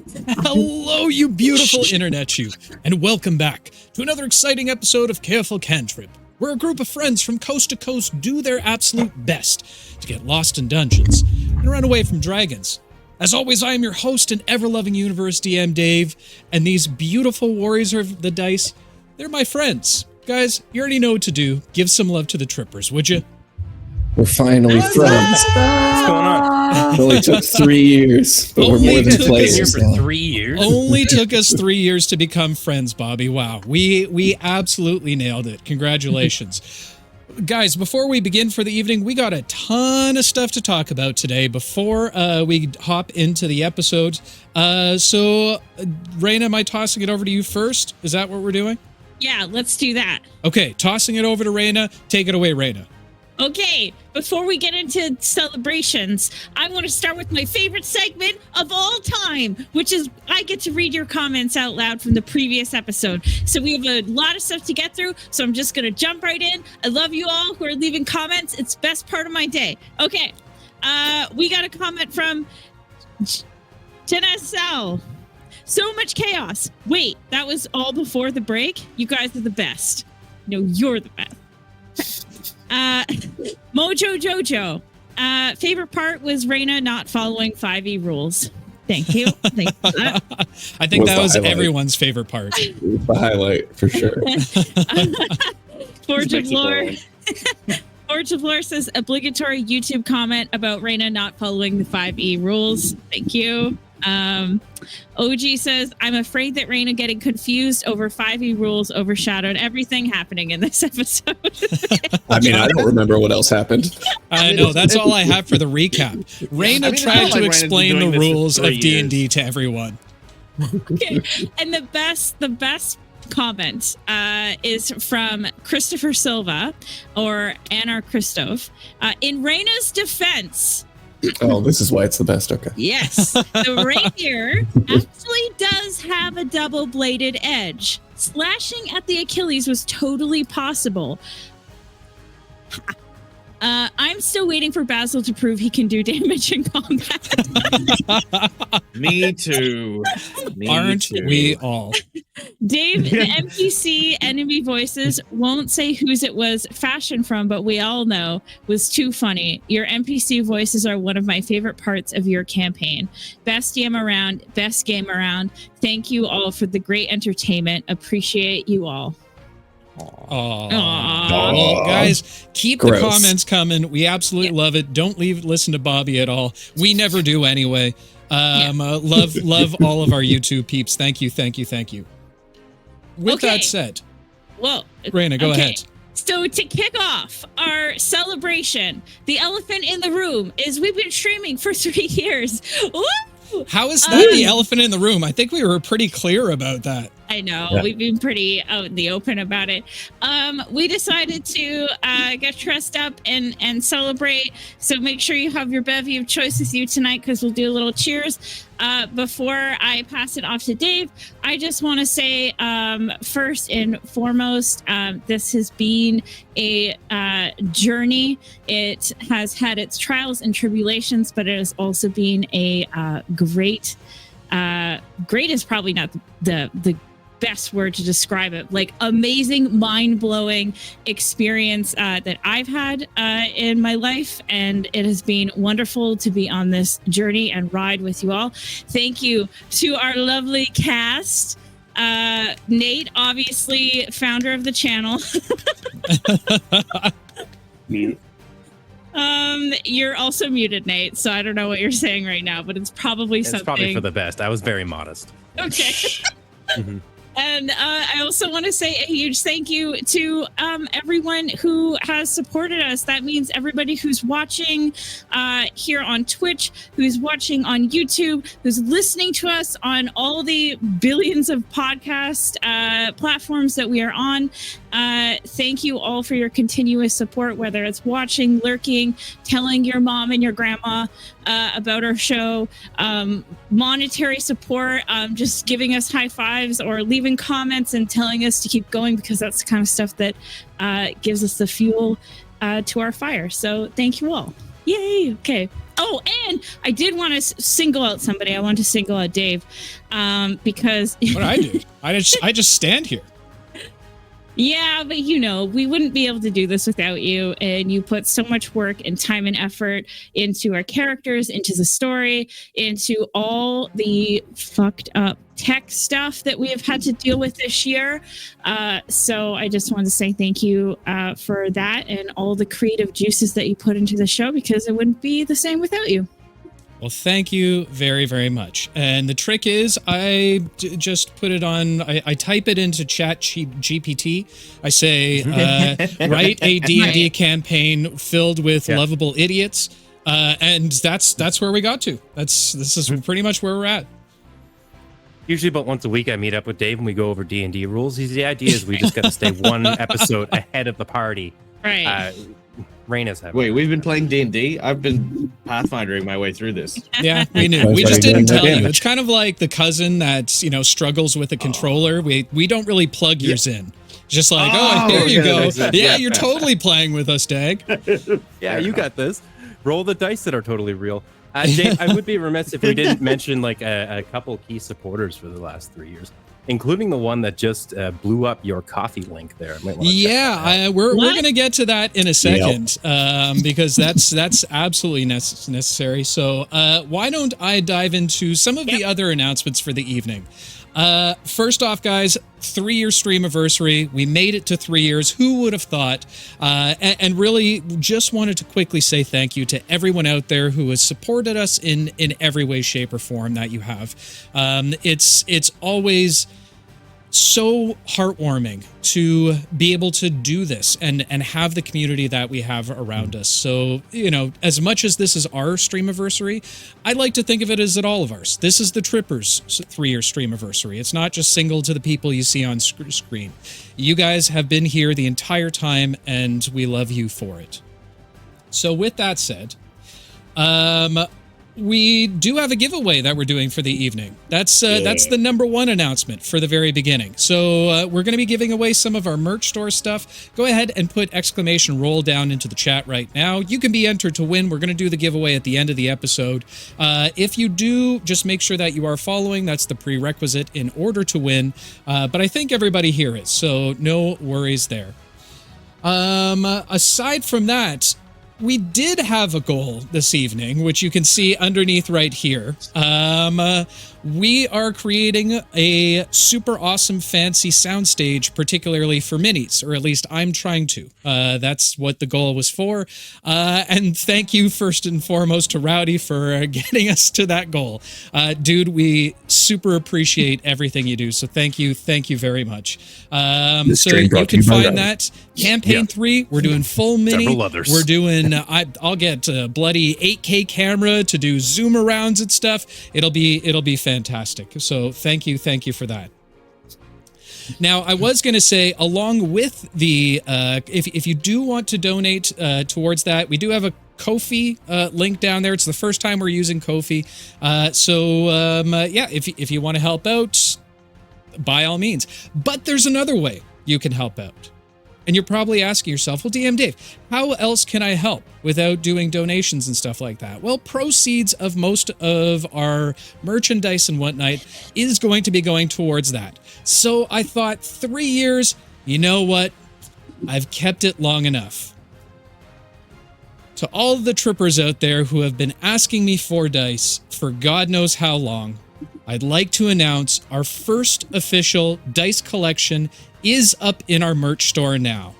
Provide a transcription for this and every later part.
Hello, you beautiful internet you, and welcome back to another exciting episode of Careful Cantrip, where a group of friends from coast to coast do their absolute best to get lost in dungeons and run away from dragons. As always, I am your host and ever-loving universe DM, Dave, and these beautiful warriors of the dice, they're my friends. Guys, you already know what to do. Give some love to the trippers, would you? We're finally friends. What's going on? It only took 3 years, but we're more than players. Here for 3 years. Only took us 3 years to become friends, Bobby. Wow, we absolutely nailed it. Congratulations. Guys, before we begin for the evening, we got a ton of stuff to talk about today before we hop into the episode. So, Raina, am I tossing it over to you first? Is that what we're doing? Yeah, let's do that. Okay, tossing it over to Raina. Take it away, Raina. Okay, before we get into celebrations, I want to start with my favorite segment of all time, which is I get to read your comments out loud from the previous episode. So we have a lot of stuff to get through, so I'm just going to jump right in. I love you all who are leaving comments. It's the best part of my day. Okay, we got a comment from Genesel. So much chaos. Wait, that was all before the break? You guys are the best. No, you're the best. Mojo Jojo. Favorite part was Raina not following 5e rules. Thank you. Thank you for that. I think that was everyone's favorite part. The highlight, for sure. Forge of Lore. Forge of Lore says obligatory YouTube comment about Raina not following the 5e rules. Thank you. OG says, I'm afraid that Raina getting confused over 5e rules overshadowed everything happening in this episode. I mean, I don't remember what else happened. I know, that's all I have for the recap. Raina tried to explain the rules of D&D to everyone. Okay, and the best comment is from Christopher Silva, or Anar Christoph. In Raina's defense, Oh, this is why it's the best. Okay. yes, the rapier actually does have a double-bladed edge. Slashing at the Achilles was totally possible. I'm still waiting for Basil to prove he can do damage in combat. Me too. Aren't we all? Dave, the NPC enemy voices won't say whose it was fashioned from, but we all know was too funny. Your NPC voices are one of my favorite parts of your campaign. Best DM around, best game around. Thank you all for the great entertainment. Appreciate you all. Aww. Well, guys, keep the comments coming. We absolutely love it. Don't listen to Bobby at all. We never do anyway. Love all of our YouTube peeps. Thank you. With that said, Raina, go ahead. So to kick off our celebration, the elephant in the room is we've been streaming for 3 years. Woo! How is that the elephant in the room? I think we were pretty clear about that. I know. Yeah. We've been pretty out in the open about it. We decided to get dressed up and celebrate. So make sure you have your bevy of choice with you tonight because we'll do a little cheers. Before I pass it off to Dave, I just want to say, first and foremost, this has been a journey. It has had its trials and tribulations, but it has also been a great is probably not the best word to describe it, like amazing, mind-blowing experience that I've had in my life, and it has been wonderful to be on this journey and ride with you all. Thank you to our lovely cast. Nate, obviously founder of the channel. Mute. You're also muted, Nate, so I don't know what you're saying right now, but it's probably something. It's probably for the best. I was very modest. Okay. Mm-hmm. And I also want to say a huge thank you to everyone who has supported us. That means everybody who's watching here on Twitch, who's watching on YouTube, who's listening to us on all the billions of podcast platforms that we are on. Thank you all for your continuous support, whether it's watching, lurking, telling your mom and your grandma about our show, monetary support, just giving us high fives or leaving comments and telling us to keep going, because that's the kind of stuff that gives us the fuel to our fire. So thank you all. Yay. Okay. Oh, and I did want to single out somebody. I want to single out Dave, because What I do? I just stand here. yeah, but we wouldn't be able to do this without you. And you put so much work and time and effort into our characters, into the story, into all the fucked up tech stuff that we have had to deal with this year. So I just wanted to say thank you for that and all the creative juices that you put into the show, because it wouldn't be the same without you. Well, thank you very, very much. And the trick is I just put it on, I type it into Chat GPT. I say, write a D&D campaign filled with lovable idiots. And that's where we got to. This is pretty much where we're at. Usually about once a week I meet up with Dave and we go over D&D rules. The idea is we just got to stay one episode ahead of the party. Right. Raina's having. Wait, we've been playing D&D? I've been Pathfindering my way through this. Yeah, we knew. We just didn't tell you. It's kind of like the cousin that, struggles with a controller. We don't really plug yours in. Just like, there you go. Yeah, you're totally playing with us, Dag. Yeah, you got this. Roll the dice that are totally real. Dave, I would be remiss if we didn't mention like a couple key supporters for the last 3 years, including the one that just blew up your coffee link there. We're going to get to that in a second, because that's absolutely necessary. So why don't I dive into some of the other announcements for the evening? First off, guys, 3-year streamiversary. We made it to 3 years. Who would have thought? And really just wanted to quickly say thank you to everyone out there who has supported us in every way, shape, or form that you have. It's always so heartwarming to be able to do this and have the community that we have around us. So, as much as this is our streamiversary, I like to think of it as all of ours. This is the Trippers' 3-year streamiversary. It's not just single to the people you see on screen. You guys have been here the entire time, and we love you for it. So with that said, we do have a giveaway that we're doing for the evening. That's the number one announcement for the very beginning. So we're going to be giving away some of our merch store stuff. Go ahead and put !roll down into the chat right now. You can be entered to win. We're going to do the giveaway at the end of the episode. If you do, just make sure that you are following. That's the prerequisite in order to win. But I think everybody here is, so no worries there. Aside from that, we did have a goal this evening, which you can see underneath right here. We are creating a super awesome fancy soundstage, particularly for minis, or at least I'm trying to. That's what the goal was for. And thank you first and foremost to Rowdy for getting us to that goal. Dude, we super appreciate everything you do. So thank you very much. So you can find that. Campaign 3, we're doing full mini. Several others. We're doing, I'll get a bloody 8K camera to do zoom arounds and stuff. It'll be fantastic. So thank you for that. Now, I was going to say, along with the, if you do want to donate towards that, we do have a Ko-fi link down there. It's the first time we're using Ko-fi. If you want to help out, by all means. But there's another way you can help out. And you're probably asking yourself, well, DM Dave, how else can I help without doing donations and stuff like that? Well, proceeds of most of our merchandise and whatnot is going to be going towards that. So I thought 3 years, you know what? I've kept it long enough. To all the trippers out there who have been asking me for dice for God knows how long, I'd like to announce our first official dice collection is up in our merch store now.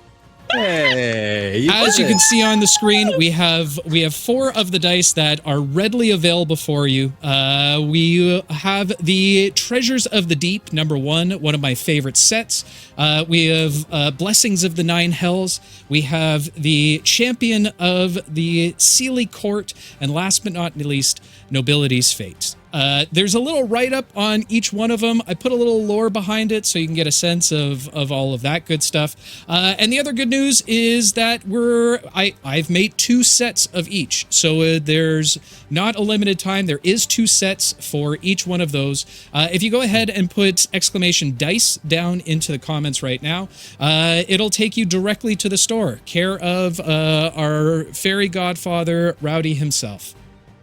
Hey! As you can see on the screen, we have 4 of the dice that are readily available for you. We have the Treasures of the Deep, number 1, one of my favorite sets. We have Blessings of the Nine Hells. We have the Champion of the Sealy Court, and last but not least, Nobility's Fate. There's a little write-up on each one of them. I put a little lore behind it so you can get a sense of all of that good stuff. And the other good news is that I've made 2 sets of each. So there's not a limited time. There is 2 sets for each one of those. If you go ahead and put exclamation dice down into the comments right now, it'll take you directly to the store, care of our fairy godfather, Rowdy himself.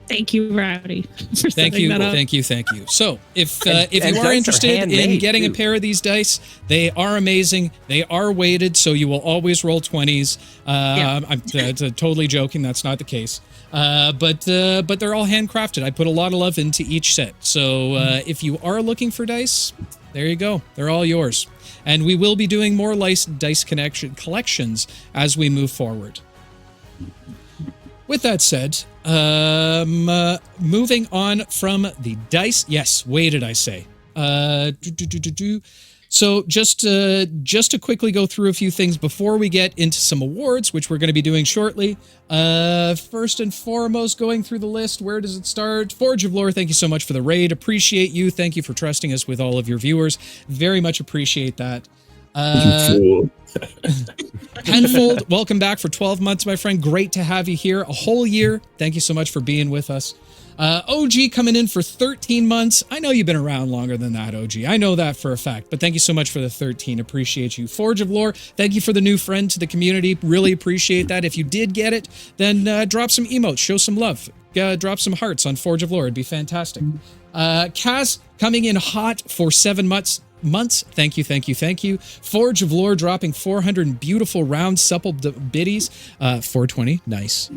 Thank you, Rowdy. For Thank setting you. that up. Thank you. So, if you and are dice are interested in handmade, getting a too. pair of these dice, they are amazing. They are weighted, so you will always roll 20s. I'm totally joking. That's not the case. But they're all handcrafted. I put a lot of love into each set. So if you are looking for dice, there you go. They're all yours. And we will be doing more dice collections as we move forward. With that said, moving on from the dice. Yes, weighted, I say. So just to quickly go through a few things before we get into some awards, which we're going to be doing shortly. First and foremost, going through the list, where does it start? Forge of Lore, thank you so much for the raid. Appreciate you. Thank you for trusting us with all of your viewers. Very much appreciate that. Penfold, welcome back for 12 months, my friend. Great to have you here. A whole year. Thank you so much for being with us. OG coming in for 13 months. I know you've been around longer than that, OG. I know that for a fact, but thank you so much for the 13. Appreciate you. Forge of Lore, thank you for the new friend to the community. Really appreciate that. If you did get it, then drop some emotes, show some love. Drop some hearts on Forge of Lore. It'd be fantastic. Kaz coming in hot for 7 months. Thank you. Forge of Lore dropping 400 beautiful round supple biddies. 420. Nice.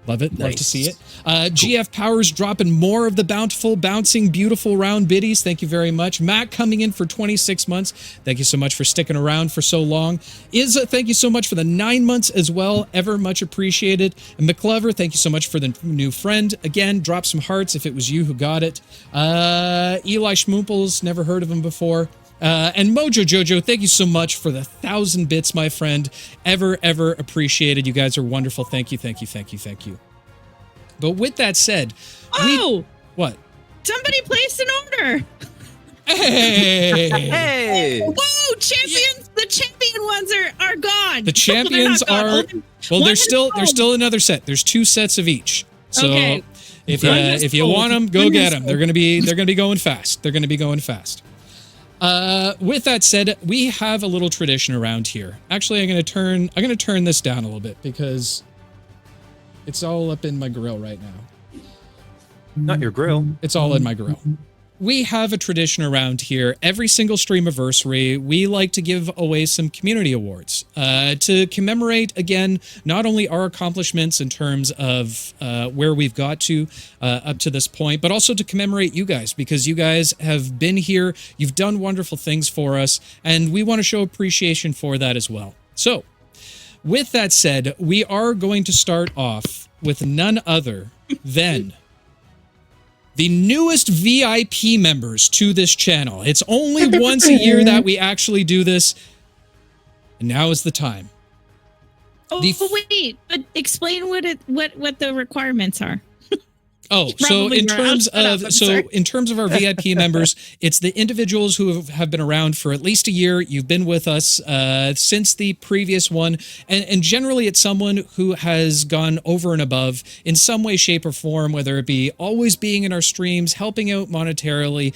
Love it. Love to see it. GF Powers dropping more of the bountiful, bouncing, beautiful round biddies. Thank you very much. Matt coming in for 26 months. Thank you so much for sticking around for so long. Izza, thank you so much for the 9 months as well. Ever much appreciated. And McClever, thank you so much for the new friend. Again, drop some hearts if it was you who got it. Eli Schmooples, never heard of him before. And Mojo Jojo, thank you so much for the 1,000 bits, my friend. Ever appreciated. You guys are wonderful. Thank you. But with that said, what? Somebody placed an order. Hey! Whoa, champions! Yeah. The champion ones are gone. The champions are well. There's still another set. There's 2 sets of each. So okay. if you want them, go get them. They're gonna be going fast. With that said, we have a little tradition around here. Actually, I'm gonna turn this down a little bit because it's all up in my grill right now. Not your grill. It's all in my grill. We have a tradition around here. Every single streamiversary, we like to give away some community awards to commemorate, again, not only our accomplishments in terms of where we've got to up to this point, but also to commemorate you guys, because you guys have been here, you've done wonderful things for us, and we want to show appreciation for that as well. So, with that said, we are going to start off with none other than the newest VIP members to this channel. It's only once a year that we actually do this, and now is the time. Wait, but explain what the requirements are. Oh, so in terms of our VIP members, it's the individuals who have been around for at least a year. You've been with us since the previous one, and generally it's someone who has gone over and above in some way, shape, or form, whether it be always being in our streams, helping out monetarily,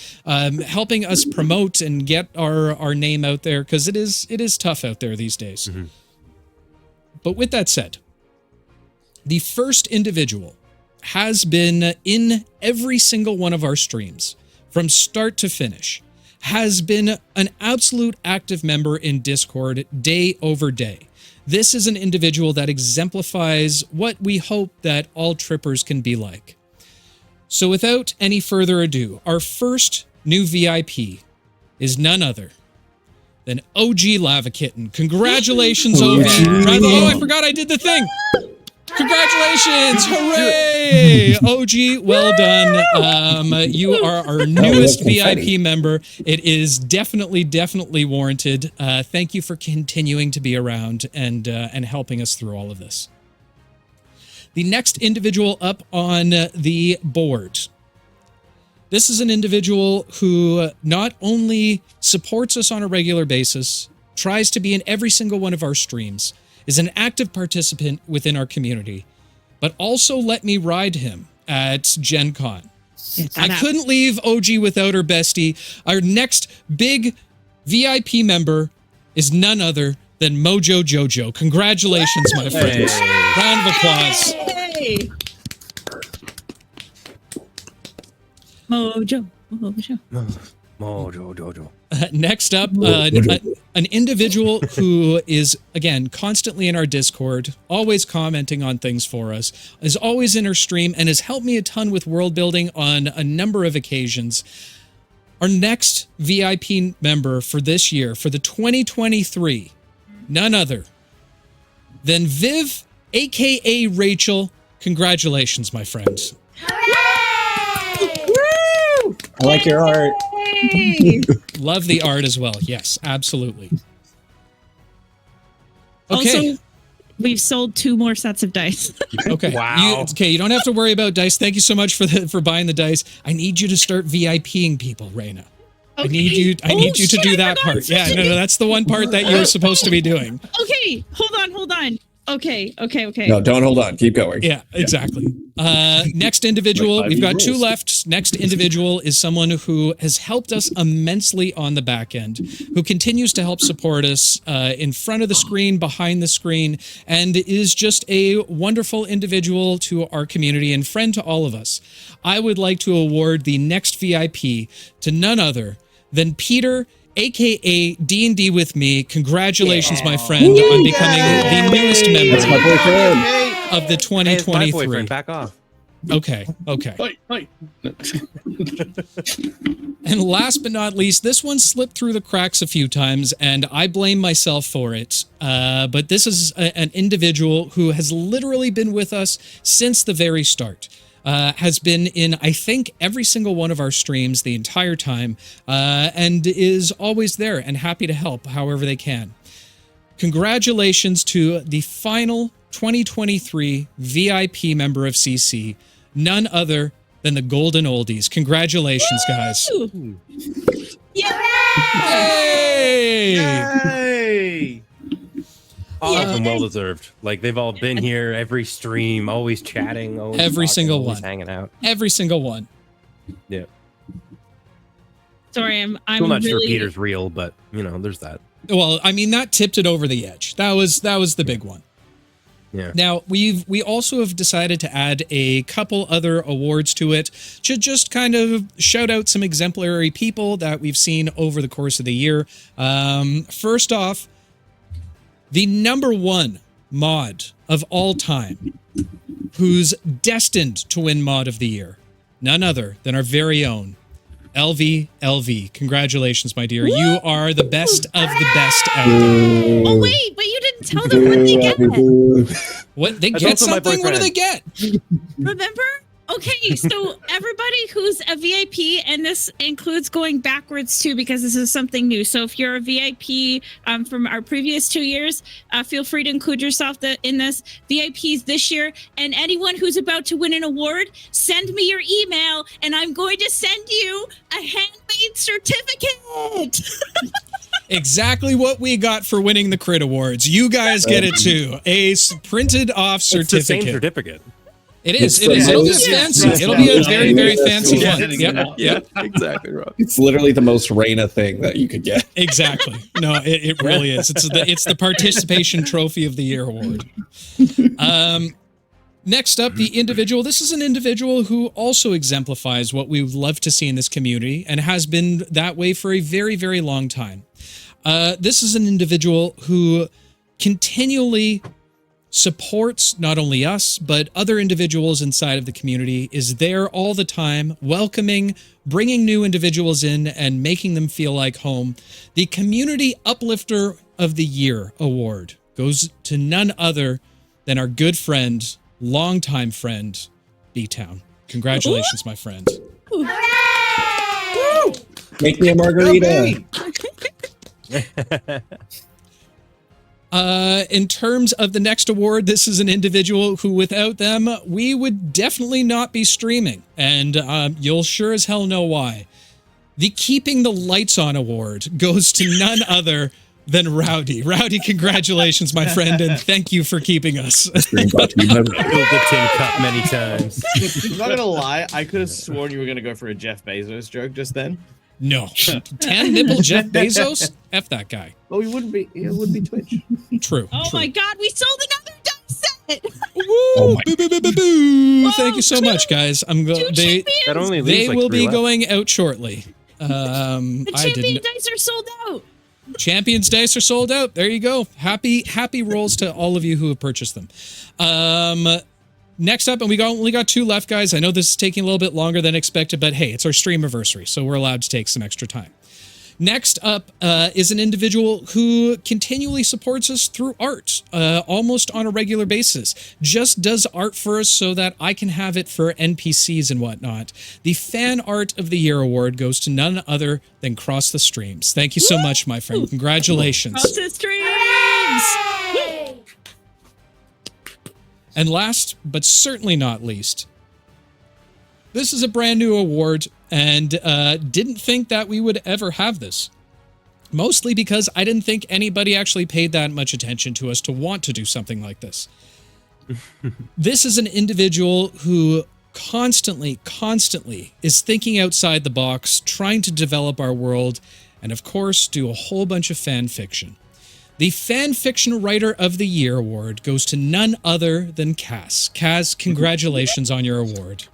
helping us promote and get our name out there, because it is tough out there these days. Mm-hmm. But with that said, the first individual has been in every single one of our streams from start to finish, has been an absolute active member in Discord day over day. This is an individual that exemplifies what we hope that all trippers can be like. So without any further ado, our first new VIP is none other than OG Lava Kitten. Congratulations, OG. Oh, I forgot I did the thing. Congratulations! Hooray! OG, well done. You are our newest VIP member. It is definitely warranted. Thank you for continuing to be around and helping us through all of this. The next individual up on the board This is an individual who not only supports us on a regular basis, tries to be in every single one of our streams, is an active participant within our community, but also let me ride him at Gen Con. I couldn't leave OG without her bestie. Our next big VIP member is none other than Mojo Jojo. Congratulations, my friends. Round of applause. Hey. Mojo. Next up, an individual who is, again, constantly in our Discord, always commenting on things for us, is always in her stream, and has helped me a ton with world building on a number of occasions. Our next VIP member for this year, for the 2023, none other than Viv, aka Rachel. Congratulations, my friend. I like your art. Love the art as well. Yes, absolutely. Okay. Also, we've sold 2 more sets of dice. Okay. Wow. You don't have to worry about dice. Thank you so much for buying the dice. I need you to start VIPing people, Raina. I need you to do that part. Yeah, no, that's the one part that you're supposed to be doing. Okay, hold on. Okay. No, don't hold on. Keep going. Yeah, exactly. Next individual, we've got 2 left. Next individual is someone who has helped us immensely on the back end, who continues to help support us in front of the screen, behind the screen, and is just a wonderful individual to our community and friend to all of us. I would like to award the next VIP to none other than Peter, aka D&D with me. Congratulations, my friend, on becoming the newest member That's my boyfriend. of the Hey, it's my 2023. boyfriend. Back off. Okay. Hi. And last but not least, this one slipped through the cracks a few times, and I blame myself for it. But this is an individual who has literally been with us since the very start. Has been in, I think, every single one of our streams the entire time, and is always there and happy to help however they can. Congratulations to the final 2023 VIP member of CC, none other than the Golden Oldies. Congratulations, guys. Hey! All of them well deserved. Like, they've all been here every stream, always chatting, always Every talking, single always one. hanging out. Every single one. Yeah. Sorry, I'm Still not sure really- Peter's real, but there's that. Well, I mean, that tipped it over the edge. That was the big one. Yeah. Now, we also have decided to add a couple other awards to it to just kind of shout out some exemplary people that we've seen over the course of the year. First off, the #1 mod of all time, who's destined to win mod of the year, none other than our very own LV. Congratulations, my dear. You are the best of the best out there. Oh wait, but you didn't tell them what they get. What they That's get also my something? What do they boyfriend. get? Remember? Okay, so everybody who's a VIP, and this includes going backwards too, because this is something new. So if you're a VIP from our previous 2 years, feel free to include yourself in this. VIPs this year, and anyone who's about to win an award, send me your email, and I'm going to send you a handmade certificate. Exactly what we got for winning the Crit Awards. You guys get it too. A printed off It's the same certificate. certificate. It is. It's It the is. It'll be most- fancy. It'll be a very, very fancy Yeah. one. Yep. Exactly, Rob. It's literally the most Raina thing that you could get. Exactly. No, it really is. It's the participation trophy of the year award. Next up, the individual. This is an individual who also exemplifies what we would love to see in this community and has been that way for a very, very long time. This is an individual who continually supports not only us, but other individuals inside of the community, is there all the time, welcoming, bringing new individuals in, and making them feel like home. The Community Uplifter of the Year award goes to none other than our good friend, longtime friend, B-Town. Congratulations, my friend. Make me a margarita. In terms of the next award, this is an individual who, without them, we would definitely not be streaming. And you'll sure as hell know why. The Keeping the Lights On award goes to none other than Rowdy. Rowdy, congratulations, my friend, and thank you for keeping us. Filled the tin cup many times. I'm not gonna lie, I could have sworn you were gonna go for a Jeff Bezos joke just then. No. Tan nipple Jeff Bezos? F that guy. Oh, he wouldn't be. It would be Twitch. True. Oh true. my God, we sold another dice set. Woo! Oh my- Boo, boo, boo, boo, boo. Whoa, Thank you so two- much, guys. I'm Two they champions. That only they leaves like will 3 be left. going out shortly. The I champion didn't. dice are sold out. Champions dice are sold out. There you go. Happy rolls to all of you who have purchased them. Next up, and we only got 2 left, guys. I know this is taking a little bit longer than expected, but hey, it's our stream anniversary, so we're allowed to take some extra time. Next up is an individual who continually supports us through art, almost on a regular basis. Just does art for us so that I can have it for NPCs and whatnot. The Fan Art of the Year award goes to none other than Cross the Streams. Thank you so much, my friend. Congratulations. Cross the streams. And last, but certainly not least, this is a brand new award, and didn't think that we would ever have this. Mostly because I didn't think anybody actually paid that much attention to us to want to do something like this. This is an individual who constantly is thinking outside the box, trying to develop our world, and of course, do a whole bunch of fan fiction. The Fan Fiction Writer of the Year award goes to none other than Cass. Kaz, congratulations on your award.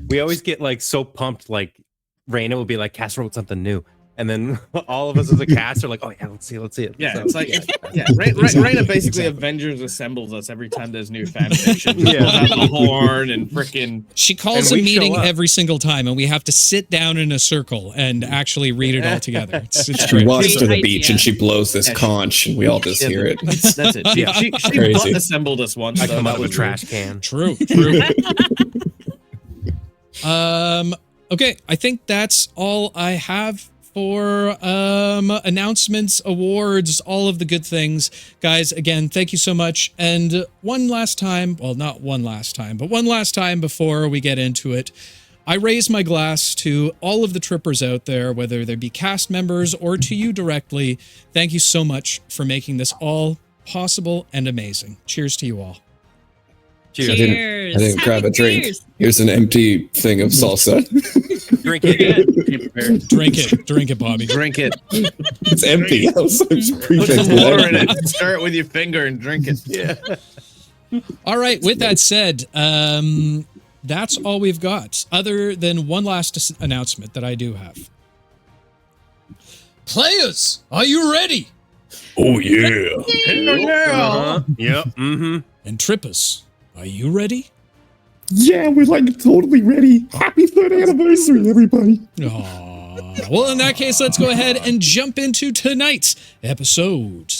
We always get like so pumped, like Raina will be like, Cass wrote something new. And then all of us as a cast are like, oh yeah, let's see it. Yeah, So, it's like Raina basically Avengers assembles us every time there's new fan fiction. Yeah. We'll have the horn and freaking. She calls a And we show meeting up. every single time, and we have to sit down in a circle and actually read it all together. It's She great. walks to the Great beach idea. and she blows this Yeah, conch, and we all just hear it. That's it. She Crazy. butt assembled us once. I so come that out of a was trash can. True. Okay, I think that's all I have for announcements, awards, all of the good things. Guys, again, thank you so much. And one last time, well, not one last time, but one last time before we get into it, I raise my glass to all of the trippers out there, whether they be cast members or to you directly. Thank you so much for making this all possible and amazing. Cheers to you all. Cheers. I didn't grab a Happy drink. cheers. Here's an empty thing of salsa. Drink it. Drink it, Bobby. Drink it. It's empty. I was Put prepared some water in for it. that. Stir it with your finger and drink it. Yeah. All right, with that said, that's all we've got, other than one last announcement that I do have. Players, are you ready? Oh yeah. Uh-huh. Yep. Mm-hmm. And trippers, are you ready? Yeah, we're like totally ready. Happy 3rd anniversary, everybody. Aww. Well, in that case, let's go ahead and jump into tonight's episode.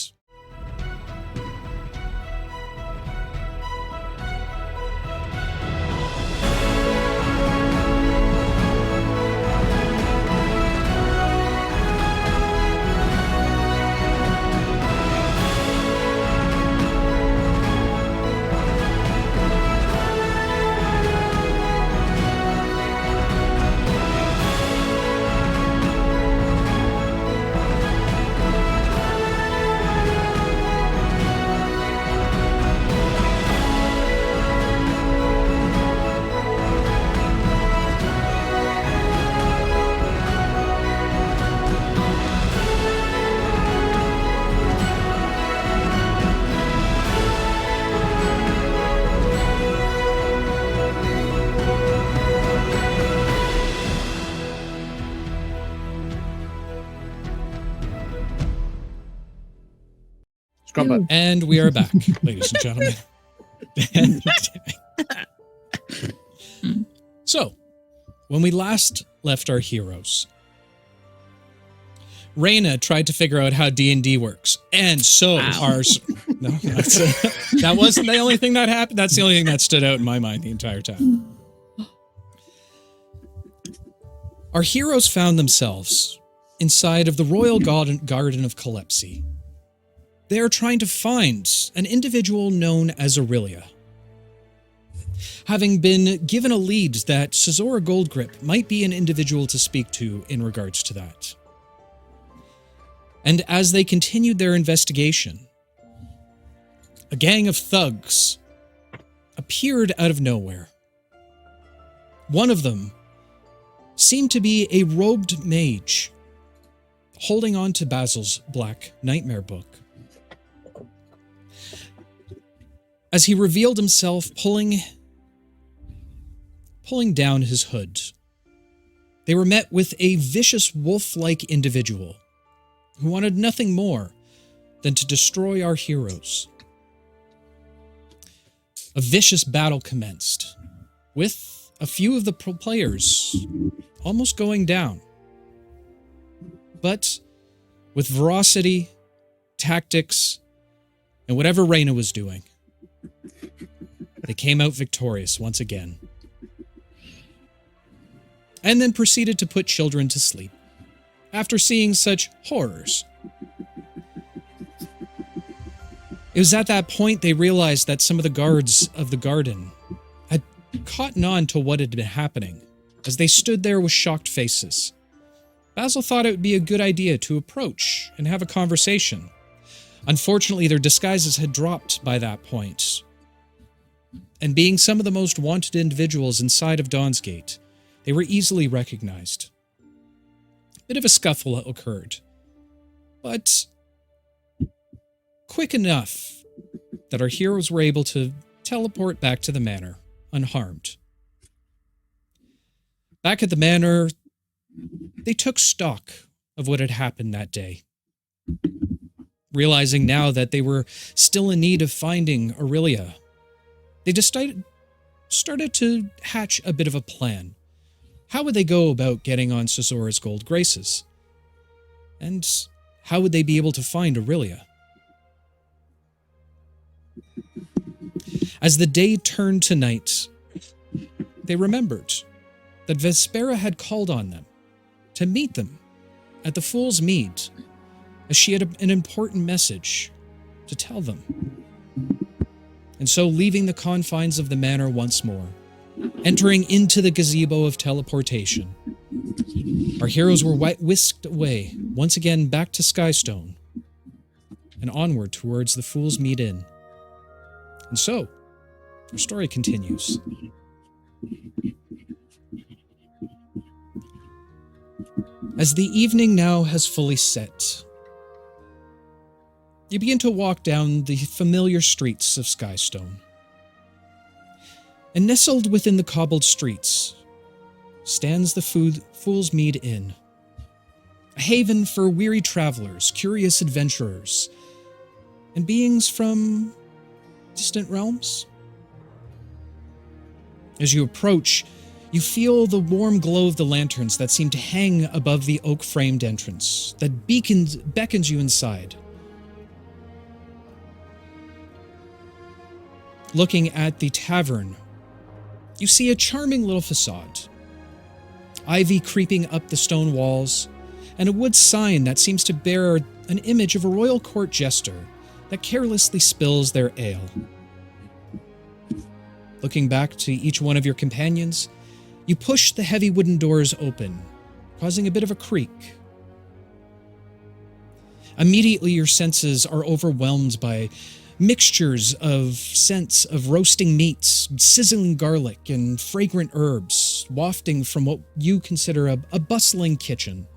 And we are back, ladies and gentlemen. So, when we last left our heroes, Raina tried to figure out how D&D works, and so no, that wasn't the only thing that happened. That's the only thing that stood out in my mind the entire time. Our heroes found themselves inside of the Royal Garden of Calypsy. They are trying to find an individual known as Aurelia. Having been given a lead that Cesora Goldgrip might be an individual to speak to in regards to that. And as they continued their investigation, a gang of thugs appeared out of nowhere. One of them seemed to be a robed mage holding on to Basil's Black Nightmare book. As he revealed himself pulling down his hood, they were met with a vicious wolf-like individual who wanted nothing more than to destroy our heroes. A vicious battle commenced, with a few of the players almost going down. But with veracity, tactics, and whatever Reyna was doing, they came out victorious once again. And then proceeded to put children to sleep, after seeing such horrors. It was at that point they realized that some of the guards of the garden had caught on to what had been happening, as they stood there with shocked faces. Basil thought it would be a good idea to approach and have a conversation. Unfortunately, their disguises had dropped by that point, and being some of the most wanted individuals inside of Dawnsgate, they were easily recognized. A bit of a scuffle occurred, but quick enough that our heroes were able to teleport back to the manor, unharmed. Back at the manor, they took stock of what had happened that day. Realizing now that they were still in need of finding Aurelia, they started to hatch a bit of a plan. How would they go about getting on Cesora's gold graces? And how would they be able to find Aurelia? As the day turned to night, they remembered that Vespera had called on them to meet them at the Fool's Mead, as she had an important message to tell them. And so, leaving the confines of the manor once more, entering into the gazebo of teleportation, our heroes were whisked away, once again back to Skystone, and onward towards the Fool's Mead Inn. And so, our story continues. As the evening now has fully set, you begin to walk down the familiar streets of Skystone. And nestled within the cobbled streets stands the Fool's Mead Inn, a haven for weary travelers, curious adventurers, and beings from distant realms. As you approach, you feel the warm glow of the lanterns that seem to hang above the oak-framed entrance that beckons you inside. Looking at the tavern, you see a charming little facade. Ivy creeping up the stone walls, and a wood sign that seems to bear an image of a royal court jester that carelessly spills their ale. Looking back to each one of your companions, you push the heavy wooden doors open, causing a bit of a creak. Immediately, your senses are overwhelmed by mixtures of scents of roasting meats, sizzling garlic, and fragrant herbs wafting from what you consider a bustling kitchen.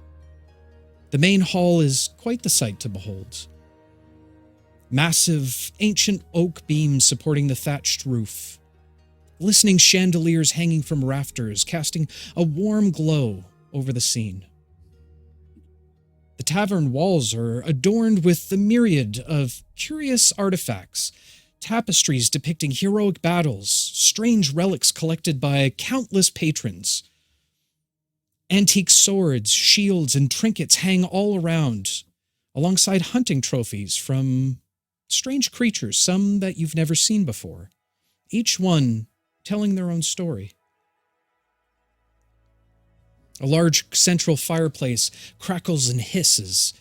The main hall is quite the sight to behold. Massive, ancient oak beams supporting the thatched roof. Glistening chandeliers hanging from rafters, casting a warm glow over the scene. The tavern walls are adorned with the myriad of curious artifacts, tapestries depicting heroic battles, strange relics collected by countless patrons. Antique swords, shields, and trinkets hang all around, alongside hunting trophies from strange creatures, some that you've never seen before, each one telling their own story. A large central fireplace crackles and hisses,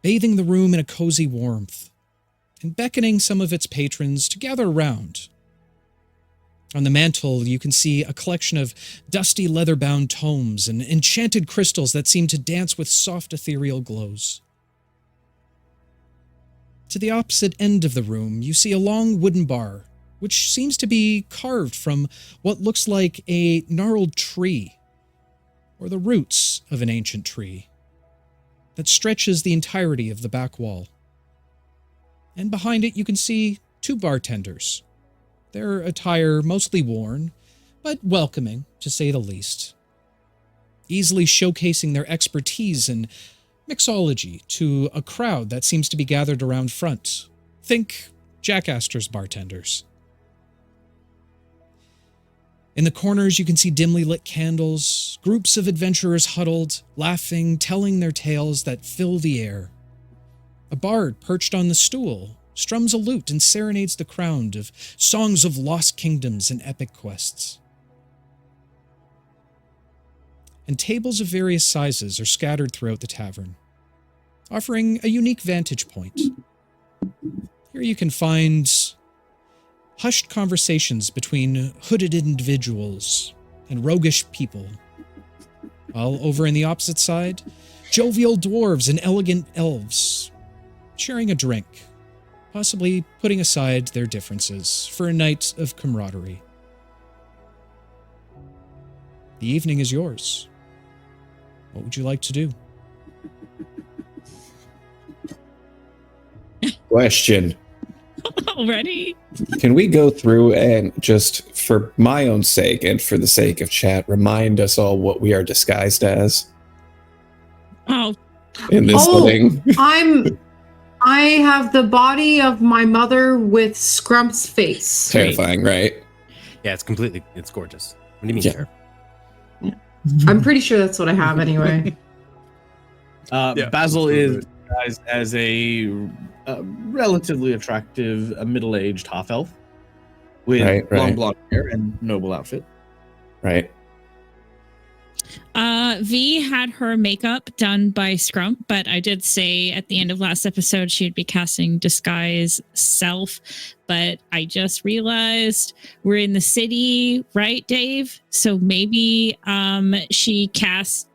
bathing the room in a cozy warmth, and beckoning some of its patrons to gather around. On the mantel, you can see a collection of dusty leather-bound tomes and enchanted crystals that seem to dance with soft ethereal glows. To the opposite end of the room, you see a long wooden bar, which seems to be carved from what looks like a gnarled tree, or the roots of an ancient tree, that stretches the entirety of the back wall. And behind it, you can see two bartenders, their attire mostly worn, but welcoming, to say the least, easily showcasing their expertise in mixology to a crowd that seems to be gathered around front. Think Jack Astor's bartenders. In the corners, you can see dimly lit candles, groups of adventurers huddled, laughing, telling their tales that fill the air. A bard perched on the stool strums a lute and serenades the crowd of songs of lost kingdoms and epic quests. And tables of various sizes are scattered throughout the tavern, offering a unique vantage point. Here you can find hushed conversations between hooded individuals and roguish people, while over in the opposite side, jovial dwarves and elegant elves sharing a drink, possibly putting aside their differences for a night of camaraderie. The evening is yours. What would you like to do? Question. Already? Can we go through and just, for my own sake and for the sake of chat, remind us all what we are disguised as Oh, in this thing? I have the body of my mother with Scrump's face. Terrifying, right? Yeah, it's gorgeous. What do you mean, Yeah. Sheriff? I'm pretty sure that's what I have anyway. Basil is disguised as a relatively attractive, middle-aged half-elf with Right. long blonde hair and noble outfit. Right. V had her makeup done by Scrump, but I did say at the end of last episode she'd be casting disguise self, but I just realized we're in the city, right, Dave? So maybe she cast.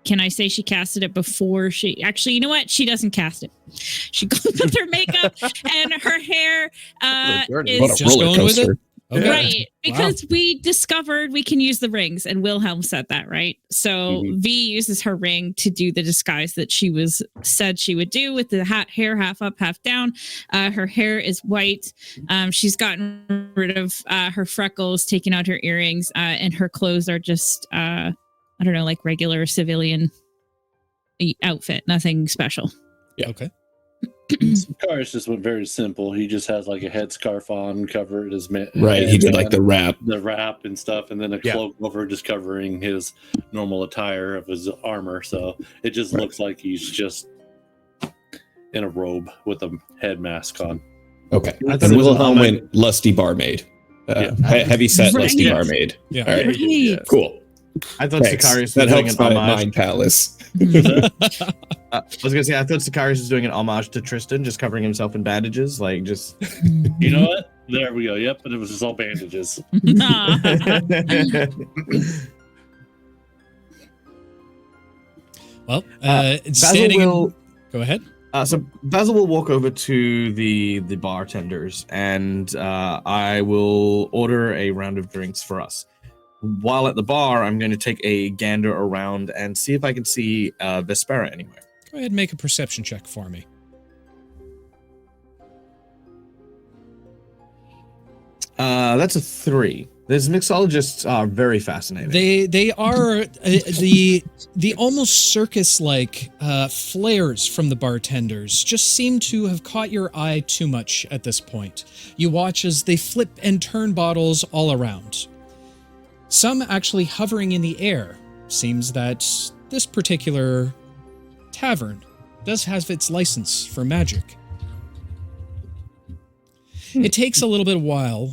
Can I say she casted it before she actually? You know what? She doesn't cast it. She goes with her makeup and her hair is What a Just roller going with it? coaster. Okay. right, because we discovered we can use the rings, and Wilhelm said that, right? So V uses her ring to do the disguise that she said she would do, with the hair half up, half down. Her hair is white. She's gotten rid of her freckles, taken out her earrings, and her clothes are just I don't know, like regular civilian outfit, nothing special. Yeah. Okay. Sakaris just went very simple. He just has like a headscarf on, covered his Right. He did like the wrap. and stuff, and then a cloak over just covering his normal attire of his armor. So it just looks like he's just in a robe with a head mask on. Okay. I thought And it was Wilhelm a- went lusty barmaid. Heavy set Right. lusty Yes. barmaid. Yeah. All right. Right. Cool. I thought Thanks. Sicarius was That doing helps an my homage. mind palace. I was gonna say I thought Sicarius was doing an homage to Tristan, just covering himself in bandages, like just. You know what? There we go. Yep, but it was just all bandages. Well, Basil standing. will. Go ahead. So Basil will walk over to the bartenders, and I will order a round of drinks for us. While at the bar, I'm going to take a gander around and see if I can see Vespera anywhere. Go ahead and make a perception check for me. That's a 3. These mixologists are very fascinating. They are the almost circus-like flares from the bartenders just seem to have caught your eye too much at this point. You watch as they flip and turn bottles all around. Some actually hovering in the air. Seems that this particular tavern does have its license for magic. It takes a little bit of while,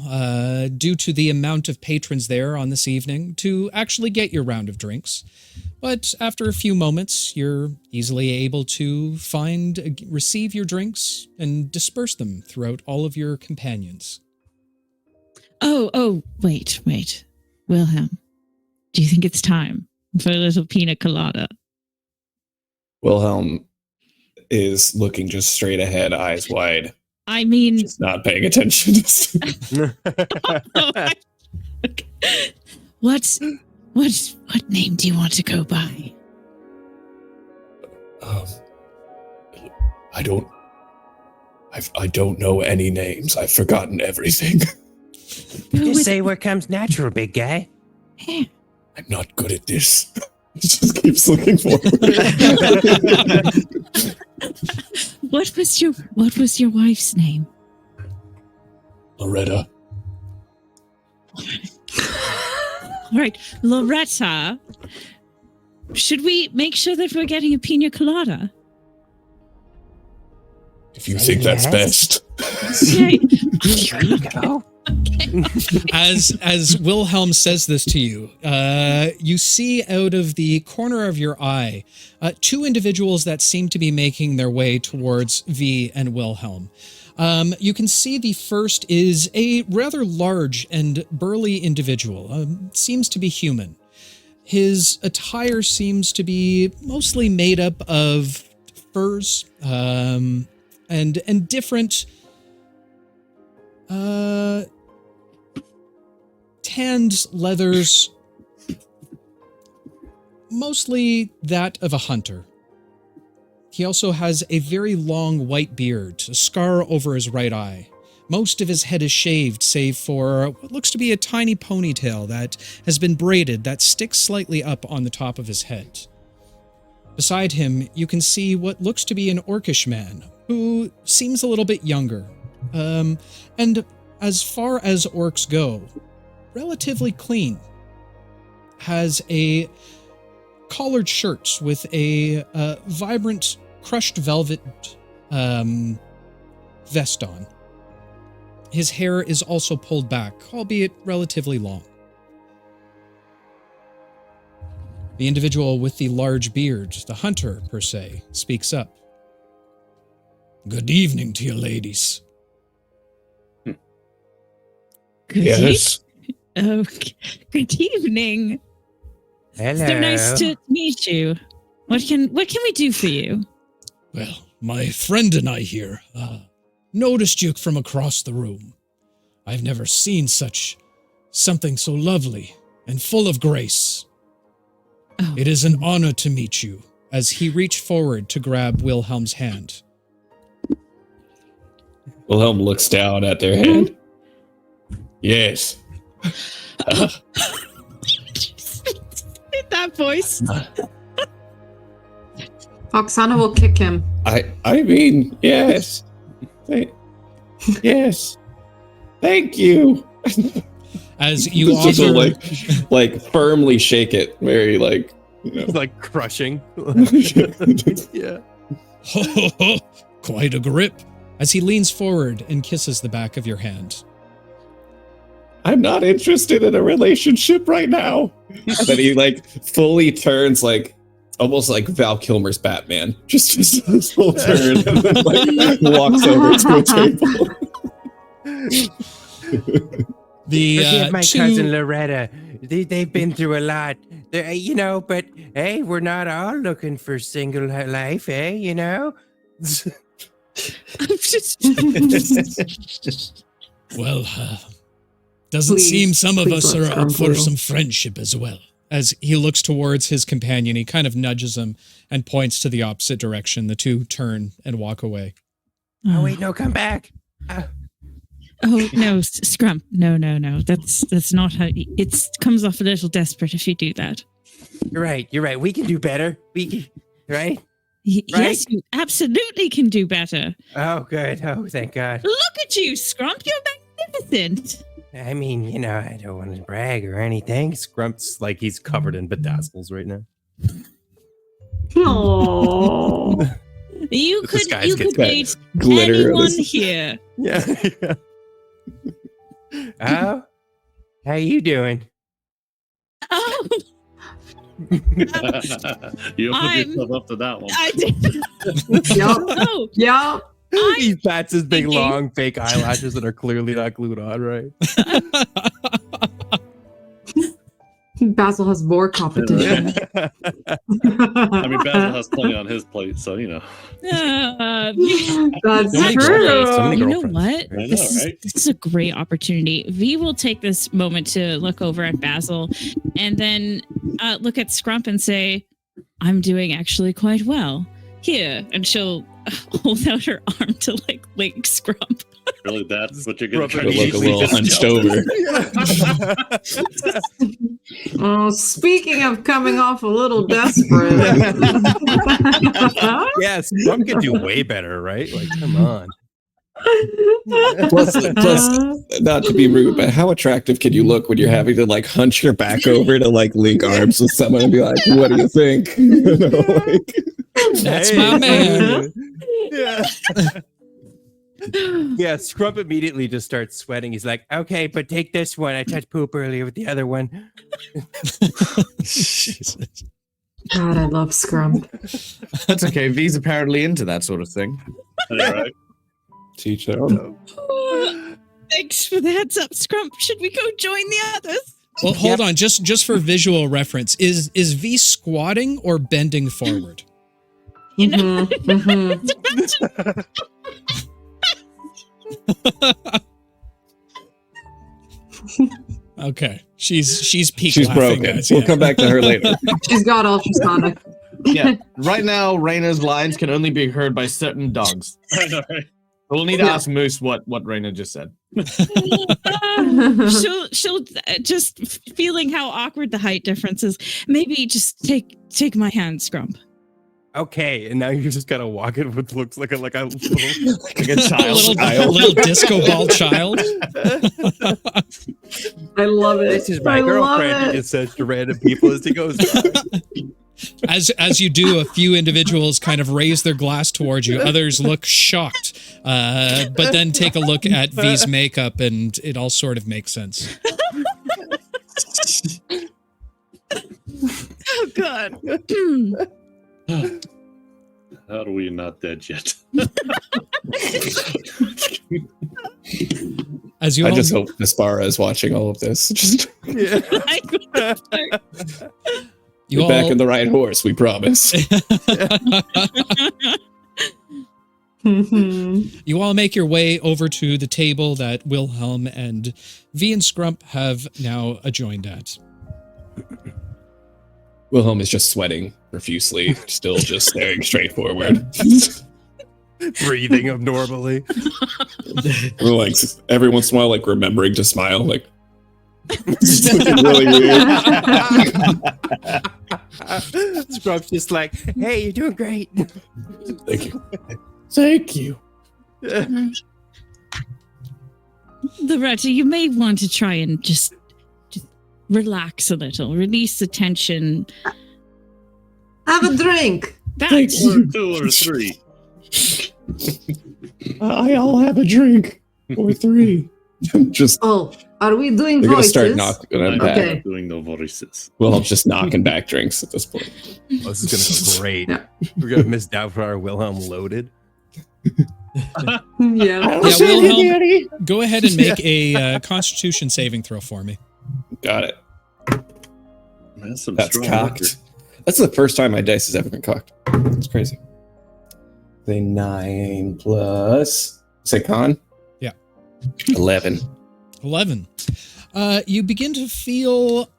due to the amount of patrons there on this evening, to actually get your round of drinks. But after a few moments, you're easily able to receive your drinks and disperse them throughout all of your companions. Oh, wait. Wilhelm, do you think it's time for a little pina colada? Wilhelm is looking just straight ahead, eyes wide. I mean... Just not paying attention. What name do you want to go by? I don't know any names. I've forgotten everything. Just say what comes natural, big guy. I'm not good at this. He just keeps looking forward. What was your wife's name? Loretta. All right, Loretta. Should we make sure that we're getting a pina colada? If you think that's best. Okay. There you go. As Wilhelm says this to you, you see out of the corner of your eye two individuals that seem to be making their way towards V and Wilhelm. You can see the first is a rather large and burly individual, seems to be human. His attire seems to be mostly made up of furs and different tanned leathers, mostly that of a hunter. He also has a very long white beard, a scar over his right eye. Most of his head is shaved, save for what looks to be a tiny ponytail that has been braided that sticks slightly up on the top of his head. Beside him, you can see what looks to be an orcish man, who seems a little bit younger. And as far as orcs go, relatively clean. Has a collared shirt with a vibrant crushed velvet vest on. His hair is also pulled back, albeit relatively long. The individual with the large beard, the hunter per se, speaks up. Good evening to you, ladies. Yes. Oh, good evening. Hello. So nice to meet you. What can we do for you? Well, my friend and I here noticed you from across the room. I've never seen something so lovely and full of grace. Oh. It is an honor to meet you, as he reached forward to grab Wilhelm's hand. Wilhelm looks down at their hand. Yes. That voice. Oksana will kick him. I mean, yes. Yes. Thank you. As you Just offer, like firmly shake it, very like, you know. Like crushing. Yeah. quite a grip. As he leans forward and kisses the back of your hand. I'm not interested in a relationship right now. Then he like fully turns like almost like Val Kilmer's Batman. Just this whole turn and then like walks over to a table. Forgive my two- cousin Loretta. They've been through a lot. But hey, we're not all looking for single life, eh? Well, doesn't seem some of us let's are up for go. some friendship as well. As he looks towards his companion, he kind of nudges him and points to the opposite direction. The two turn and walk away. Oh wait, no, come back. Oh no, Scrump. No. That's not how it comes off a little desperate if you do that. You're right. We can do better. Right? Yes, you absolutely can do better. Oh, good. Oh, thank God. Look at you, Scrump. You're magnificent. I mean, I don't want to brag or anything. Scrump's like he's covered in bedazzles right now. Oh. You This could guy's date glitter. anyone here. Yeah. Oh, how you doing? Oh, You opened I'm- yourself up to that one. I did. Yup. Oh, Yup. He pats his big, thinking- long, fake eyelashes that are clearly not glued on, right? Basil has more competition. I mean, Basil has plenty on his plate, so you know. That's So many true. girlfriends, so many You know girlfriends. what? I know, This right? is a great opportunity. V will take this moment to look over at Basil and then look at Scrump and say, I'm doing actually quite well. Here. And she'll hold out her arm to like link Scrump. Really, that's what you're gonna try It'll to look a easily little just hunched jump. over. Oh, speaking of coming off a little desperate. Yes, Scrum could do way better, right? Like, come on. Plus, not to be rude, but how attractive can you look when you're having to like hunch your back over to like link arms with someone and be like, "What do you think?" You know, like, That's my man. Yeah. Yeah, Scrump immediately just starts sweating. He's like, okay, but take this one. I touched poop earlier with the other one. Jesus. God, I love Scrum. That's okay. V's apparently into that sort of thing. Yeah, right? teach their own. Thanks for the heads up, Scrump. Should we go join the others? Well, hold on, just for visual reference, is V squatting or bending forward? You know, Mhm, mhm. Okay, she's peak She's laughing, broken. guys, We'll yeah. come back to her later. She's got ultrasonic. Yeah. Right now, Raina's lines can only be heard by certain dogs. I know, right? We'll need to ask Moose what Raina just said. she'll just feeling how awkward the height difference is. Maybe just take my hand, Scrump. Okay, and now you just gotta walk it with looks like a little, Like a A child. little disco ball child. I love it. This is my I love girlfriend. He it. just says to random people as he goes by. As you do, a few individuals kind of raise their glass towards you. Others look shocked, but then take a look at V's makeup, and it all sort of makes sense. Oh God. How are we not dead yet? As you I all, just hope Vespera is watching all of this. Just you get back all in the right horse, we promise. Mhm. you all make your way over to the table that Wilhelm and V and Scrump have now adjoined at. Wilhelm is just sweating profusely, still just staring straight forward. Breathing abnormally. We're like every once in a while, like remembering to smile, like it's really weird. Scrump's just like, hey, you're doing great. Thank you. Thank you. Loretta, you may want to try and just relax a little, release the tension. Have a drink. Thank That's you. 2 or 3. I'll have a drink or 3. Just Oh, are we doing they're gonna voices? start knocking I'm back. Okay. not doing no voices. Wilhelm's just knocking back drinks at this point. Oh, this is gonna go great. Yeah. We're gonna miss Doubtfire Wilhelm loaded. Yeah. Yeah, Wilhelm, go ahead and make a Constitution saving throw for me. Got it. That's some That's strong cocked. liquor. That's the first time my dice has ever been cocked. It's crazy. Say 9 plus. Say con? Yeah. 11. 11. You begin to feel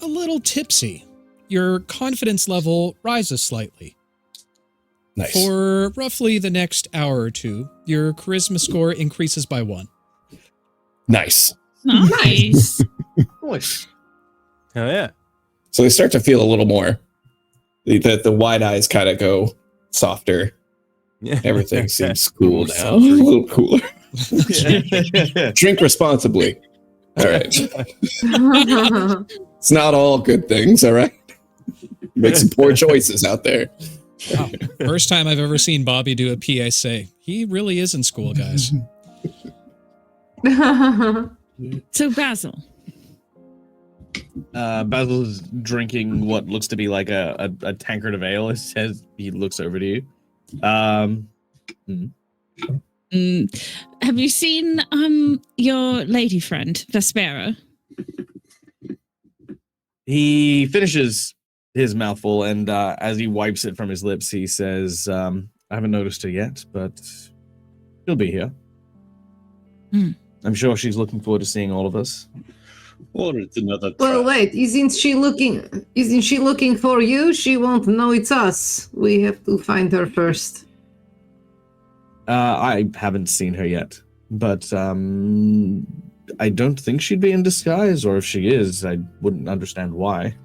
a little tipsy. Your confidence level rises slightly. Nice. For roughly the next hour or two, your charisma score increases by 1. Nice. nice. Oh yeah. So they start to feel a little more. The wide eyes kind of go softer. Yeah. Everything seems cool now. A little cooler. Drink responsibly. All right. It's not all good things, all right? Make some poor choices out there. Wow. First time I've ever seen Bobby do a PSA. He really is in school, guys. So Basil, Basil's drinking what looks to be like a tankard of ale. It says he looks over to you. have you seen your lady friend Vespera? He finishes his mouthful, and as he wipes it from his lips, he says, I haven't noticed her yet, but she'll be here. I'm sure she's looking forward to seeing all of us. Or it's another Well, trap. wait, isn't she looking for you? She won't know it's us. We have to find her first. I haven't seen her yet, but I don't think she'd be in disguise, or if she is, I wouldn't understand why.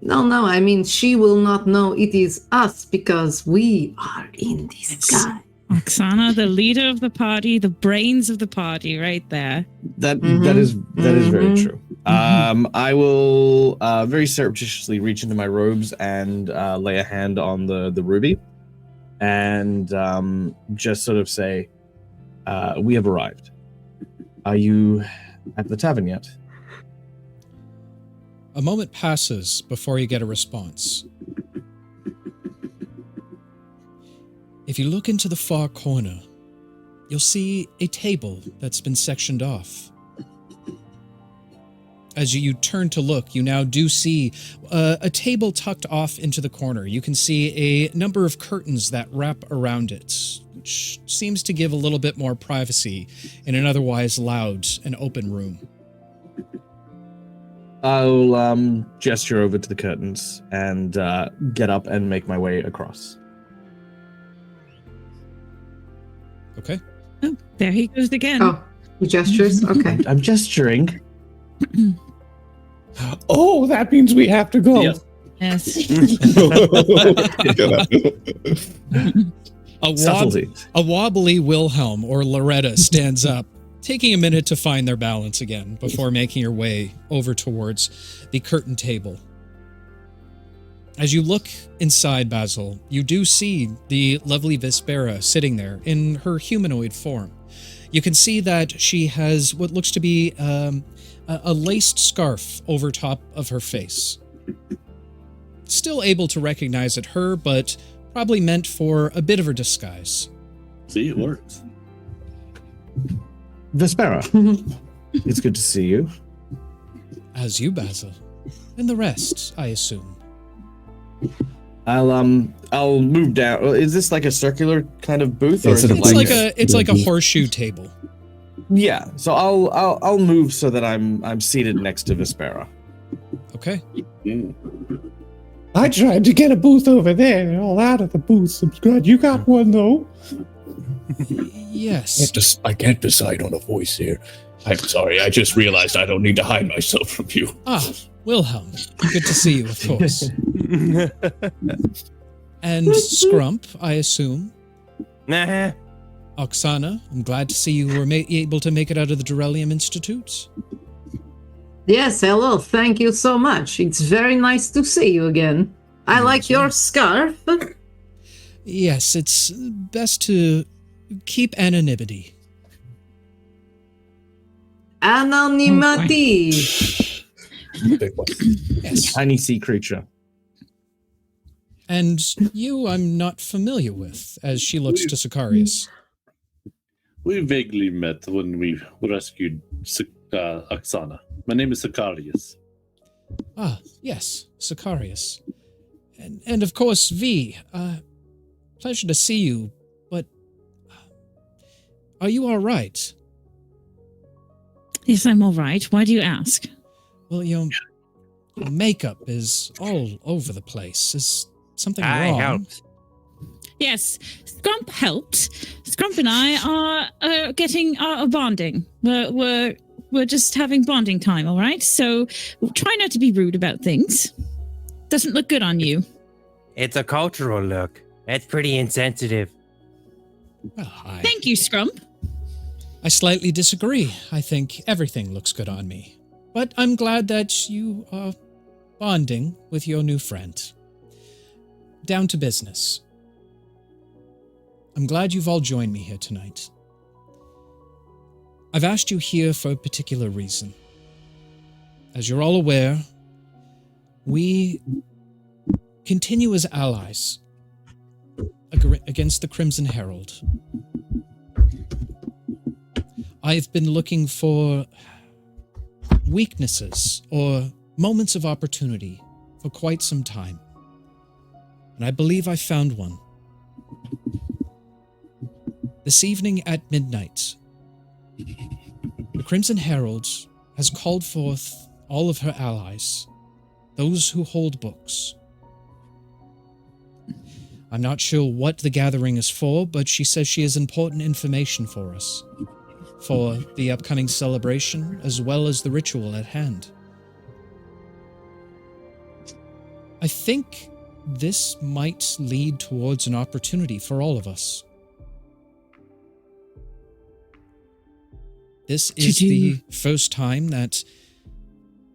No, I mean, she will not know it is us because we are in disguise. Oksana, the leader of the party, the brains of the party, right there. That is very true. I will very surreptitiously reach into my robes and lay a hand on the ruby, and just sort of say, "We have arrived. Are you at the tavern yet?" A moment passes before you get a response. If you look into the far corner, you'll see a table that's been sectioned off. As you turn to look, you now do see a table tucked off into the corner. You can see a number of curtains that wrap around it, which seems to give a little bit more privacy in an otherwise loud and open room. I'll gesture over to the curtains and get up and make my way across. Okay. Oh, there he goes again. Oh, he gestures? Okay. I'm gesturing. Oh, that means we have to go. Yes. Yes. Subtlety. A wobbly Wilhelm or Loretta stands up, taking a minute to find their balance again before making her way over towards the curtain table. As you look inside, Basil, you do see the lovely Vespera sitting there in her humanoid form. You can see that she has what looks to be a laced scarf over top of her face. Still able to recognize it her, but probably meant for a bit of a disguise. See, it works. Vespera, it's good to see you. As you, Basil. And the rest, I assume. I'll move down. Is this like a circular kind of booth, or It's is it It's like a horseshoe table. Yeah, so I'll move so that I'm seated next to Vespera. Okay. I tried to get a booth over there. They're all out of the booths. I'm glad you got one, though. Yes. I can't decide on a voice here. I'm sorry, I just realized I don't need to hide myself from you. Ah, Wilhelm. Good to see you, of course. And Scrump, I assume. Nah. Oksana, I'm glad to see you were able to make it out of the Durelium Institute. Yes, hello. Thank you so much. It's very nice to see you again. I like your scarf. Yes, it's best to keep anonymity. Anonymity. Big one. Yes. Tiny sea creature. And you I'm not familiar with, as she looks to Sicarius. We vaguely met when we rescued Oksana. My name is Sicarius. Ah, yes, Sicarius. And of course, V. Pleasure to see you, but are you all right? Yes, I'm all right. Why do you ask? Well, your makeup is all over the place. Is something wrong? I helped. Yes, Scrump helped. Scrump and I are getting bonding. We're just having bonding time, all right? So try not to be rude about things. Doesn't look good on you. It's a cultural look. It's pretty insensitive. Well, Thank you, Scrump. I slightly disagree. I think everything looks good on me. But I'm glad that you are bonding with your new friend. Down to business. I'm glad you've all joined me here tonight. I've asked you here for a particular reason. As you're all aware, we continue as allies against the Crimson Herald. I've been looking for weaknesses or moments of opportunity for quite some time, and I believe I found one. This evening at midnight, the Crimson Herald has called forth all of her allies, those who hold books. I'm not sure what the gathering is for, but she says she has important information for us, for the upcoming celebration as well as the ritual at hand. I think this might lead towards an opportunity for all of us. This is the first time that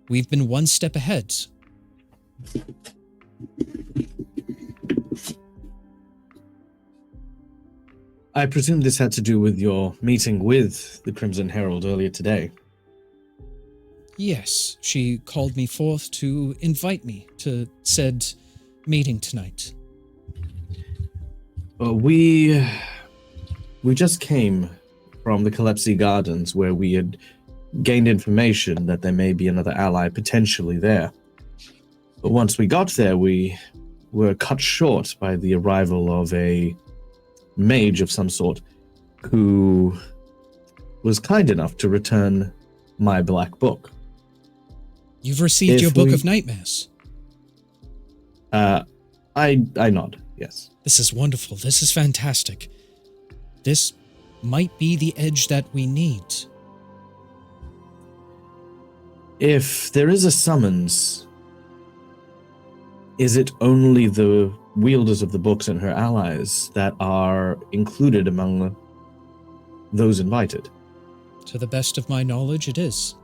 we've been one step ahead. I presume this had to do with your meeting with the Crimson Herald earlier today. Yes, she called me forth to invite me to said meeting tonight. We just came from the Calypsy Gardens, where we had gained information that there may be another ally potentially there. But once we got there, we were cut short by the arrival of a mage of some sort who was kind enough to return my black book. You've received your Book of Nightmares. I nod, yes. This is wonderful. This is fantastic. This might be the edge that we need. If there is a summons, is it only the wielders of the books and her allies that are included among those invited? To the best of my knowledge, it is.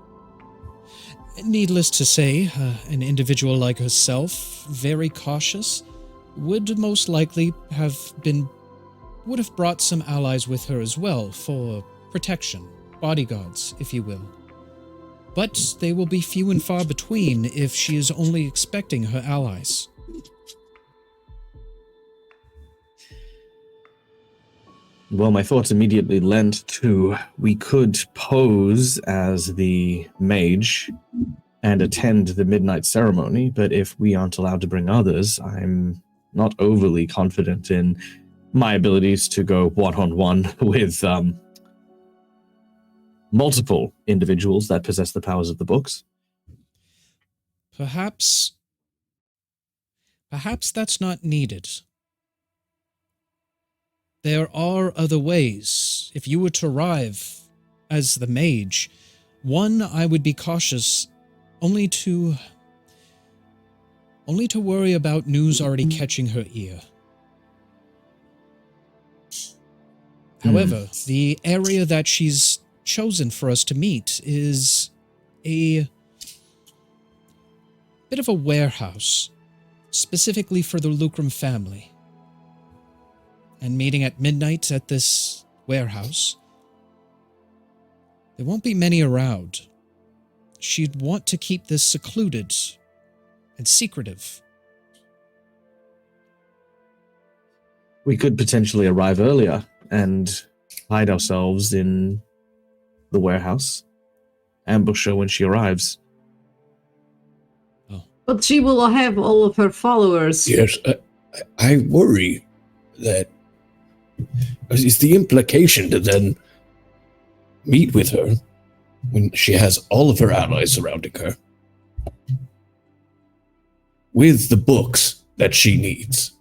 Needless to say, an individual like herself, very cautious, would most likely would have brought some allies with her as well for protection, bodyguards, if you will. But they will be few and far between if she is only expecting her allies. Well, my thoughts immediately lent to we could pose as the mage and attend the midnight ceremony, but if we aren't allowed to bring others, I'm not overly confident in my abilities to go one-on-one with multiple individuals that possess the powers of the books. Perhaps that's not needed. There are other ways. If you were to arrive as the mage, one, I would be cautious only to worry about news already catching her ear. However, the area that she's chosen for us to meet is a bit of a warehouse, specifically for the Lucrum family. And meeting at midnight at this warehouse, there won't be many around. She'd want to keep this secluded and secretive. We could potentially arrive earlier and hide ourselves in the warehouse, ambush her when she arrives. Oh. But she will have all of her followers. Yes, I worry that is the implication to then meet with her when she has all of her allies surrounding her with the books that she needs,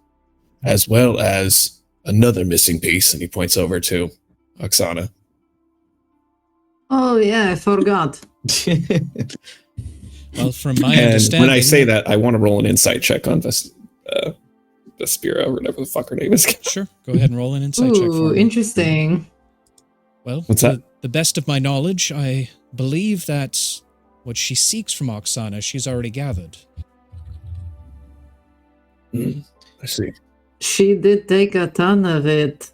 as well as another missing piece, and he points over to Oksana. Oh yeah, I forgot. Well, from my And understanding... when I say that, I want to roll an insight check on Vespera, or whatever the fuck her name is. Sure, go ahead and roll an insight check for Ooh, me. interesting. Well, What's that? The best of my knowledge, I believe that what she seeks from Oksana, she's already gathered. I see. She did take a ton of it.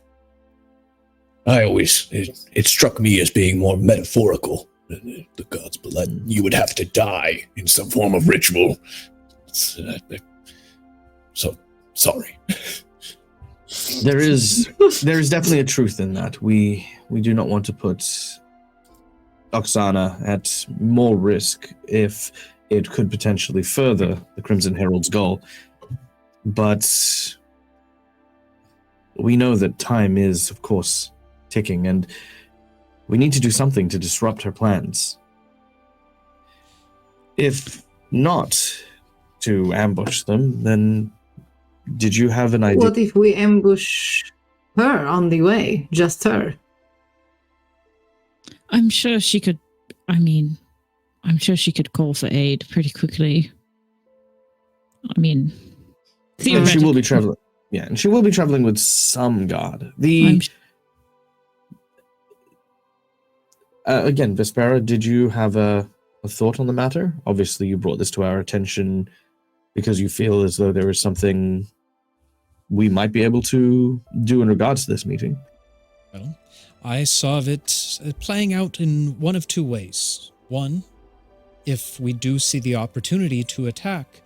it struck me as being more metaphorical than the gods' blood. You would have to die in some form of ritual. So, sorry. There is definitely a truth in that. We do not want to put Oksana at more risk if it could potentially further the Crimson Herald's goal. But we know that time is, of course, ticking, and we need to do something to disrupt her plans. If not to ambush them, then did you have an idea? What if we ambush her on the way? Just her? I'm sure she could. I'm sure she could call for aid pretty quickly. And she will be traveling. Yeah, and she will be traveling with some guard. Again, Vespera, did you have a thought on the matter? Obviously, you brought this to our attention because you feel as though there is something we might be able to do in regards to this meeting. Well, I saw it playing out in one of two ways. One, if we do see the opportunity to attack,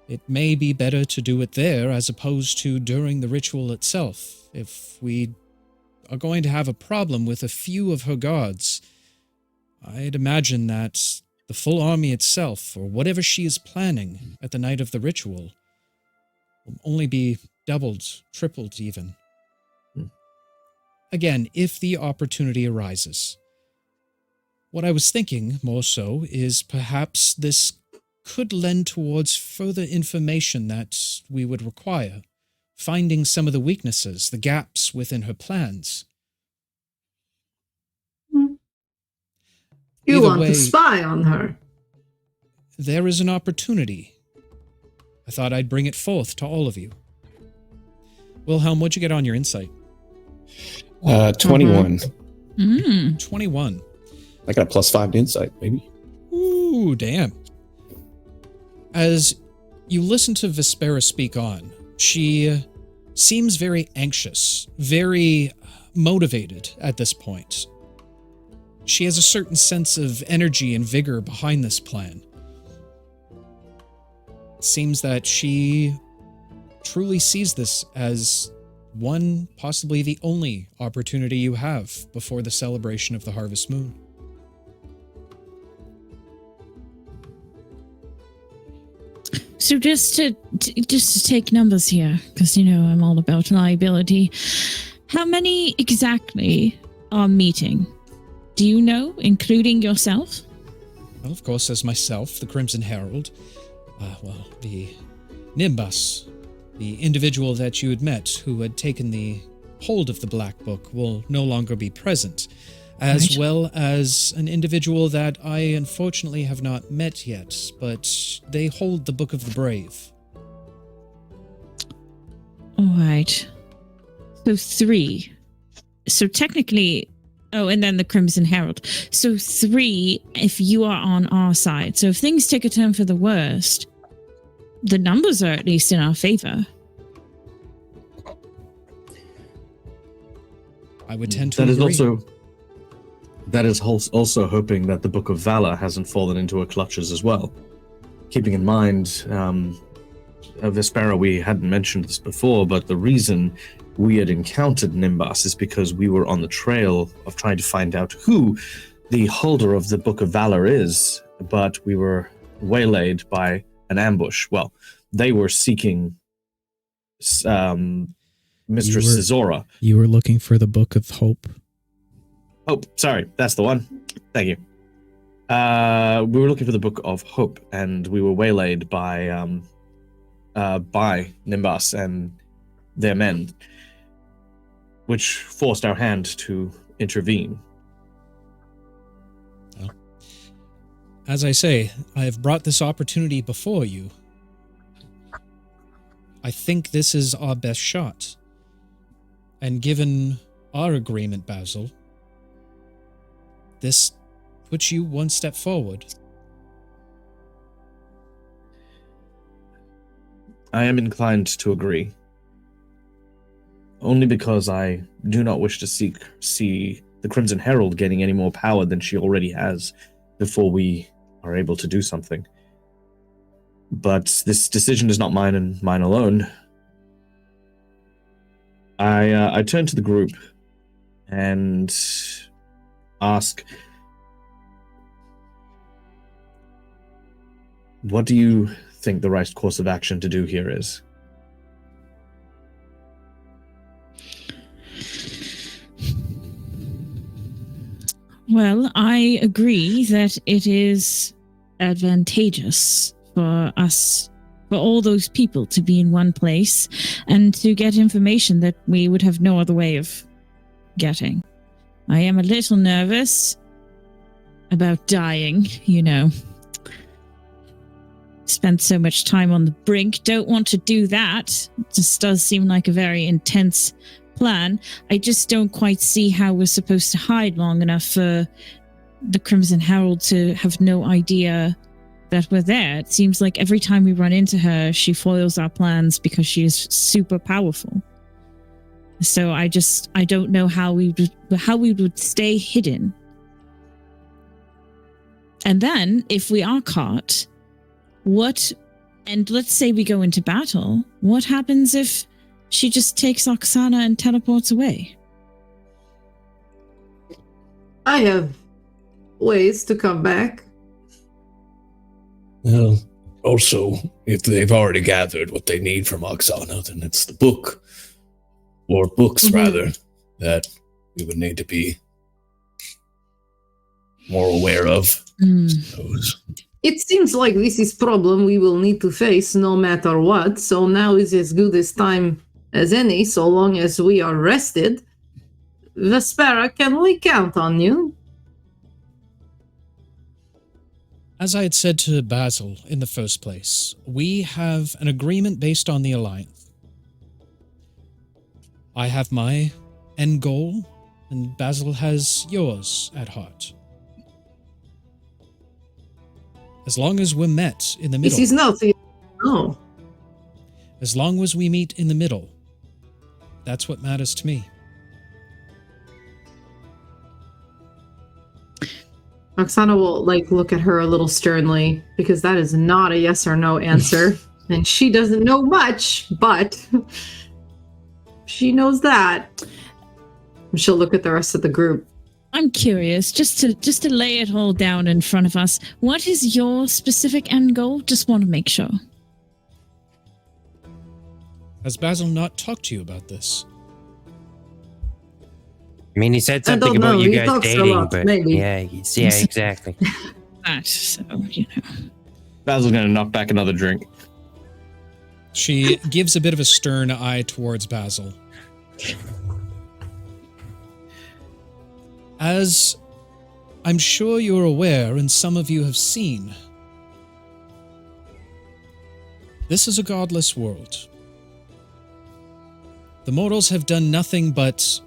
it may be better to do it there as opposed to during the ritual itself. If we are going to have a problem with a few of her guards, I'd imagine that the full army itself, or whatever she is planning at the night of the ritual, will only be doubled, tripled even. Again, if the opportunity arises. What I was thinking, more so, is perhaps this could lend towards further information that we would require, finding some of the weaknesses, the gaps within her plans. You Either want way, to spy on her? There is an opportunity. I thought I'd bring it forth to all of you. Wilhelm, what'd you get on your insight? 21. 21. I got a +5 to insight, maybe. Ooh, damn. As you listen to Vespera speak on, she seems very anxious, very motivated at this point. She has a certain sense of energy and vigor behind this plan. It seems that she truly sees this as one, possibly the only opportunity you have before the celebration of the Harvest Moon. So just to take numbers here, because I'm all about liability. How many exactly are meeting? Do you know, including yourself? Well, of course, as myself, the Crimson Herald. The Nimbus, the individual that you had met who had taken the hold of the Black Book, will no longer be present, as well as an individual that I unfortunately have not met yet, but they hold the Book of the Brave. All right. So 3. So technically... Oh, and then the Crimson Herald. So 3 if you are on our side. So if things take a turn for the worst, the numbers are at least in our favor. I would tend to agree. That is also hoping that the Book of Valor hasn't fallen into her clutches as well. Keeping in mind, Vespera, we hadn't mentioned this before, but the reason we had encountered Nimbus is because we were on the trail of trying to find out who the holder of the Book of Valor is, but we were waylaid by an ambush. Well, they were seeking Mistress Zora. You were looking for the Book of Hope. Hope, sorry, that's the one. Thank you. We were looking for the Book of Hope, and we were waylaid by Nimbus and their men, which forced our hand to intervene. Well, as I say, I have brought this opportunity before you. I think this is our best shot. And given our agreement, Basil, this puts you one step forward. I am inclined to agree. only because I do not wish to see the Crimson Herald getting any more power than she already has before we are able to do something. But this decision is not mine and mine alone. I turn to the group and ask, what do you think the right course of action to do here is? Well, I agree that it is advantageous for us, for all those people to be in one place and to get information that we would have no other way of getting. I am a little nervous about dying, you know. Spent so much time on the brink. Don't want to do that. It just does seem like a very intense plan. I just don't quite see how we're supposed to hide long enough for the Crimson Herald to have no idea that we're there. It seems like every time we run into her, she foils our plans because she is super powerful. So I don't know how we would stay hidden. And then if we are caught, and let's say we go into battle, what happens if she just takes Oksana and teleports away? I have ways to come back. Well, also, if they've already gathered what they need from Oksana, then it's the book, or books rather, that we would need to be more aware of, I suppose. It seems like this is problem we will need to face no matter what, so now is as good as time as any, so long as we are rested. Vespera, can we count on you? As I had said to Basil in the first place, we have an agreement based on the Alliance. I have my end goal, and Basil has yours at heart. As long as we're met in the middle. This is nothing. No. As long as we meet in the middle, that's what matters to me. Oksana will look at her a little sternly because that is not a yes or no answer. And she doesn't know much, but she knows that. And she'll look at the rest of the group. I'm curious, just to lay it all down in front of us, what is your specific end goal? Just want to make sure. Has Basil not talked to you about this? I mean, he said something about you guys dating, but maybe. yeah, exactly. So, you know. Basil's gonna knock back another drink. She gives a bit of a stern eye towards Basil. As I'm sure you're aware, and some of you have seen, this is a godless world. The mortals have done nothing but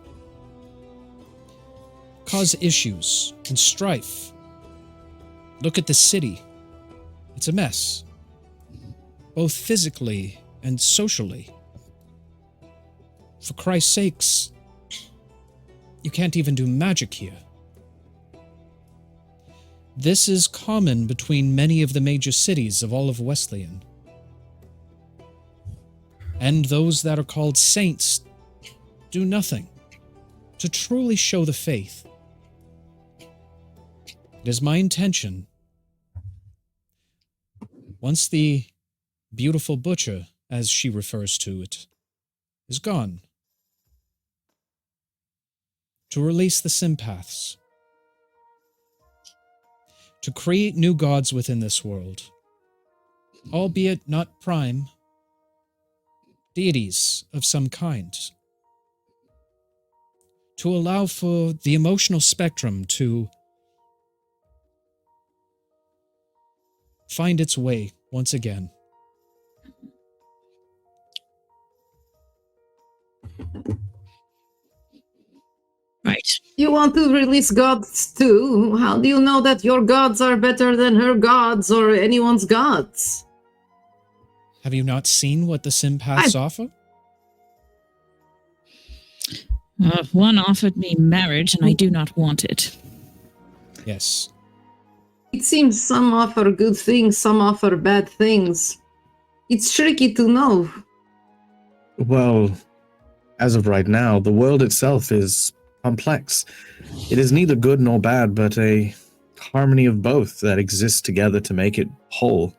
cause issues and strife. Look at the city. It's a mess, both physically and socially. For Christ's sakes, you can't even do magic here. This is common between many of the major cities of all of Wesleyan. And those that are called saints do nothing to truly show the faith. It is my intention, once the beautiful butcher, as she refers to it, is gone, to release the sympaths, to create new gods within this world, albeit not prime, deities of some kind, to allow for the emotional spectrum to find its way once again. Right. You want to release gods too? How do you know that your gods are better than her gods or anyone's gods? Have you not seen what the sympaths offer? One offered me marriage, and I do not want it. Yes. It seems some offer good things, some offer bad things. It's tricky to know. Well, as of right now, the world itself is complex. It is neither good nor bad, but a harmony of both that exists together to make it whole.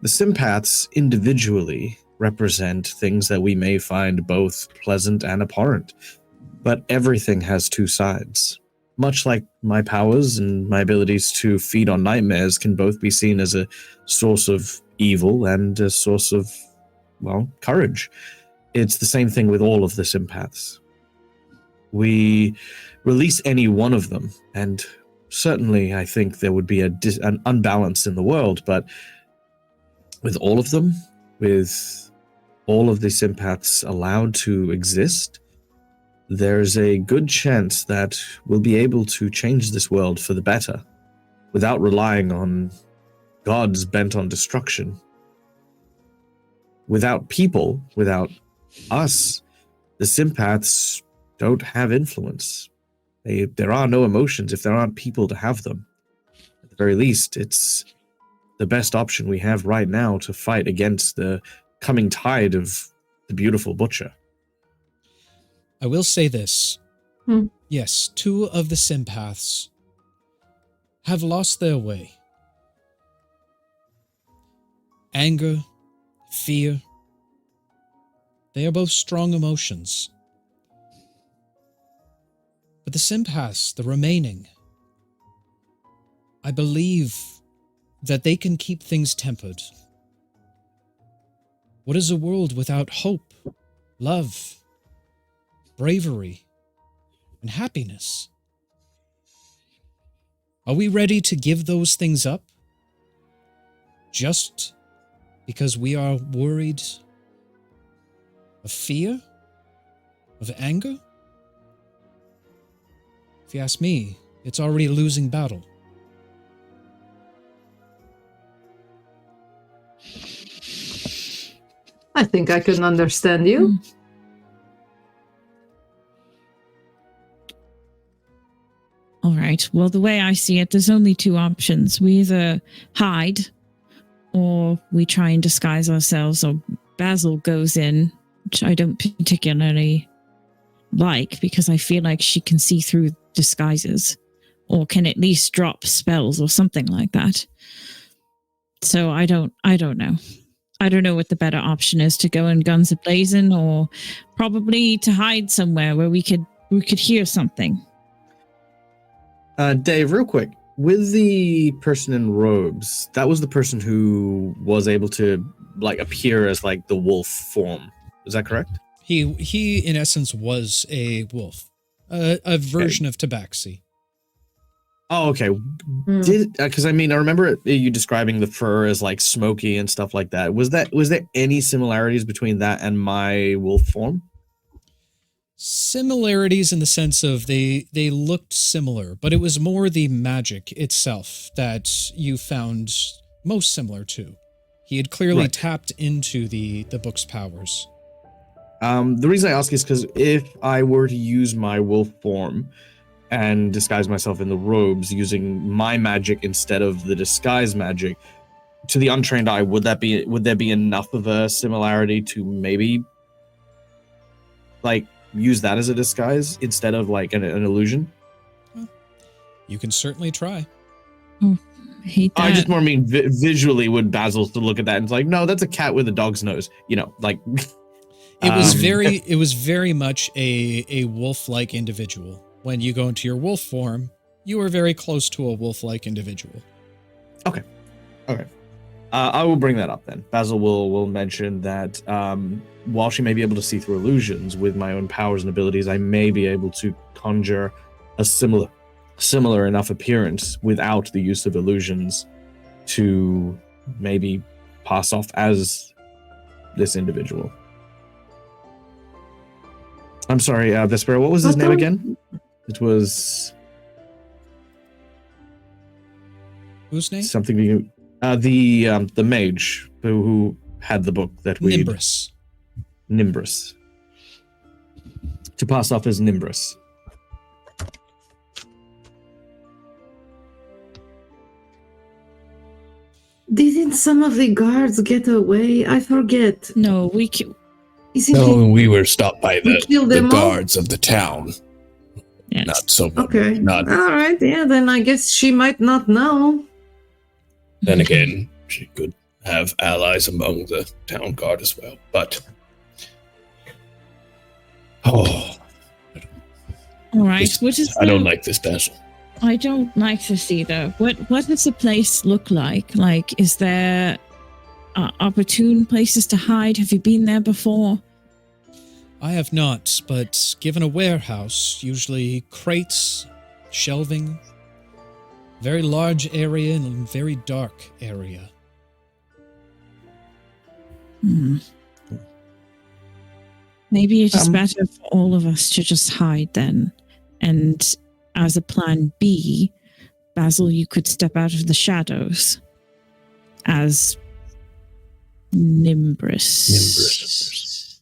The sympaths individually represent things that we may find both pleasant and abhorrent, but everything has two sides. Much like my powers and my abilities to feed on nightmares can both be seen as a source of evil and a source of, well, courage. It's the same thing with all of the sympaths. We release any one of them, and certainly I think there would be an unbalance in the world, but with all of them, with all of the sympaths allowed to exist, there's a good chance that we'll be able to change this world for the better without relying on gods bent on destruction. Without people, without us, the sympaths don't have influence. There are no emotions if there aren't people to have them. At the very least, it's the best option we have right now to fight against the coming tide of the beautiful butcher. I will say this. Yes, 2 of the sympaths have lost their way. Anger, fear, they are both strong emotions. But the sympaths, the remaining, I believe that they can keep things tempered. What is a world without hope, love, bravery, and happiness? Are we ready to give those things up just because we are worried of fear, of anger? If you ask me, it's already a losing battle. I think I can understand you. All right. Well, the way I see it, there's only 2 options. We either hide or we try and disguise ourselves, or Basil goes in, which I don't particularly like because I feel like she can see through disguises or can at least drop spells or something like that. So I don't know. I don't know what the better option is, to go in guns a-blazing or probably to hide somewhere where we could hear something. Dave, real quick, with the person in robes, that was the person who was able to appear as the wolf form. Is that correct? He in essence was a wolf, a version of Tabaxi. Oh, okay. Because I remember you describing the fur as smoky and stuff like that. Was there any similarities between that and my wolf form? Similarities in the sense of they looked similar, but it was more the magic itself that you found most similar to. He had clearly tapped into the book's powers. The reason I ask is because if I were to use my wolf form and disguise myself in the robes using my magic instead of the disguise magic, to the untrained eye, would there be enough of a similarity to maybe use that as a disguise instead of an illusion? You can certainly try. I hate that. I just more mean visually, would Basil to look at that and it's no, that's a cat with a dog's nose. It was very much a wolf-like individual. When you go into your wolf form, you are very close to a wolf-like individual. Okay. I will bring that up then. Basil will mention that while she may be able to see through illusions, with my own powers and abilities, I may be able to conjure a similar enough appearance without the use of illusions to maybe pass off as this individual. I'm sorry, Vespera, what was his name again? It was... Whose name? Something you... the mage who had the book that we... Nimbus. Nimbus. to pass off as Nimbus. Didn't some of the guards get away? I forget. No, Isn't No, it- we were stopped by We killed the them all? guards of the town. yes. Not so much. Okay. Not All right. Yeah. Then I guess she might not know. then again, she could have allies among the town guard as well. But All right. this- What is I don't the- like this Basil. I don't like this either. What does the place look like? Like, is there opportune places to hide? Have you been there before? I have not, but given a warehouse, usually crates, shelving, very large area and very dark area. Maybe it is better for all of us to just hide then. And as a plan B, Basil, you could step out of the shadows as Nimbus.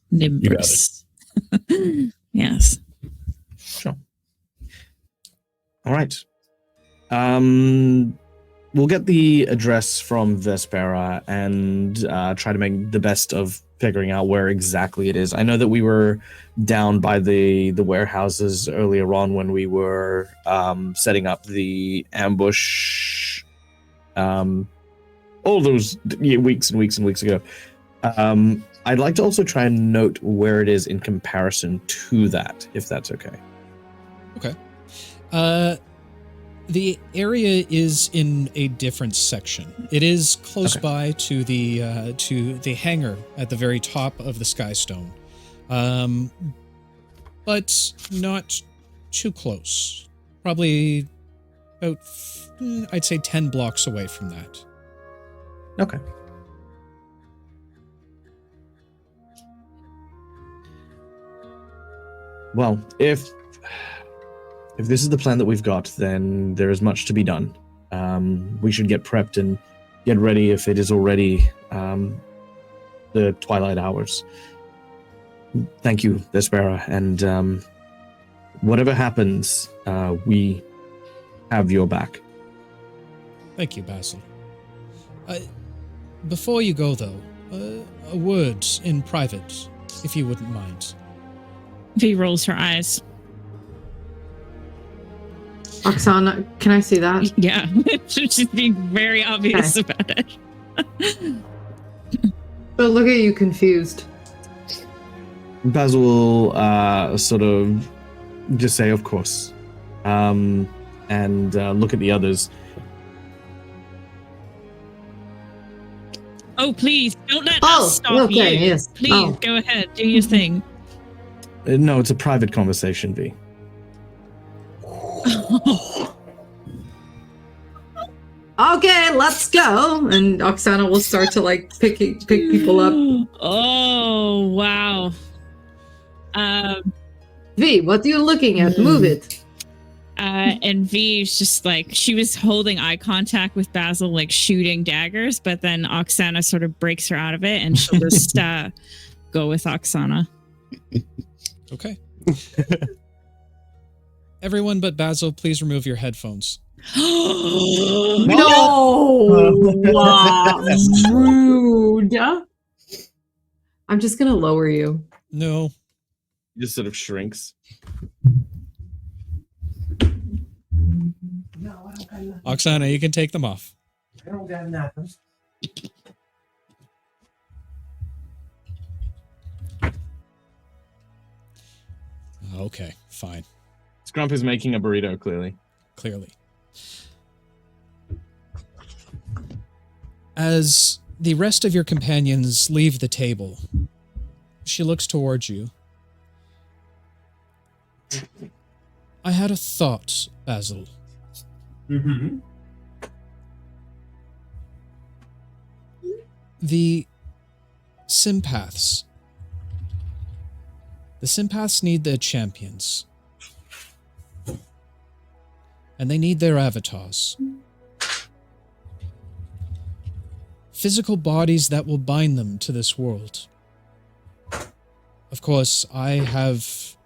Nimbus. Yes. Sure. All right. We'll get the address from Vespera and try to make the best of figuring out where exactly it is. I know that we were down by the warehouses earlier on when we were setting up the ambush. All those weeks and weeks and weeks ago. I'd like to also try and note where it is in comparison to that, if that's okay. Okay. The area is in a different section. It is close by to the hangar at the very top of the Skystone, but not too close. Probably about, I'd say, 10 blocks away from that. Okay. Well, if this is the plan that we've got, then there is much to be done. We should get prepped and get ready if it is already the twilight hours. Thank you, Vespera, and whatever happens, we have your back. Thank you, Basil. Before you go, though, a word in private, if you wouldn't mind. V rolls her eyes. Oksana, can I see that? Yeah. She's being very obvious about it. But look at you confused. Basil will sort of just say, of course, and look at the others. Oh, please, don't let us stop you. Yes. Please, go ahead, do your thing. No, it's a private conversation, V. Okay, let's go. And Oksana will start to like pick people up. Oh, wow. V, what are you looking at? Move it. And V is just like, she was holding eye contact with Basil, like shooting daggers, but then Oksana sort of breaks her out of it and she'll just go with Oksana. Okay. Everyone but Basil, please remove your headphones. No! Wow. Rude. I'm just gonna lower you. No. Just sort of shrinks. Oksana, you can take them off. I don't got nothing. Okay, fine. Scrump is making a burrito, clearly. Clearly. As the rest of your companions leave the table, she looks towards you. I had a thought, Basil. Mm-hmm. The sympaths. The sympaths need their champions. And they need their avatars. Physical bodies that will bind them to this world. Of course, I have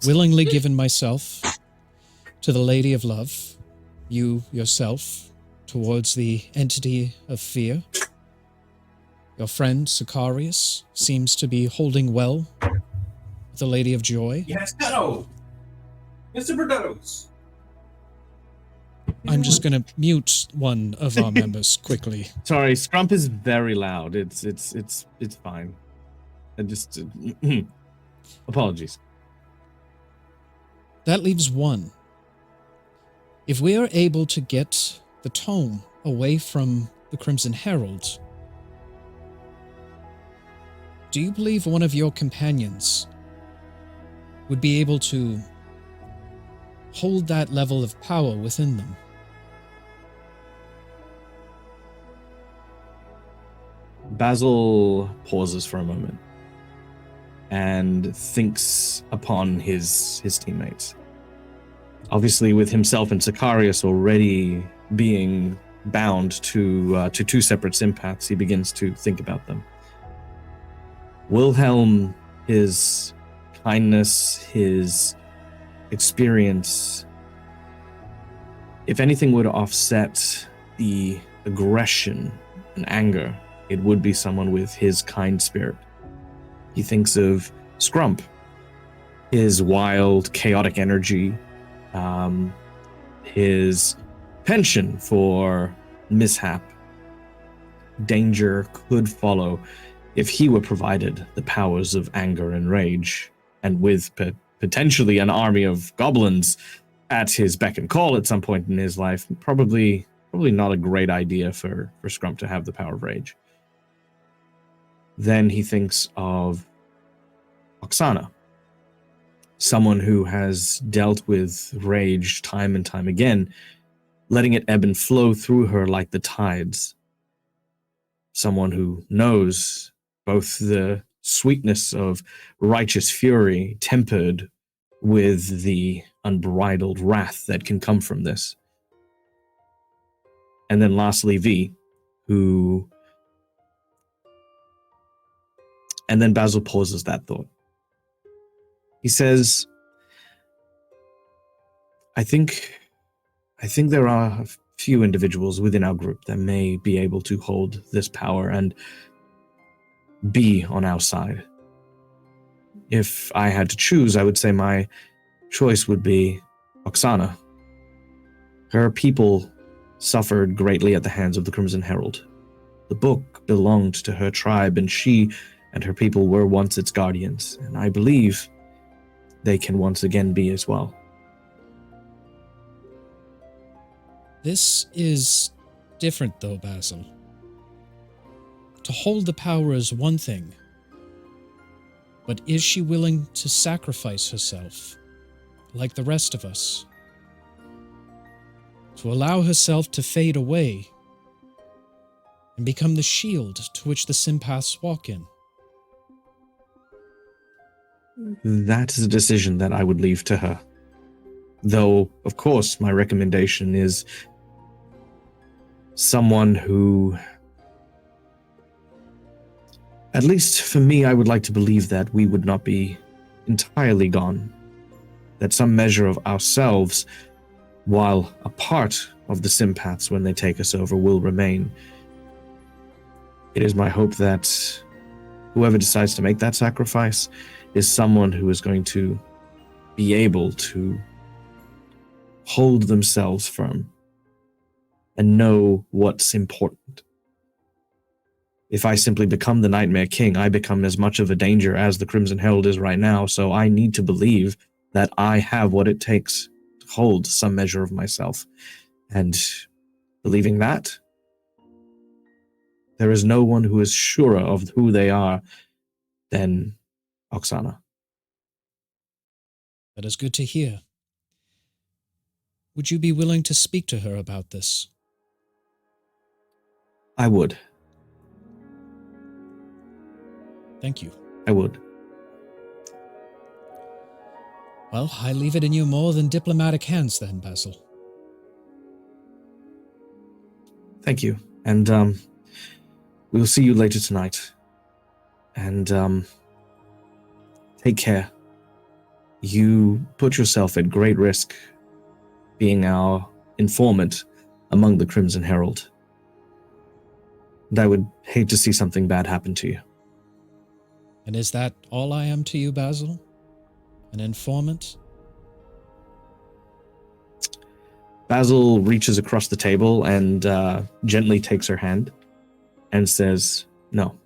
willingly given myself to the Lady of Love, you yourself towards the entity of fear. Your friend Sicarius seems to be holding well with the Lady of Joy. Yes, hello. Mr. Bernados. I'm just going to mute one of our members quickly. Sorry, Scrump is very loud. It's fine. I just apologies. That leaves one. If we are able to get the tome away from the Crimson Herald, do you believe one of your companions would be able to hold that level of power within them? Basil pauses for a moment and thinks upon his teammates. Obviously, with himself and Sicarius already being bound to two separate sympaths, he begins to think about them. Wilhelm, his kindness, his experience, if anything would offset the aggression and anger, it would be someone with his kind spirit. He thinks of Scrump, his wild, chaotic energy, his penchant for mishap. Danger could follow if he were provided the powers of anger and rage, and with potentially an army of goblins at his beck and call at some point in his life. Probably not a great idea for Scrump to have the power of rage. Then he thinks of Oksana, someone who has dealt with rage time and time again, letting it ebb and flow through her like the tides. Someone who knows both the sweetness of righteous fury tempered with the unbridled wrath that can come from this. And then lastly, V, who... And then Basil pauses that thought. He says, I think there are a few individuals within our group that may be able to hold this power and be on our side. If I had to choose, I would say my choice would be Oksana. Her people suffered greatly at the hands of the Crimson Herald. The book belonged to her tribe, and she and her people were once its guardians, and I believe they can once again be as well. This is different, though, Basil. To hold the power is one thing, but is she willing to sacrifice herself, like the rest of us? To allow herself to fade away and become the shield to which the sympaths walk in? That is a decision that I would leave to her. Though, of course, my recommendation is someone who, at least for me, I would like to believe that we would not be entirely gone. That some measure of ourselves, while a part of the sympaths when they take us over, will remain. It is my hope that whoever decides to make that sacrifice is someone who is going to be able to hold themselves firm and know what's important. If I simply become the Nightmare King, I become as much of a danger as the Crimson Herald is right now, so I need to believe that I have what it takes to hold some measure of myself. And believing that, there is no one who is surer of who they are than Oksana. That is good to hear. Would you be willing to speak to her about this? I would. Thank you. I would. Well, I leave it in your more than diplomatic hands then, Basil. Thank you. And we'll see you later tonight. And take care. you put yourself at great risk being our informant among the Crimson Herald. And I would hate to see something bad happen to you. And is that all I am to you, Basil? An informant? Basil reaches across the table and gently takes her hand and says, "No,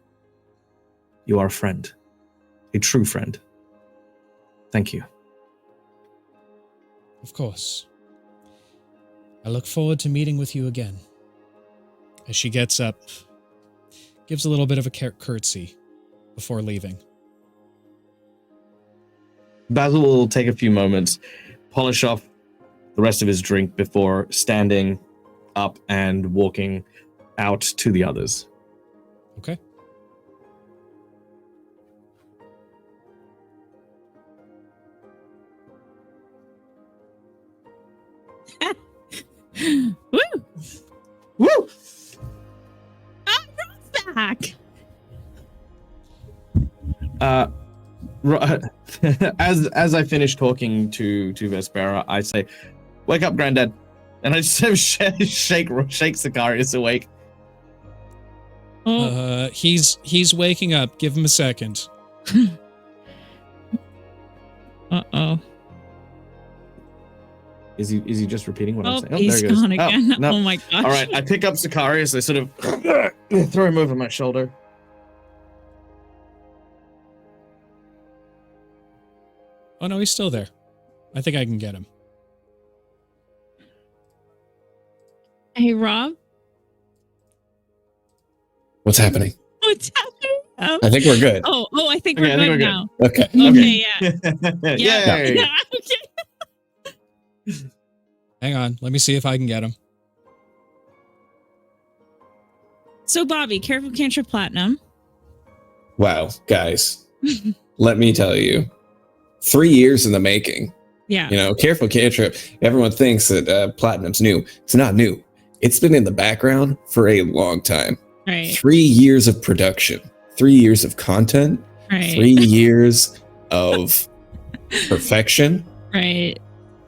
you are a friend, a true friend. Thank you." Of course. I look forward to meeting with you again. As she gets up, gives a little bit of a curtsy before leaving. Basil will take a few moments, polish off the rest of his drink before standing up and walking out to the others. Okay. Woo! Woo! Oh, Rob's back. As I finish talking to Vespera, I say, "Wake up, Granddad," and I just shake Sicarius awake. Oh, He's waking up. Give him a second. uh-oh. Is he just repeating what I'm Oh, saying? he's there he goes. gone again. no. Oh my gosh. All right, I pick up Sicarius. I sort of throw him over my shoulder. Oh no, he's still there. I think I can get him. Hey, Rob. What's happening? What's happening? I think we're good. Oh, I think Okay, we're I good think we're good. now. Okay. Okay, yeah. Yay! Yeah, okay. Hang on. Let me see if I can get him. So, Bobby, careful Cantrip Platinum. Wow, guys. Let me tell you. 3 years in the making. Yeah. You know, careful cantrip. Everyone thinks that platinum's new. It's not new. It's been in the background for a long time. Right. 3 years of production, 3 years of content, Right. 3 years of perfection. Right.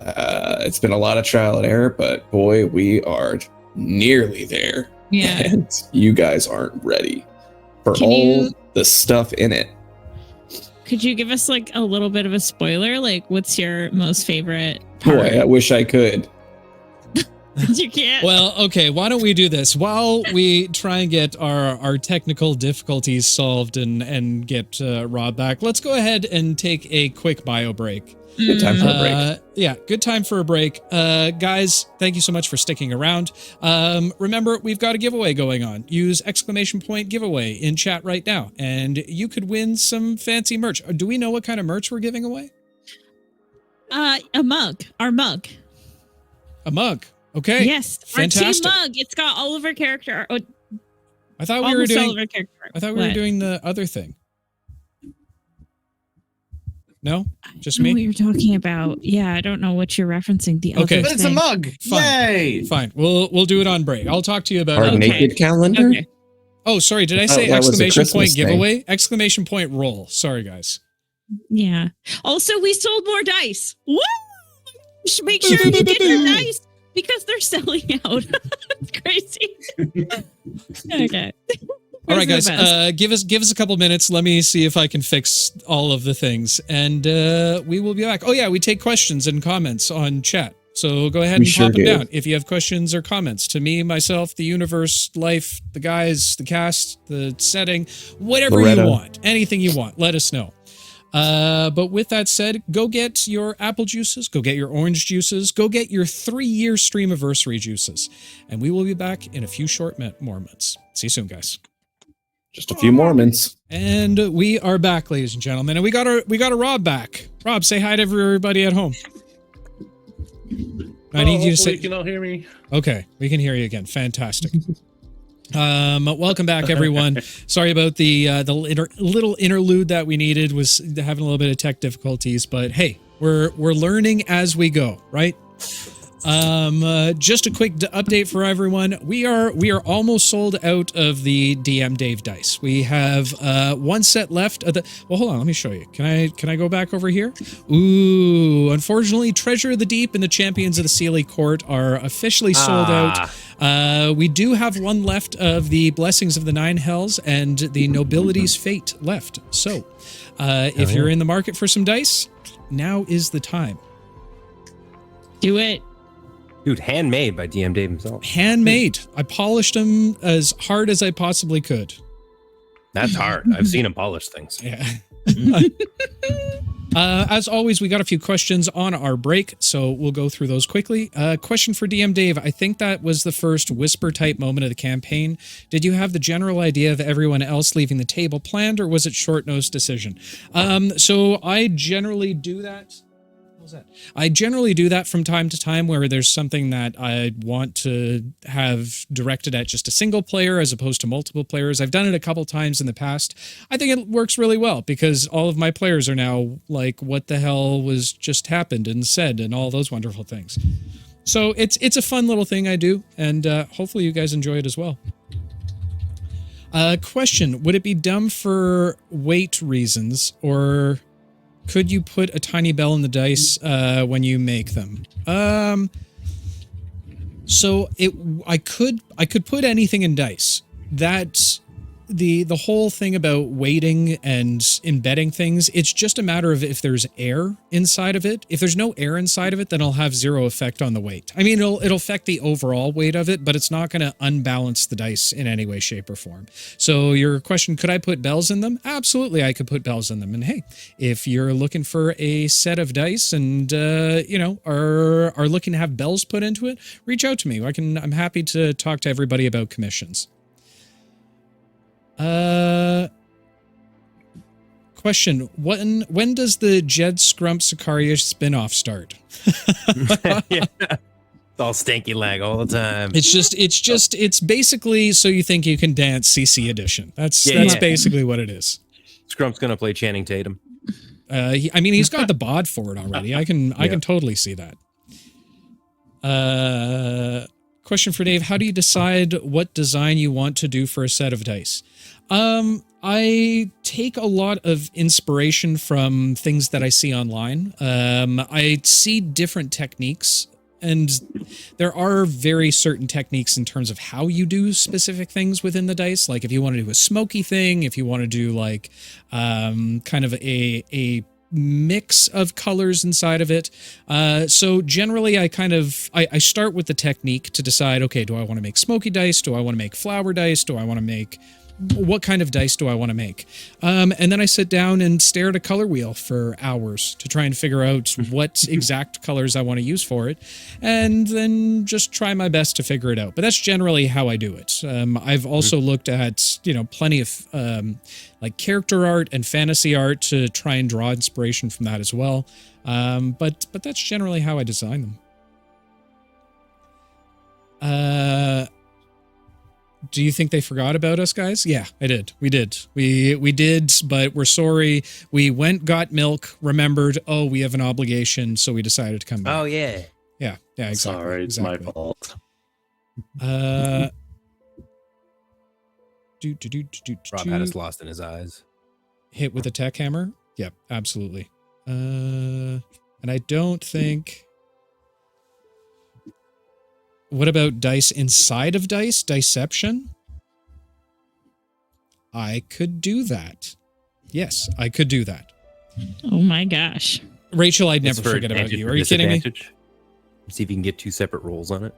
It's been a lot of trial and error, but boy, we are nearly there. Yeah. And you guys aren't ready for Can all you- the stuff in it. Could you give us like a little bit of a spoiler? Like, what's your most favorite part? Boy, I wish I could. You can't. Well, okay, why don't we do this? While we try and get our technical difficulties solved and get Rob back, let's go ahead and take a quick bio break. Good time for a break. Yeah, good time for a break. Guys, thank you so much for sticking around. Remember, we've got a giveaway going on. Use ! giveaway in chat right now, and you could win some fancy merch. Do we know what kind of merch we're giving away? A mug. Our mug. A mug. Okay. Yes. Fantastic. Our team mug. It's got all of our character. I thought we were Almost all doing. of our character. I thought we were What? doing the other thing. No, just I don't know what me. you're talking about. Yeah, I don't know what you're referencing. The Okay. other But it's a thing. mug. Fine. Yay! Fine. We'll do it on break. I'll talk to you about Our it. Okay. naked calendar? Okay. Oh, sorry. Did I say that was a exclamation Christmas point thing. giveaway? Exclamation point roll. Sorry, guys. Yeah. Also, we sold more dice. Woo! You should make sure you get your dice because they're selling out. It's crazy. Okay. All right, Where's guys. the best? Give us a couple minutes. Let me see if I can fix all of the things, and we will be back. Oh yeah, we take questions and comments on chat. So go ahead We and sure pop them do. down if you have questions or comments to me, myself, the universe, life, the guys, the cast, the setting, whatever Loretta. you want, anything you want. Let us know. But with that said, go get your apple juices, go get your orange juices, go get your 3-year streamiversary juices, and we will be back in a few short moments. See you soon, guys. Just a few Mormons. And we are back, ladies and gentlemen, and we got a Rob back. Rob, say hi to everybody at home. I need you to say. You can all hear me. Okay, we can hear you again. Fantastic. Welcome back, everyone. Sorry about the little interlude that we needed. Was having a little bit of tech difficulties, but hey, we're learning as we go, right? Just a quick update for everyone. We are almost sold out of the DM Dave dice. We have one set left of the. Well, hold on, let me show you. Can I go back over here? Ooh, unfortunately, Treasure of the Deep and the Champions of the Sealy Court are officially sold out. We do have one left of the Blessings of the Nine Hells and the Nobility's Fate left. So, if you're in the market for some dice, now is the time. Do it. Dude, handmade by DM Dave himself. Handmade. I polished them as hard as I possibly could. That's hard. I've seen him polish things. Yeah. As always, we got a few questions on our break, so we'll go through those quickly. Question for DM Dave. I think that was the first whisper-type moment of the campaign. Did you have the general idea of everyone else leaving the table planned, or was it short-nosed decision? So I generally do that. I generally do that from time to time where there's something that I want to have directed at just a single player as opposed to multiple players. I've done it a couple times in the past. I think it works really well because all of my players are now like, what the hell was just happened and said and all those wonderful things. So it's a fun little thing I do, and hopefully you guys enjoy it as well. Question, would it be dumb for weight reasons, or could you put a tiny bell in the dice when you make them? So I could put anything in dice. That's the whole thing about weighting and embedding things. It's just a matter of if there's air inside of it. If there's no air inside of it, then it'll have zero effect on the weight. I mean, it'll affect the overall weight of it, but it's not going to unbalance the dice in any way, shape, or form. So your question, could I put bells in them? Absolutely, I could put bells in them. And hey, if you're looking for a set of dice and are looking to have bells put into it, reach out to me. I'm happy to talk to everybody about commissions. Question, when does the Jed Scrump Sicaria spin-off start? Yeah. It's all stanky leg all the time. It's basically So You Think You Can Dance CC edition. That's basically what it is. Scrump's gonna play Channing Tatum. He's got the bod for it already. I can totally see that. Question for Dave, how do you decide what design you want to do for a set of dice? I take a lot of inspiration from things that I see online. I see different techniques, and there are very certain techniques in terms of how you do specific things within the dice. Like if you want to do a smoky thing, if you want to do like kind of a mix of colors inside of it. So generally I start with the technique to decide, okay, do I want to make smoky dice? Do I want to make flower dice? Do I want to make, what kind of dice do I want to make? And then I sit down and stare at a color wheel for hours to try and figure out what exact colors I want to use for it. And then just try my best to figure it out. But that's generally how I do it. I've also looked at, plenty of like character art and fantasy art to try and draw inspiration from that as well. But that's generally how I design them. Do you think they forgot about us, guys? Yeah, I did. We did. We did, but we're sorry. We went, got milk, remembered, oh, we have an obligation, so we decided to come back. Oh, yeah. Yeah, exactly. Sorry, it's my fault. Rob had us lost in his eyes. Hit with a tech hammer? Yep, absolutely. And I don't think... What about dice inside of dice? Diception? I could do that. Yes, I could do that. Oh my gosh. Rachel, I'd never forget about you. Are you kidding me? See if you can get 2 separate rolls on it.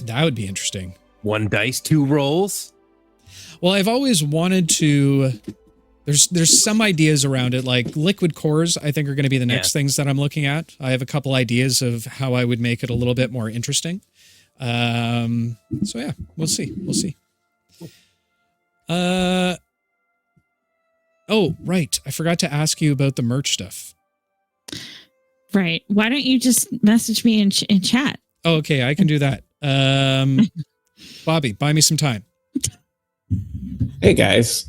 That would be interesting. 1 dice, 2 rolls? Well, I've always wanted to... There's some ideas around it, like liquid cores, I think are going to be the next things that I'm looking at. I have a couple ideas of how I would make it a little bit more interesting. So yeah, we'll see. Oh, right. I forgot to ask you about the merch stuff. Right. Why don't you just message me in chat? Oh, okay. I can do that. Bobby, buy me some time. Hey guys.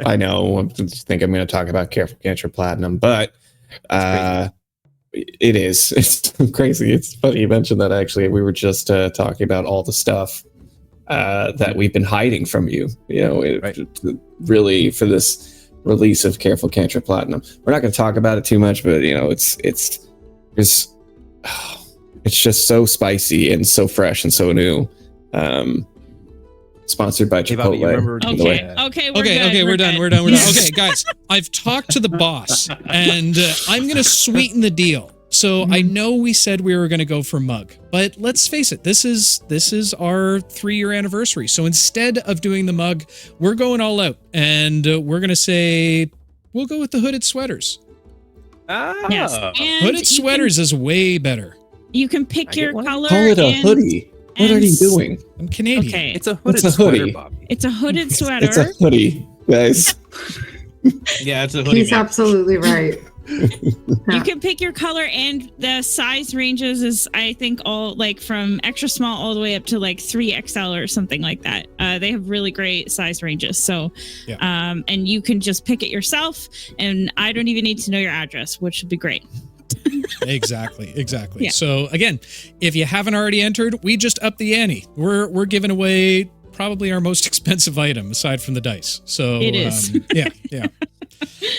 I know I think I'm going to talk about Careful Cantrip Platinum, but It is. It's crazy. It's funny you mentioned that. Actually, we were just talking about all the stuff that we've been hiding from you. You know, really for this release of Careful Cantrip Platinum. We're not going to talk about it too much, but you know, it's just so spicy and so fresh and so new. Sponsored by Chipotle. We're done. We're done. Okay, guys, I've talked to the boss, and I'm going to sweeten the deal. So I know we said we were going to go for mug, but let's face it, this is our 3-year anniversary. So instead of doing the mug, we're going all out, and we're going to say we'll go with the hooded sweaters. Yes. And Hooded sweaters is way better. You can pick your color. Call it a hoodie. What are you doing? I'm Canadian. Okay. It's a hooded It's a hoodie. sweater, Bobby. It's a hooded sweater. It's a hoodie, guys. Yeah, it's a hoodie. He's absolutely right. You can pick your color, and the size ranges is, I think, all like from extra small all the way up to like 3XL or something like that. They have really great size ranges. So, and you can just pick it yourself, and I don't even need to know your address, which would be great. Exactly. Yeah. So again, if you haven't already entered, we just upped the ante. We're giving away probably our most expensive item aside from the dice. So it is. Yeah.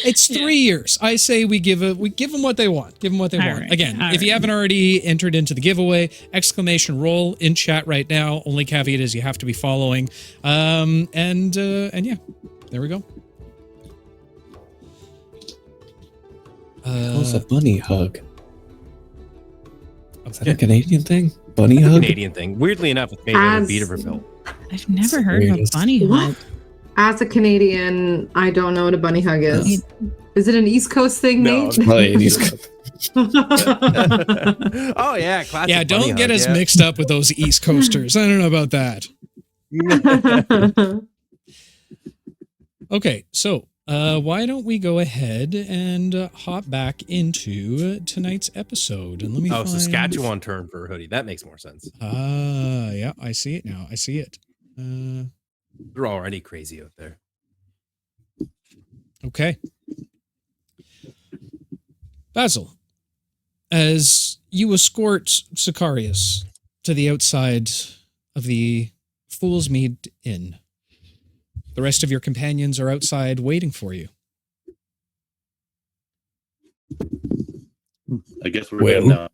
It's 3 years. I say we give them what they want. Give them what they want. Right. Again, if you haven't already entered into the giveaway, exclamation roll in chat right now. Only caveat is you have to be following. And yeah, there we go. What's a bunny hug? Is that a Canadian thing? Bunny hug? Canadian thing. Weirdly enough, it's made in Beaverville. I've never heard of a bunny hug. As a Canadian, I don't know what a bunny hug is. Is it an East Coast thing, Nate? Oh, East Coast. Oh yeah, classic. Yeah, don't bunny get hug, us yeah. mixed up with those East Coasters. I don't know about that. Okay, so why don't we go ahead and hop back into tonight's episode? And let me find... Saskatchewan term for a hoodie. That makes more sense. Yeah, I see it now. I see it. They're already crazy out there. Okay. Basil, as you escort Sicarius to the outside of the Fool's Mead Inn, the rest of your companions are outside waiting for you. I guess we're good now.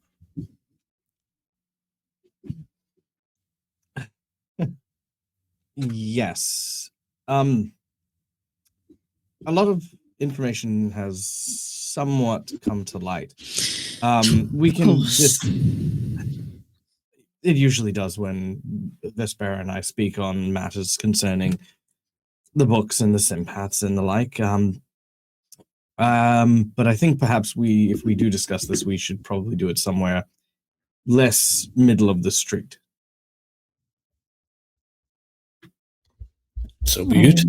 Yes. A lot of information has somewhat come to light. We can just... It usually does when Vespera and I speak on matters concerning the books and the sympaths and the like. But I think perhaps if we do discuss this, we should probably do it somewhere less middle of the street. So be it.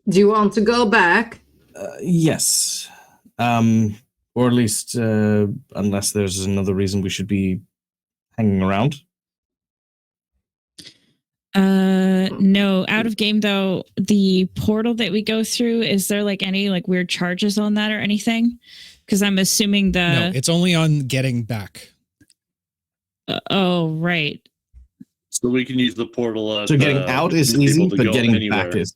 Do you want to go back? Yes. Or at least, unless there's another reason we should be hanging around. No, out of game though, the portal that we go through, is there like any like weird charges on that or anything? Because I'm assuming No, it's only on getting back. Oh, right. So we can use the portal. So getting out is easy, but getting back is.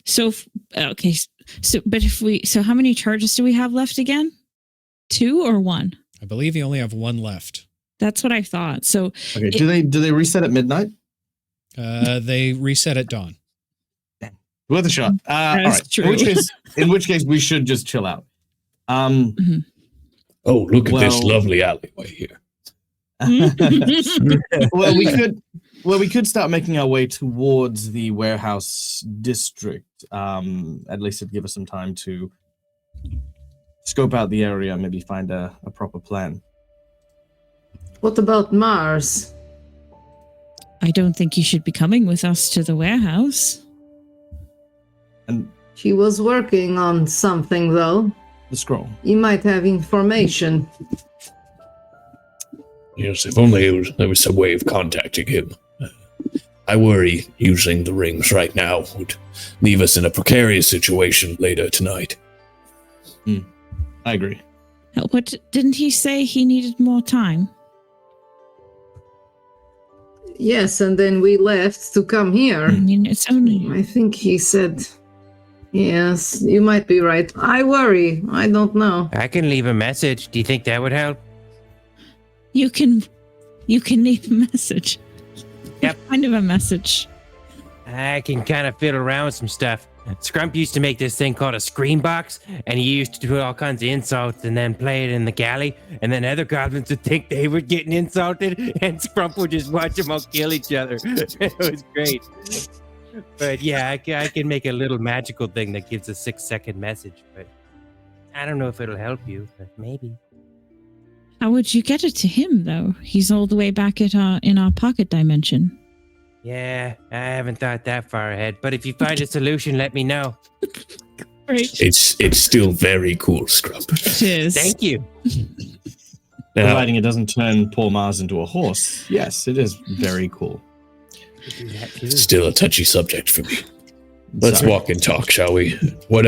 So, okay. So, but so how many charges do we have left again? 2 or 1? I believe you only have 1 left. That's what I thought. So, okay. Do they reset at midnight? They reset at dawn. Worth a shot. All right. True. In which case, we should just chill out. Oh, look at this lovely alleyway here. Well, we could start making our way towards the warehouse district. At least it'd give us some time to scope out the area, maybe find a proper plan. What about Mars? I don't think you should be coming with us to the warehouse. And She was working on something, though. the scroll. You might have information. Yes, if only there was some way of contacting him. I worry using the rings right now would leave us in a precarious situation later tonight. I agree. What didn't he say he needed more time? Yes, and then we left to come here. I mean, it's only. I think he said, yes, you might be right. I worry. I don't know. I can leave a message. Do you think that would help? You can leave a message. Yep. What kind of a message? I can kind of fiddle around with some stuff. Scrump used to make this thing called a scream box, and he used to do all kinds of insults and then play it in the galley, and then other goblins would think they were getting insulted, and Scrump would just watch them all kill each other. It was great. But yeah, I can make a little magical thing that gives a 6-second message, but I don't know if it'll help you, but maybe. How would you get it to him, though? He's all the way back in our pocket dimension. Yeah, I haven't thought that far ahead, but if you find a solution, let me know. Great. It's still very cool, Scrump. It is. Thank you. Now, Providing it doesn't turn poor Mars into a horse. Yes, it is very cool. it's still a touchy subject for me. Let's Sorry. walk and talk, shall we? What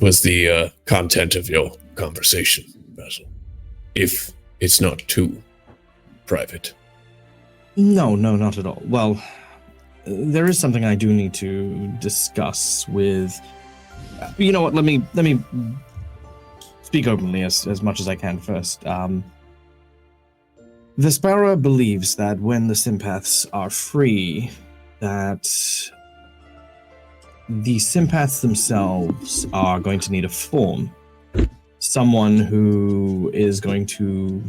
was the content of your conversation, Basil? If it's not too private. No, not at all. Well, there is something I do need to discuss with. You know what? Let me speak openly as much as I can first. Vespera believes that when the sympaths are free, that the sympaths themselves are going to need a form. Someone who is going to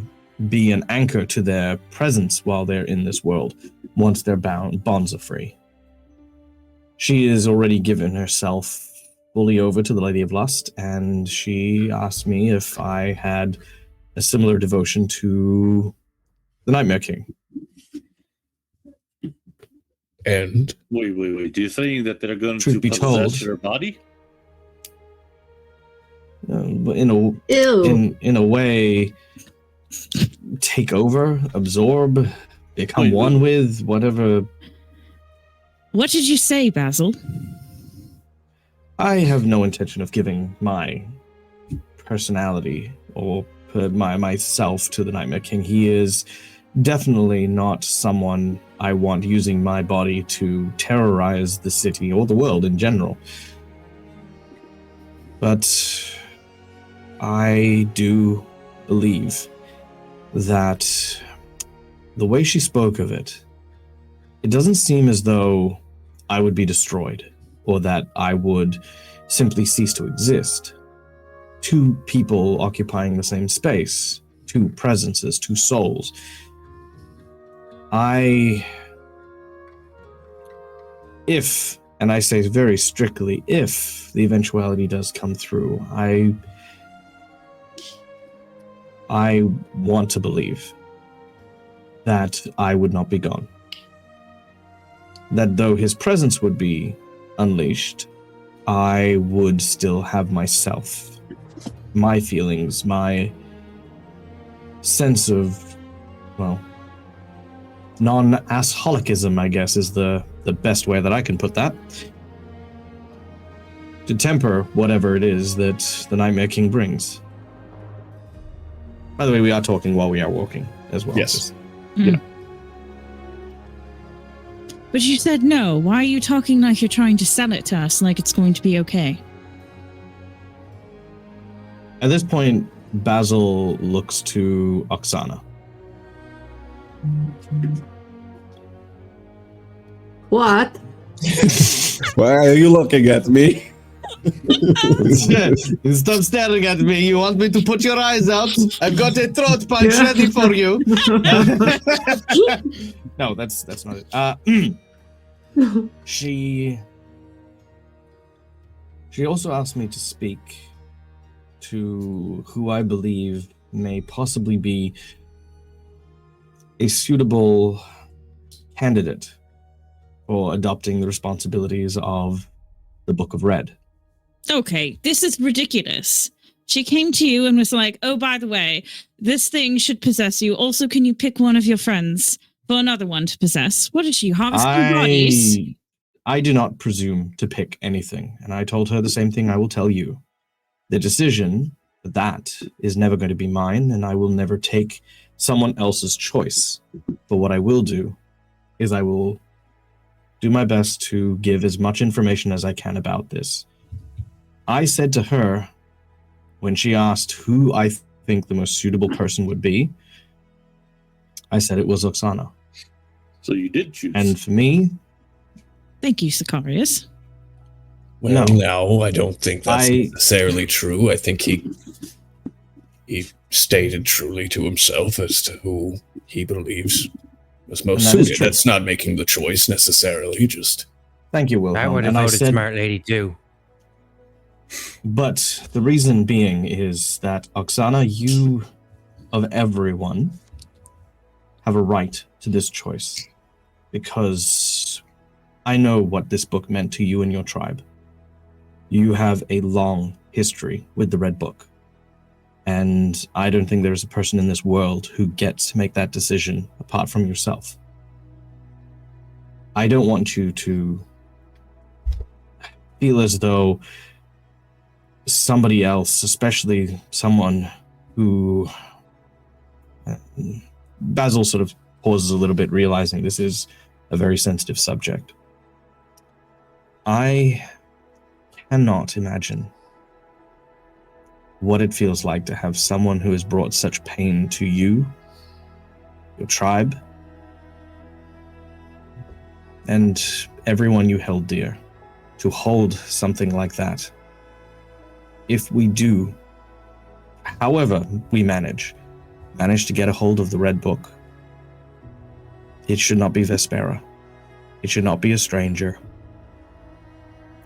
be an anchor to their presence while they're in this world, once their bonds are free. She has already given herself fully over to the Lady of Lust, and she asked me if I had a similar devotion to the Nightmare King. And Wait. Do you think that they're going Truth to be possess told- her body? In a way, take over, absorb, become one with whatever. What did you say, Basil? I have no intention of giving my personality or myself to the Nightmare King. He is definitely not someone I want using my body to terrorize the city or the world in general. But I do believe that the way she spoke of it, it doesn't seem as though I would be destroyed or that I would simply cease to exist. Two people occupying the same space, two presences, two souls. If, and I say very strictly, if the eventuality does come through, I want to believe that I would not be gone. That though his presence would be unleashed, I would still have myself, my feelings, my sense of, well, non-assholicism, I guess, is the best way that I can put that. To temper whatever it is that the Nightmare King brings. By the way, we are talking while we are walking as well. Yes. But you said no. Why are you talking like you're trying to sell it to us, like it's going to be okay? At this point, Basil looks to Oksana. What? why are you looking at me? Stop staring at me. You want me to put your eyes out? I've got a throat punch ready for you. No, that's not it. She also asked me to speak to who I believe may possibly be a suitable candidate for adopting the responsibilities of the Book of Red. Okay, this is ridiculous. She came to you and was like, oh, by the way, this thing should possess you. Also, can you pick one of your friends for another one to possess? What did she harvest your bodies? I do not presume to pick anything, and I told her the same thing I will tell you. The decision, that is never going to be mine, and I will never take someone else's choice. But what I will do is I will do my best to give as much information as I can about this. I said to her, when she asked who I think the most suitable person would be, I said it was Oksana. So you did choose. And for me... Thank you, Sicarius. Well, no, I don't think that's necessarily true. I think he stated truly to himself as to who he believes was most suited. That's not making the choice necessarily, just... Thank you, Wilhelm. I would have voted smart lady too. But the reason being is that, Oksana, you, of everyone, have a right to this choice. Because I know what this book meant to you and your tribe. You have a long history with the Red Book. And I don't think there's a person in this world who gets to make that decision apart from yourself. I don't want you to feel as though somebody else, especially someone who... Basil sort of pauses a little bit, realizing this is a very sensitive subject. I cannot imagine what it feels like to have someone who has brought such pain to you, your tribe, and everyone you held dear, to hold something like that. If we do, however we manage to get a hold of the Red Book, it should not be Vespera. It should not be a stranger.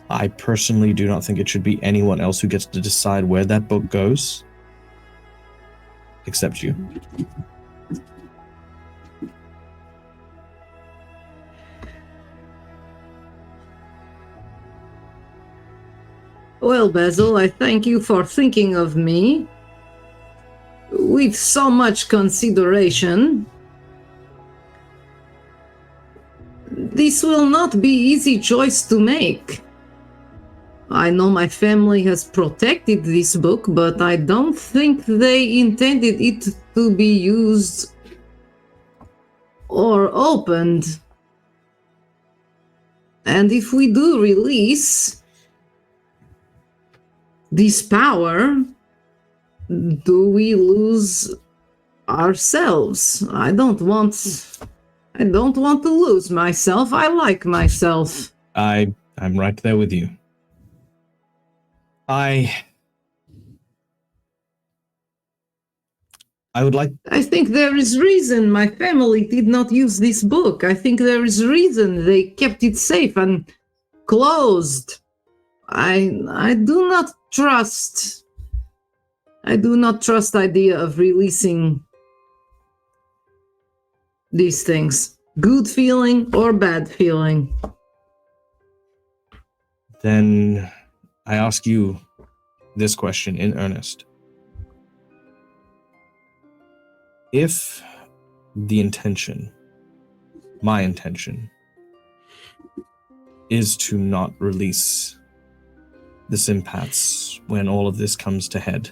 I personally do not think it should be anyone else who gets to decide where that book goes, except you. Well, Basil, I thank you for thinking of me with so much consideration. This will not be easy choice to make. I know my family has protected this book, but I don't think they intended it to be used or opened. And if we do release this power, do we lose ourselves? I don't want to lose myself. I like myself. I'm right there with you. I would like... I think there is reason my family did not use this book. I think there is reason they kept it safe and closed. I do not trust idea of releasing these things. Good feeling or bad feeling. Then I ask you this question in earnest. If the intention, my intention, is to not release the Sympaths when all of this comes to head,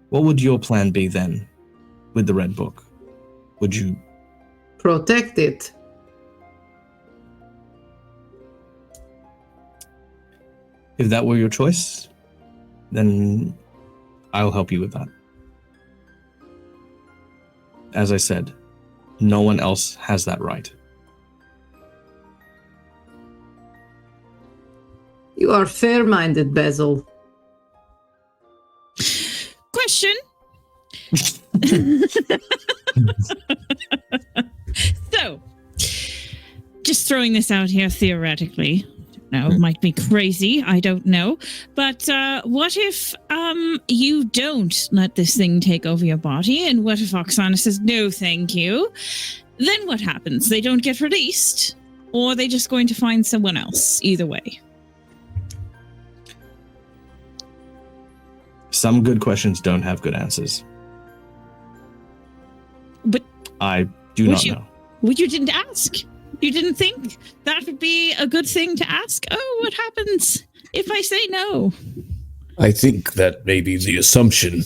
what would your plan be then with the Red Book? Would you protect it? If that were your choice, then I'll help you with that. As I said, no one else has that right. You are fair-minded, Basil. Question. So, just throwing this out here theoretically. No, it might be crazy. I don't know. But what if you don't let this thing take over your body? And what if Oksana says, no, thank you? Then what happens? They don't get released? Or are they just going to find someone else? Either way. Some good questions don't have good answers. But I do not know. Well, you didn't ask. You didn't think that would be a good thing to ask? Oh, what happens if I say no? I think that maybe the assumption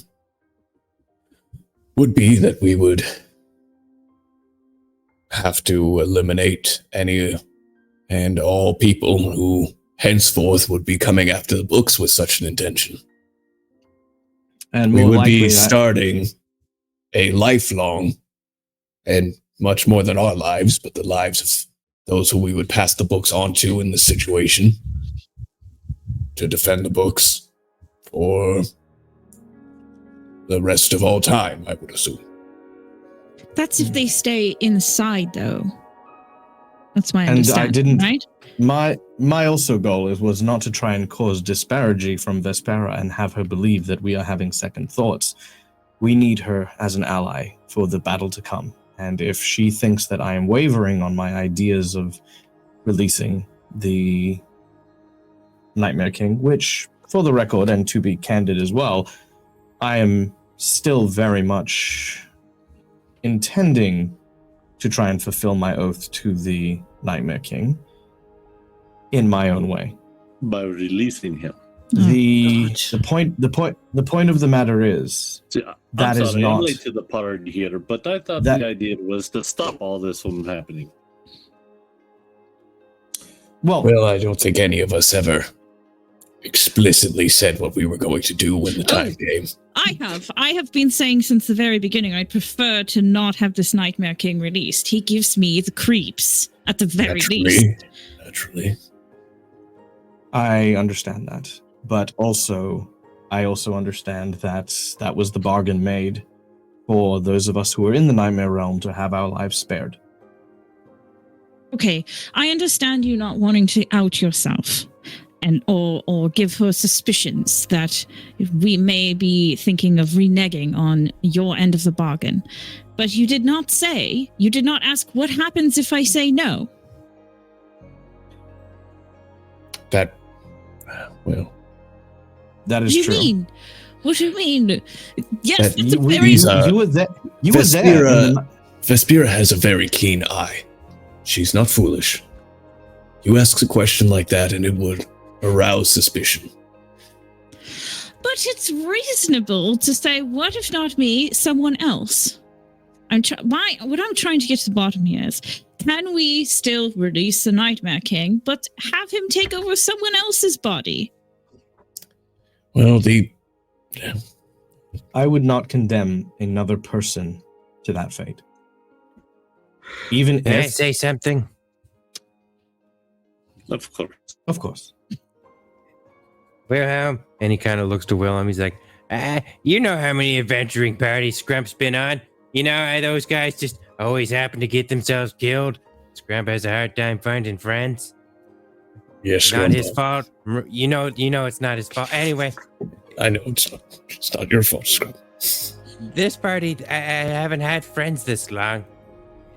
would be that we would have to eliminate any and all people who henceforth would be coming after the books with such an intention. And We more would likely be that- starting a lifelong, and much more than our lives, but the lives of those who we would pass the books on to in this situation, to defend the books for the rest of all time, I would assume. That's if they stay inside, though. That's my And understanding, I didn't. right? My also goal was not to try and cause disparity from Vespera and have her believe that we are having second thoughts. We need her as an ally for the battle to come. And if she thinks that I am wavering on my ideas of releasing the Nightmare King, which, for the record, and to be candid as well, I am still very much intending to try and fulfill my oath to the Nightmare King in my own way. By releasing him. The point of the matter is See, that I'm is sorry, not I'm late to the party here, but I thought that- the idea was to stop all this from happening. well. Well, I don't think any of us ever explicitly said what we were going to do when the time came. I have been saying since the very beginning I prefer to not have this Nightmare King released. He gives me the creeps at the very least. Naturally. I understand that, but I also understand that that was the bargain made for those of us who are in the Nightmare Realm to have our lives spared. Okay, I understand you not wanting to out yourself and or give her suspicions that we may be thinking of reneging on your end of the bargain. But you did not ask what happens if I say no. That, well, That is What do true. you mean? What do you mean? Yes, That it's a You, very you were there. You were there. Vespera, Vespera has a very keen eye. She's not foolish. You ask a question like that and it would arouse suspicion. But it's reasonable to say, what if not me, someone else? What I'm trying to get to the bottom here is, can we still release the Nightmare King, but have him take over someone else's body? Well, I would not condemn another person to that fate. Even Can I if, say something? Of course. of course. Wilhelm, and he kind of looks to Wilhelm. He's like, you know how many adventuring parties Scrump's been on? You know how those guys just always happen to get themselves killed? Scrump has a hard time finding friends. yes, Not his Scrump. fault. You know it's not his fault. Anyway, I know it's not your fault, Scrump. this party, I haven't had friends this long.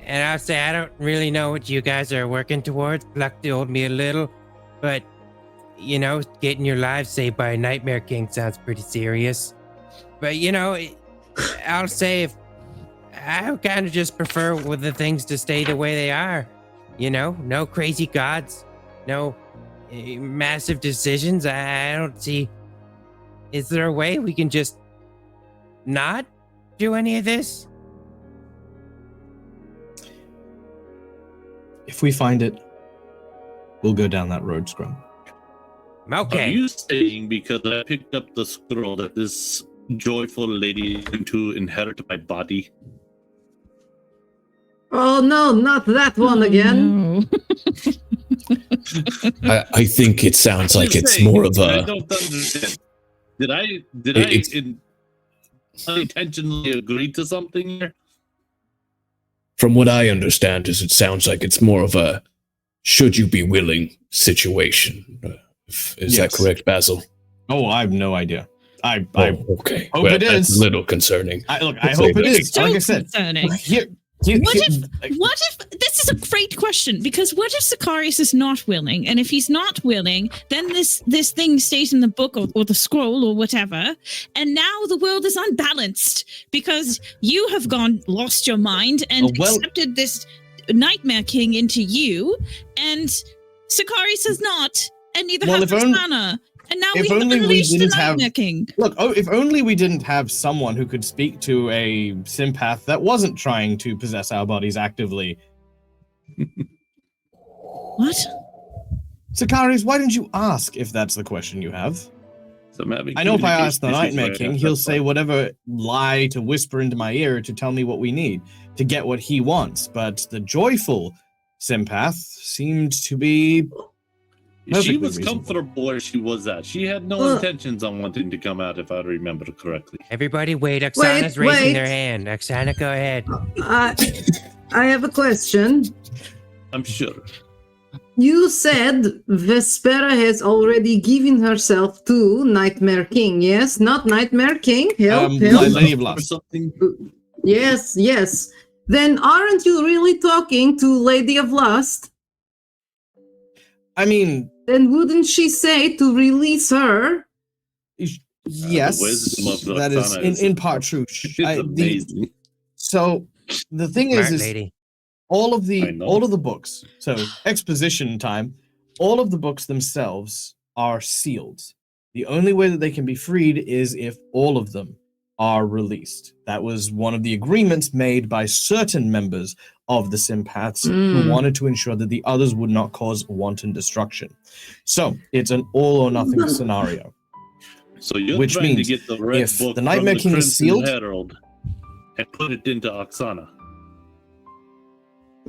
And I'll say I don't really know what you guys are working towards. Pluck told me a little, but you know, getting your lives saved by a Nightmare King sounds pretty serious. But you know, I'll say if I kind of just prefer with the things to stay the way they are. You know, no crazy gods, no massive decisions. I don't see. Is there a way we can just not do any of this? If we find it, we'll go down that road, Scrum. Okay. Are you saying because I picked up the scroll that this joyful lady is going to inherit my body? Oh no, not that one again. No. I think it sounds like Just it's saying, more of I a. don't understand. Did It's- I unintentionally agree to something here? From what I understand, is it sounds like it's more of a should you be willing situation. Is that Yes. correct, Basil? Oh, I have no idea. I Okay. hope Well, it that's is. a little concerning. I Let's hope say it that. is. So Like I said, concerning. What if this is a great question, because what if Sicarius is not willing, and if he's not willing, then this thing stays in the book or the scroll or whatever, and now the world is unbalanced because you have lost your mind and accepted this Nightmare King into you, and Sicarius has not, and neither Well, has if only- Roxana. And now If we only we unleashed the didn't have- Nightmare King. Look, if only we didn't have someone who could speak to a sympath that wasn't trying to possess our bodies actively. What? Sicarius, why didn't you ask if that's the question you have? So I'm having I know if I ask the communication issues Nightmare right King, now, he'll that's say why. whatever lie to whisper into my ear to tell me what we need to get what he wants. But the joyful sympath seemed to be She perfectly was reasonable. comfortable where she was at. She had no intentions on wanting to come out, if I remember correctly. Everybody wait. Oksana's Wait, raising wait. their hand. Oksana, go ahead. I have a question. I'm sure. You said Vespera has already given herself to Nightmare King, yes? Not Nightmare King? Help, help. Lady of Or Lust. something. Yes, yes. Then aren't you really talking to Lady of Lust? I mean, Then wouldn't she say to release her? yes, wisdom of that is Roxana is- in part true. It's I- the- amazing. So the thing Smart is lady. all of I know. the books. So exposition time. All of the books themselves are sealed. The only way that they can be freed is if all of them are released. That was one of the agreements made by certain members of the sympaths who wanted to ensure that the others would not cause wanton destruction. So it's an all or nothing scenario. So you're Which trying means to get the red if book the Nightmare from the King is Crimson sealed- Herald and put it into Oksana.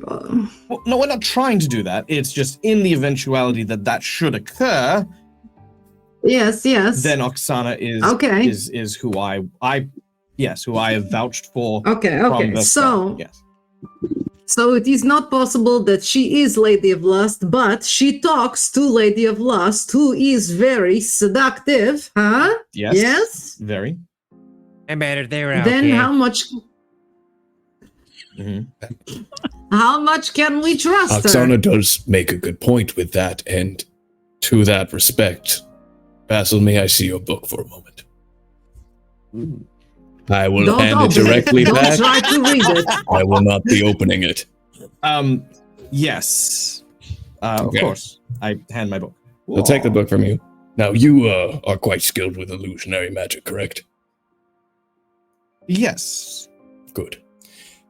Uh, Well, no, we're not trying to do that. It's just in the eventuality that that should occur, yes, yes. then Oksana is Okay. is who I who I have vouched for. Okay, from okay. Vespera. So, Yes. so it is not possible that she is Lady of Lust, but she talks to Lady of Lust, who is very seductive, huh? Yes. Yes? Very. I matter. They were Then okay. how much Mhm. how much can we trust her? Oksana does make a good point with that, and to that respect, Basil, may I see your book for a moment? I will Don't hand it open directly Don't back. try to read it. I will not be opening it. Yes. Of Okay. course. I hand my book. I'll take the book from you. Now, you are quite skilled with illusionary magic, correct? Yes. Good.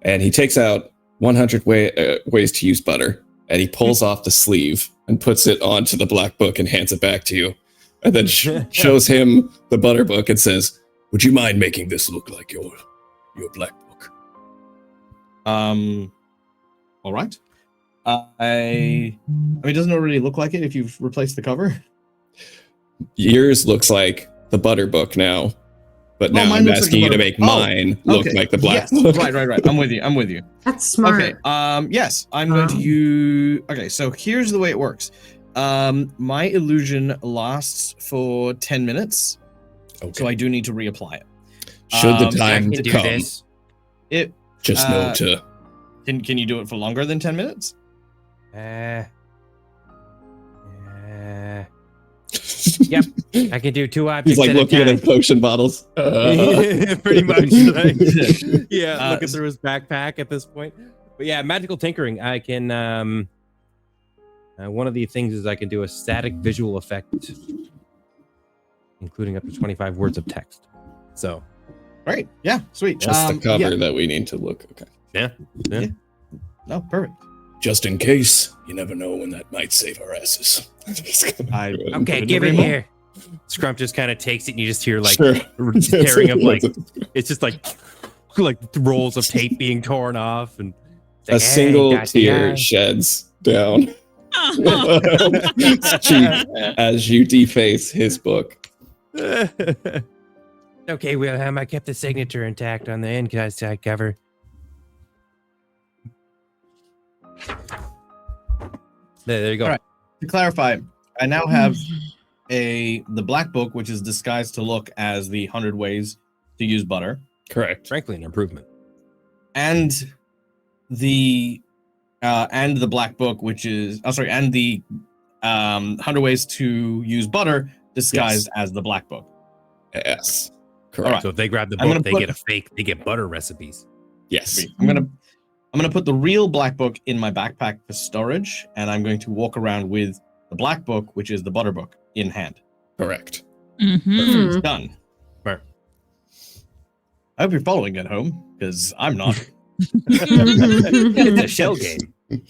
And he takes out 100 ways to use butter, and he pulls off the sleeve and puts it onto the black book and hands it back to you. And then shows him the butter book and says, "Would you mind making this look like your black book?" All right. I mean, doesn't it really look like it if you've replaced the cover? Yours looks like the butter book now, but Oh, now mine I'm looks like asking the you to butter make book. Oh, mine look okay. like the black Yes. book. Right. I'm with you. That's smart. Okay. Yes, I'm going to use. Okay, so here's the way it works. My illusion lasts for 10 minutes, Okay. so I do need to reapply it. Should the I I time can do come, this. It just know to. can you do it for longer than 10 minutes? Yep. I can do 2 objects He's like at a looking at time. his potion bottles. Pretty much. Like, yeah, looking s- through his backpack at this point. But yeah, magical tinkering. I can. One of the things is I can do a static visual effect, including up to 25 words of text. So Right. Yeah. Sweet. Just the cover yeah. that we need to look. Okay. yeah. No, perfect. Just in case, you never know when that might save our asses. I Okay, couldn't give agree it more. here. Scrump just kind of takes it, and you just hear like Sure. tearing of like it's just like rolls of tape being torn off, and It's like, A single got the tear eye. sheds down Oh, his cheek as you deface his book. Okay, Wilhelm, I kept the signature intact on the inside cover. there you go. All right. To clarify, I now have the black book, which is disguised to look as the 100 ways to use butter, Correct. Frankly, an improvement. and the black book, which is and the 100 ways to use butter disguised as the black book. Yes. All Correct. right. So if they grab the I'm book, gonna they put- get a fake. They get butter recipes. Yes. Sweet. I'm gonna put the real black book in my backpack for storage, and I'm going to walk around with the black book, which is the butter book, in hand. Correct. Mhm. Done. Right. I hope you're following at home, because I'm not. It's a shell game.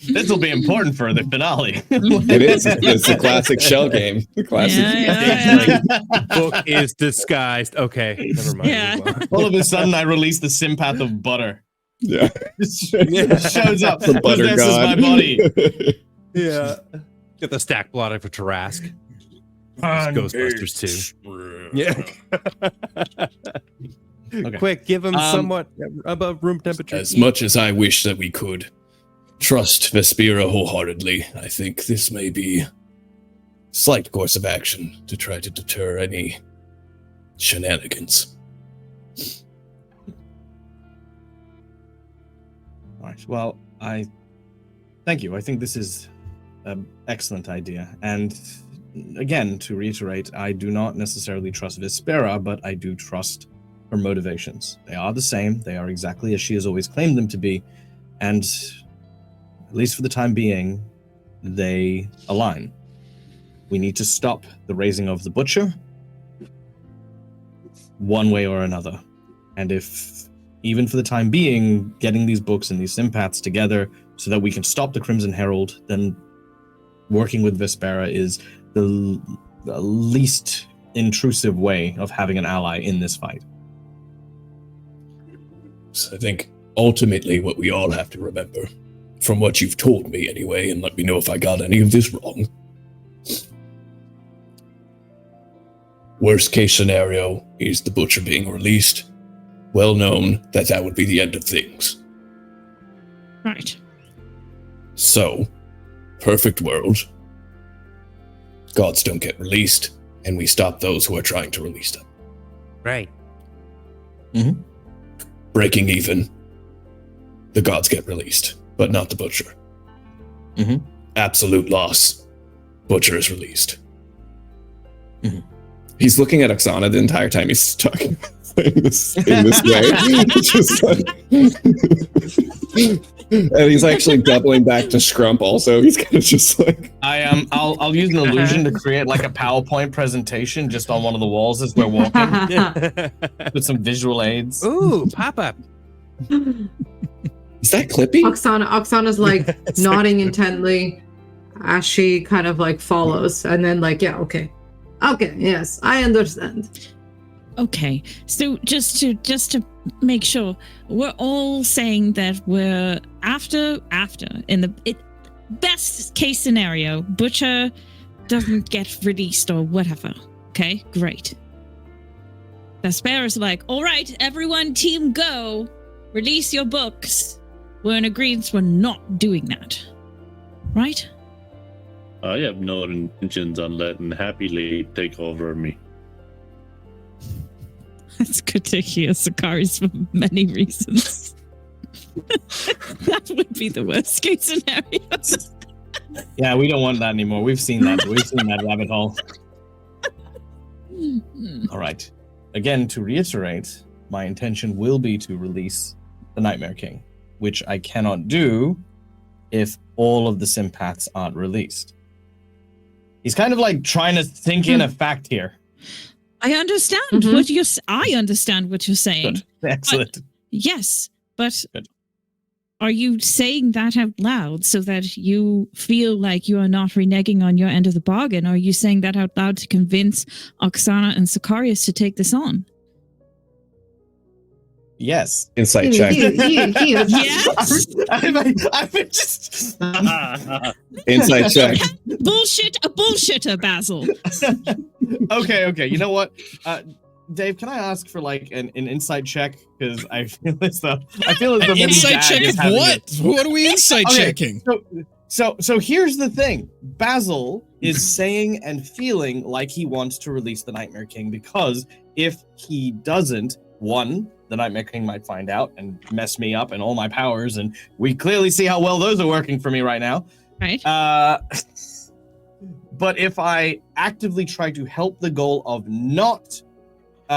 This will be important for the finale. It is. It's a classic shell game. The classic. Yeah. Book is disguised. Okay, never mind. Yeah. Move on. All of a sudden, I release the sympath of butter. Yeah. It shows up. The butter Possesses god. my body. Yeah. Get the stack blotter for Tarask. Ghostbusters 2. Yeah. Okay. Quick, give him somewhat above room temperature. As much as I wish that we could trust Vespera wholeheartedly, I think this may be a slight course of action to try to deter any shenanigans. All right. Well, I thank you. I think this is an excellent idea. And again, to reiterate, I do not necessarily trust Vespera, but I do trust her motivations. They are the same. They are exactly as she has always claimed them to be. And at least for the time being, they align. We need to stop the raising of the butcher one way or another. And if, even for the time being, getting these books and these sympaths together so that we can stop the Crimson Herald, then working with Vespera is the least intrusive way of having an ally in this fight. So I think ultimately what we all have to remember, from what you've told me anyway, and let me know if I got any of this wrong. Worst case scenario is the butcher being released. Well known that would be the end of things. Right. So, perfect world. Gods don't get released, and we stop those who are trying to release them. Right. Breaking even. The gods get released, but not the butcher. Absolute loss. Butcher is released. He's looking at Oksana the entire time he's talking in this way. Just like, and he's actually doubling back to Scrump also. He's kind of just like... I'll use an illusion to create like a PowerPoint presentation just on one of the walls as we're walking. With some visual aids. Ooh, pop up. Is that Clippy? Oksana's like nodding intently as she kind of like follows, and then like, yeah, okay, yes, I understand. Okay, so just to make sure, we're all saying that we're after in the best case scenario, Butcher doesn't get released or whatever. Okay, great. Vespera's like, all right, everyone, team go, release your books. We're in agreement. We're not doing that, right? I have no intentions on letting Happy Lady take over me. That's good to hear, Sakaris, for many reasons. That would be the worst case scenario. Yeah, we don't want that anymore. We've seen that. We've seen that rabbit hole. All right. Again, to reiterate, my intention will be to release the Nightmare King, which I cannot do if all of the sympaths aren't released. He's kind of like trying to think in a fact here. I understand what you're. I understand what you're saying. Good. Excellent. Yes, but Good. Are you saying that out loud so that you feel like you are not reneging on your end of the bargain? Or are you saying that out loud to convince Oksana and Sicarius to take this on? Yes. Insight check. Yes. I've been just Insight check. Bullshit, a bullshitter, Basil. Okay. You know what? Dave, can I ask for like an insight check? Because I feel as though maybe Insight Dad check is of having what? What are we insight Okay, checking? So here's the thing. Basil is saying and feeling like he wants to release the Nightmare King because if he doesn't, one, the Nightmare King might find out and mess me up and all my powers, and we clearly see how well those are working for me right now. Right. But if I actively try to help the goal of not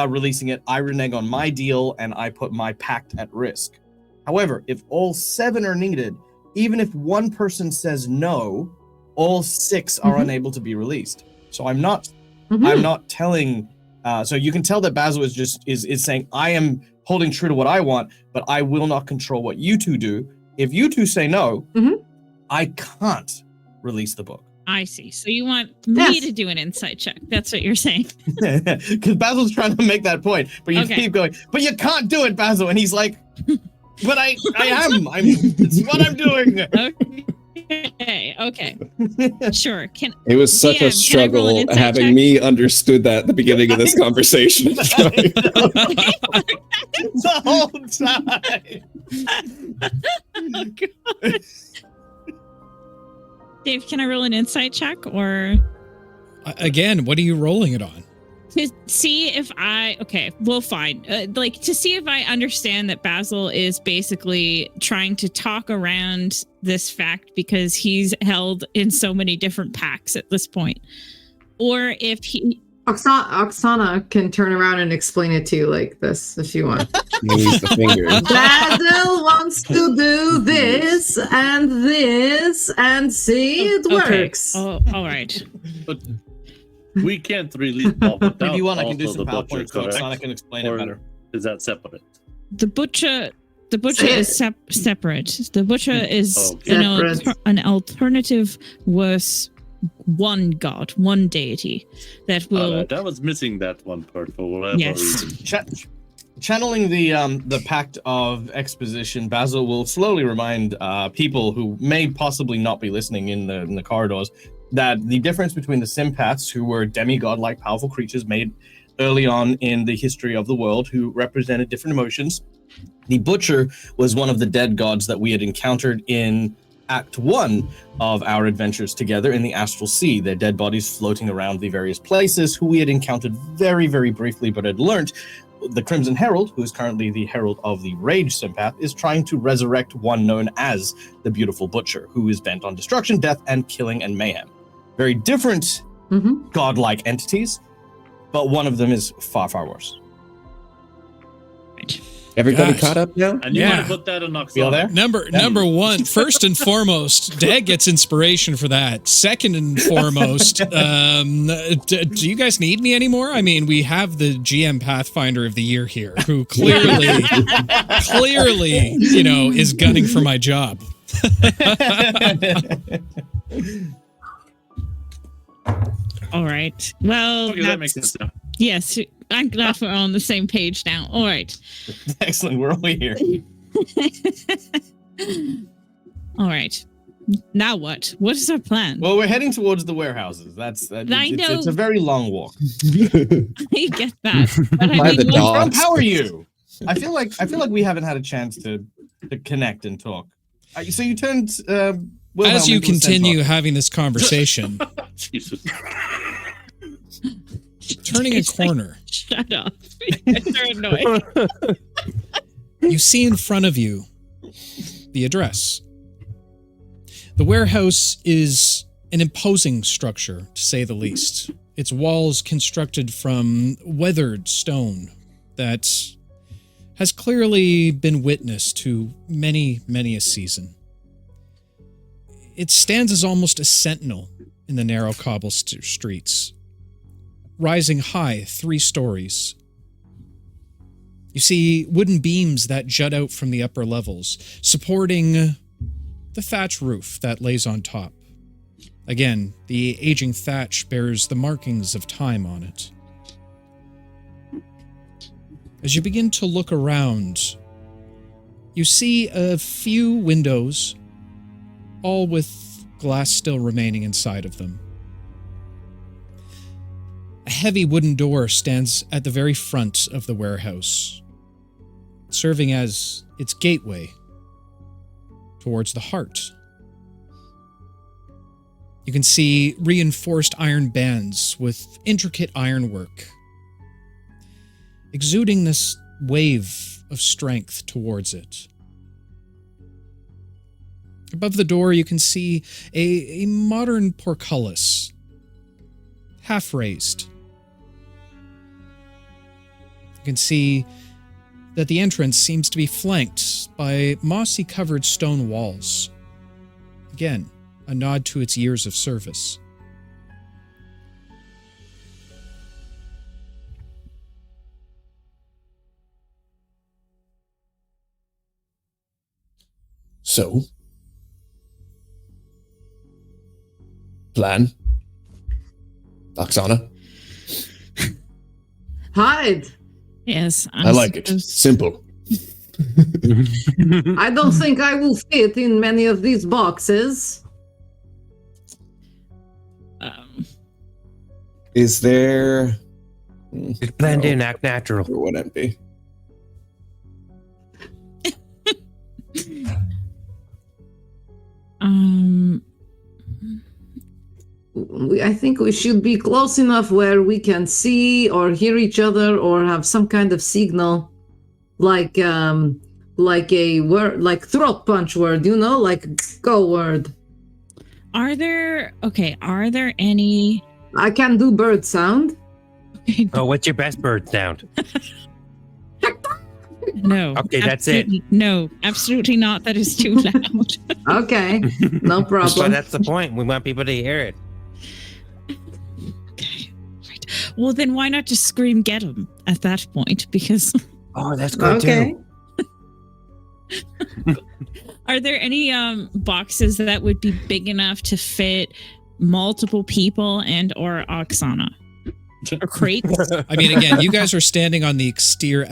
releasing it, I renege on my deal and I put my pact at risk. However, if all 7 are needed, even if one person says no, all 6 are unable to be released. So I'm not Mhm. I'm not telling. So you can tell that Basil is saying, I am holding true to what I want, but I will not control what you two do. If you two say no, Mhm. I can't release the book. I see. So you want me Yes. to do an insight check? That's what you're saying. Because Basil's trying to make that point, but you Okay. keep going. But you can't do it, Basil. And he's like, but I am. It's what I'm doing. Okay. Sure. It was such DM, a can I roll an struggle insight having check? me understood that at the beginning of this conversation. The whole time. Oh, God. Dave, can I roll an insight check or Again, what are you rolling it on? to see if fine. To see if I understand that Basil is basically trying to talk around this fact because he's held in so many different packs at this point. Or if he Oksana can turn around and explain it to you like this if you want. Use the finger. Basil wants to do this, and see, it Okay. works. Oh, all right. But we can't release Bob without If you want, I can also do some the butcher, PowerPoint so correct? Oksana can explain it Or better. is that separate? The butcher Say is separate. The butcher is Separate. an alternative worse one god, one deity that will That was missing that one part for whatever Yes. reason. Channeling the pact of exposition, Basil will slowly remind people who may possibly not be listening in the corridors that the difference between the sympaths, who were demigod-like powerful creatures made early on in the history of the world, who represented different emotions. The butcher was one of the dead gods that we had encountered in Act 1 of our adventures together in the Astral Sea, their dead bodies floating around the various places, who we had encountered very, very briefly, but had learnt the Crimson Herald, who is currently the Herald of the Rage Sympath, is trying to resurrect one known as the Beautiful Butcher, who is bent on destruction, death, and killing and mayhem. Very different Mhm. godlike entities, but one of them is far, far worse. Everybody Gosh. caught up now? And you Yeah. want to put that in Oksana. Feel there? Number one, first and foremost, Dag gets inspiration for that. Second and foremost, do you guys need me anymore? I mean, we have the GM Pathfinder of the Year here, who clearly, is gunning for my job. all right. Well, Okay, that makes sense now. yes, I'm glad we're on the same page now. All right. Excellent, we're all here. All right. Now what? What is our plan? Well, we're heading towards the warehouses. I It's know. a very long walk. I get that. But I By mean, the what- dog. Trump, how are you? I feel like we haven't had a chance to connect and talk. So you turned Wilhelm As you into a continue centaur. having this conversation, Jesus. turning a It's like- corner, Shut up. You guys are annoying. you see in front of you the address. The warehouse is an imposing structure, to say the least. Its walls constructed from weathered stone that has clearly been witness to many, many a season. It stands as almost a sentinel in the narrow cobble streets, rising high 3 stories. You see wooden beams that jut out from the upper levels, supporting the thatch roof that lays on top. Again, the aging thatch bears the markings of time on it. As you begin to look around, you see a few windows, all with glass still remaining inside of them. A heavy wooden door stands at the very front of the warehouse, serving as its gateway towards the heart. You can see reinforced iron bands with intricate ironwork, exuding this wave of strength towards it. Above the door, you can see a modern portcullis, half raised. You can see that the entrance seems to be flanked by mossy-covered stone walls. Again, a nod to its years of service. So, plan, Oksana. Hide. Yes. I like it. Simple. I don't think I will fit in many of these boxes. Is there? Just blend in, act natural. It wouldn't be. I think we should be close enough where we can see or hear each other or have some kind of signal, like a word, like throat punch word, like go word. Are there any? I can do bird sound. Oh, what's your best bird sound? No. Okay, that's it. No, absolutely not. That is too loud. Okay, no But problem. that's the point. We want people to hear it. Okay, right. Well, then why not just scream "get him" at that point? Because Oh, that's good Okay. too. are there any boxes that would be big enough to fit multiple people and or Oksana? Or crates? I mean, again, you guys are standing on the exterior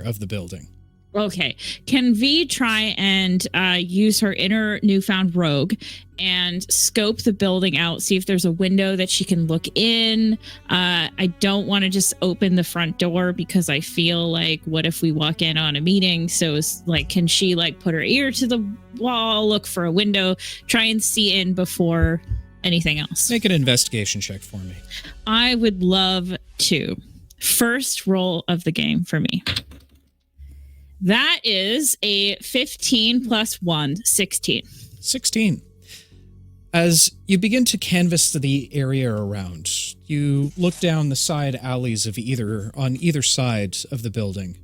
of the building. Okay. Can V try and use her inner newfound rogue and scope the building out, see if there's a window that she can look in? I don't want to just open the front door because I feel like, what if we walk in on a meeting? So it's like, can she put her ear to the wall, look for a window, try and see in before anything else? Make an investigation check for me. I would love to. First roll of the game for me. That is a 15 plus 1, 16. 16. As you begin to canvass the area around, you look down the side alleys on either side of the building.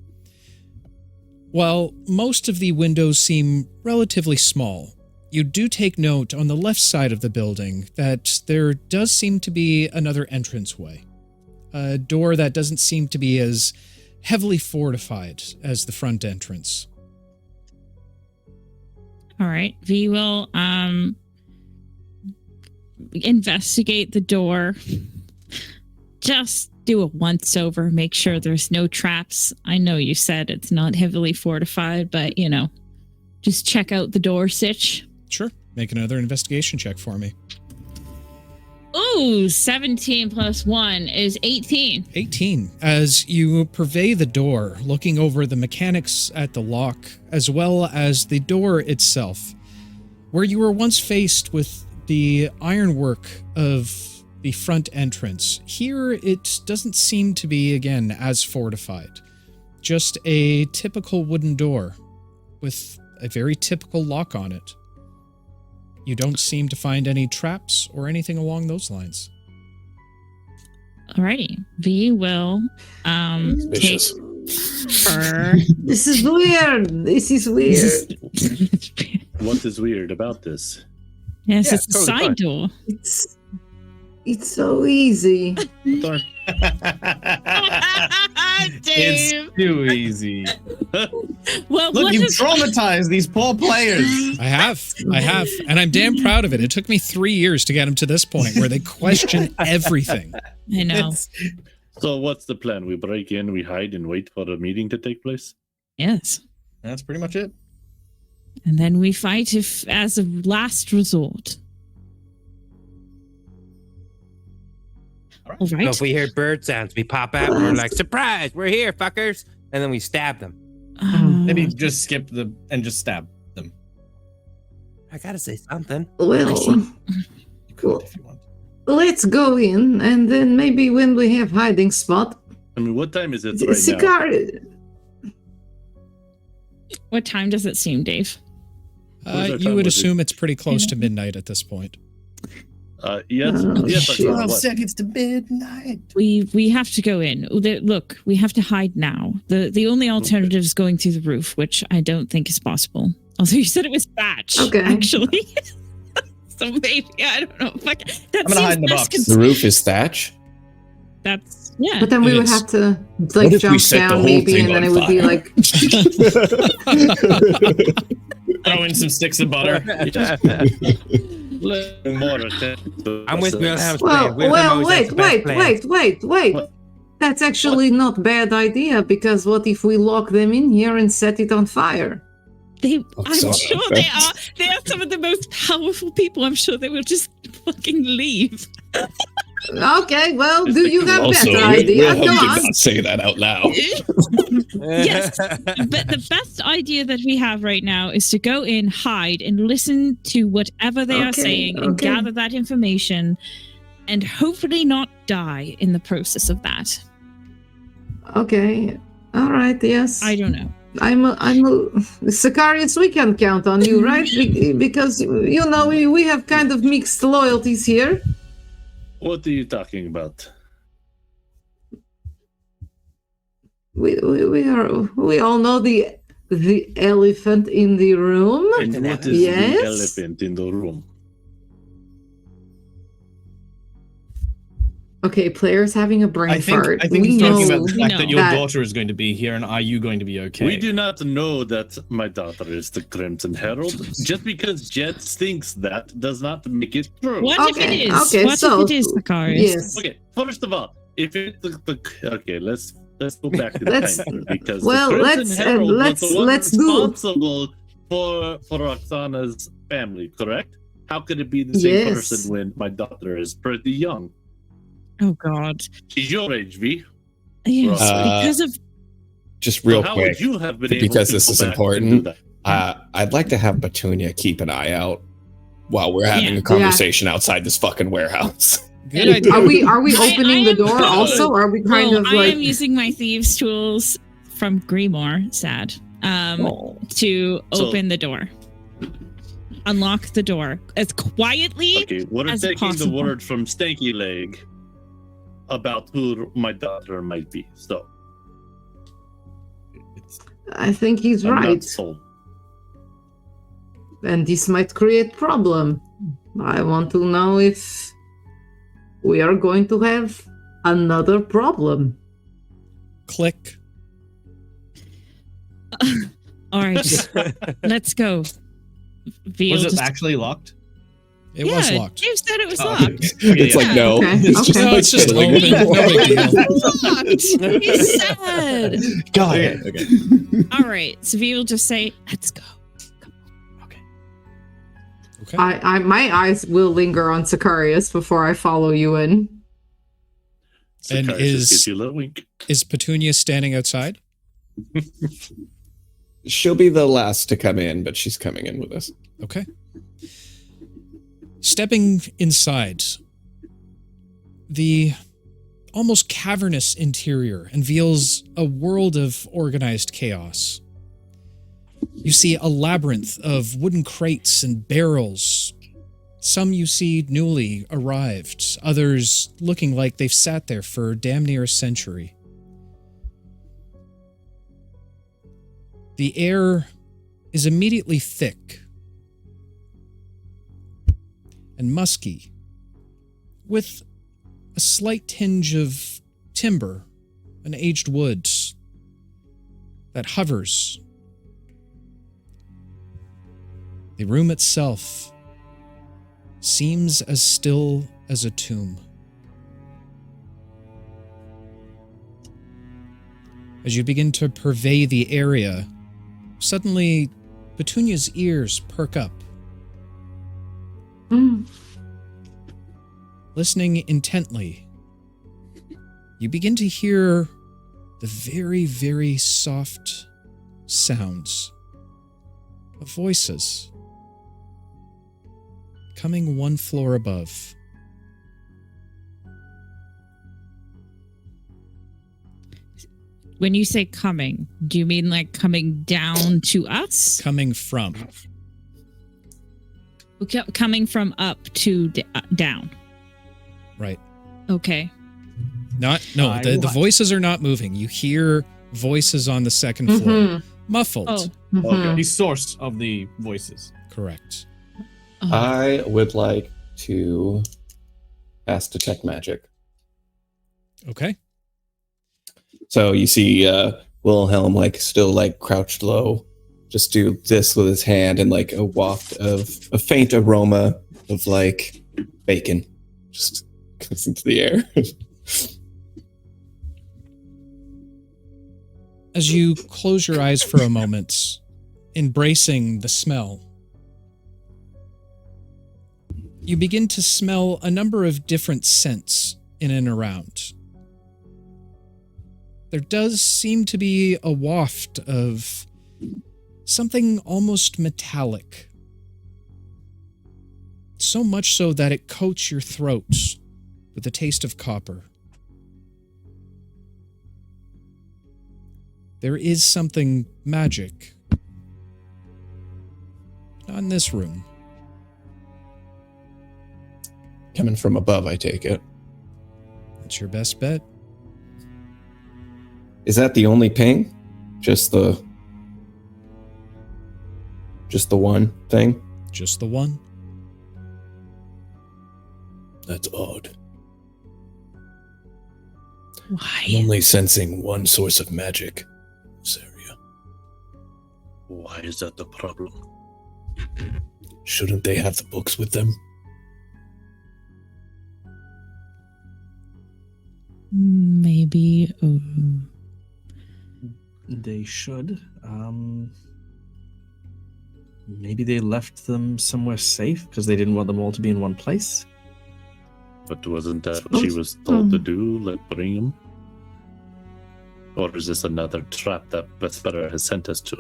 While most of the windows seem relatively small, you do take note on the left side of the building that there does seem to be another entranceway. A door that doesn't seem to be as heavily fortified as the front entrance. All right. V will investigate the door. Just do a once over, make sure there's no traps. I know you said it's not heavily fortified, but just check out the door sitch. Sure. Make another investigation check for me. Ooh, 17 plus 1 is 18. 18. As you purvey the door, looking over the mechanics at the lock, as well as the door itself, where you were once faced with the ironwork of the front entrance, here it doesn't seem to be, again, as fortified. Just a typical wooden door with a very typical lock on it. You don't seem to find any traps or anything along those Alrighty. V will take Vicious. her. This is weird. This is weird. What is weird about this? Yes, Yeah, it's a totally fine. side door. It's so easy. It's too easy. Well, Look, what you've is- traumatized these poor players. I have, and I'm damn proud of it. It took me 3 years to get them to this point where they question everything. I know. It's- So what's the plan? We break in, we hide, and wait for the meeting to take place? Yes. That's pretty much it. And then we fight as a last resort. All So right. if we hear bird sounds, we pop out and we're like, surprise, we're here, fuckers. And then we stab them. Maybe just skip and just stab them. I gotta say something. Well, You could if you want. let's go in, and then maybe when we have hiding spot, I mean, what time is it right now? cigar. What time does it seem, Dave? What is our You time? would Was it- assume it's pretty close to midnight at this point. Yes, Oh, yes, shit. what? seconds to midnight. We have to go in. Look, we have to hide now. The only alternative is going through the roof, which I don't think is possible. Although you said it was thatch, Okay. actually. So maybe I don't know. Fuck, that I'm gonna hide in the less box. cons- The roof is thatch. That's Yeah. But then we It would is. have to What like if we jump set the down whole maybe, thing and then on it would be fire? like Throw in some sticks of butter. More attention to I'm with Wilhelm's well, plan. Wilhelm always has the best plan. wait. What? That's actually not bad idea because what if we lock them in here and set it on fire? I'm sorry. sure they are. They are some of the most powerful people. I'm sure they will just fucking leave. Okay, well, It's do the you have Also, better idea? Wilhelm Come did on. not say that out loud. Yes, but the best idea that we have right now is to go in, hide, and listen to whatever they are Okay, saying and okay. gather that information, and hopefully not die in the process of that. Okay, all right, yes. I don't know. I'm Sicarius, we can count on you, right? Because, you know, we have kind of mixed loyalties here. What are you talking about? We all know the elephant in the room. And what is Yes? the elephant in the room? Okay, players having a brain I think fart. he's talking about the we fact know that your that- daughter is going to be here, and are you going to be okay? We do not know that my daughter is the Crimson Herald. Just because Jet thinks that does not make it true. What if Okay, it is? okay, What so- if it is, Sicarius? Yes. Okay, first of all, if it's okay, let's go back to the Let's- time because well, the Crimson let's- Herald let's- was the one let's do- responsible for Roxana's family, correct? How could it be the same Yes. person when my daughter is pretty young? Oh God. She's your age, V. Yes, Uh, because of Just real So how quick, would you have been able because to this go is back and important. do that? I'd like to have Petunia keep an eye out while we're having Yeah. a conversation outside this fucking warehouse. Good idea. Are we I opening the am- door also? Or are we kind well, of I like am using my thieves' tools from Grimoire, sad, Oh. to So- open the door. Unlock the door as quietly. Okay, what if as taking possible. the word from Stanky Leg about who my daughter might be? So I think he's I'm right. not sold. And this might create problem. I want to know if we are going to have another problem. Click. All right, let's go. Veal Was it just- actually locked? It was Yeah, locked. Dave said it was Oh, locked. It's like, no. Okay, It's just, okay. No, it's just chilling. open. No big deal. Locked. He said. God. Okay. All right, so Veal will just say, "Let's go." Okay. My eyes will linger on Sicarius before I follow you in. And Sicarius is- just gives you a little wink. Is Petunia standing outside? She'll be the last to come in, but she's coming in with us. Okay. Stepping inside, the almost cavernous interior unveils a world of organized chaos. You see a labyrinth of wooden crates and barrels. Some you see newly arrived, others looking like they've sat there for damn near a century. The air is immediately thick and musky, with a slight tinge of timber and aged wood that hovers. The room itself seems as still as a tomb. As you begin to purvey the area, suddenly Petunia's ears perk up. Mm. Listening intently, you begin to hear the very, very soft sounds of voices coming one floor above. When you say coming, do you mean like coming down to us? Coming from. Coming from up to down. Right. Okay. The voices are not moving. You hear voices on the second floor. Mhm. Muffled. Oh. Mhm. The source of the voices. Correct. Oh. I would like to cast Detect Magic. Okay. So you see Wilhelm like still like crouched low, just do this with his hand, and like a waft of a faint aroma of like bacon just goes into the air. As you close your eyes for a moment, embracing the smell, you begin to smell a number of different scents in and around. There does seem to be a waft of something almost metallic. So much so that it coats your throats with the taste of copper. There is something magic. Not in this room. Coming from above, I take it. That's your best bet. Is that the only ping? Just the one thing? Just the one. That's odd. I'm Why? only sensing one source of magic in this area. Why is that the problem? Shouldn't they have the books with them? Maybe. They should. Maybe they left them somewhere safe because they didn't want them all to be in one place. But wasn't that what she was told to do? Like bring him? Or is this another trap that Vespera has sent us to?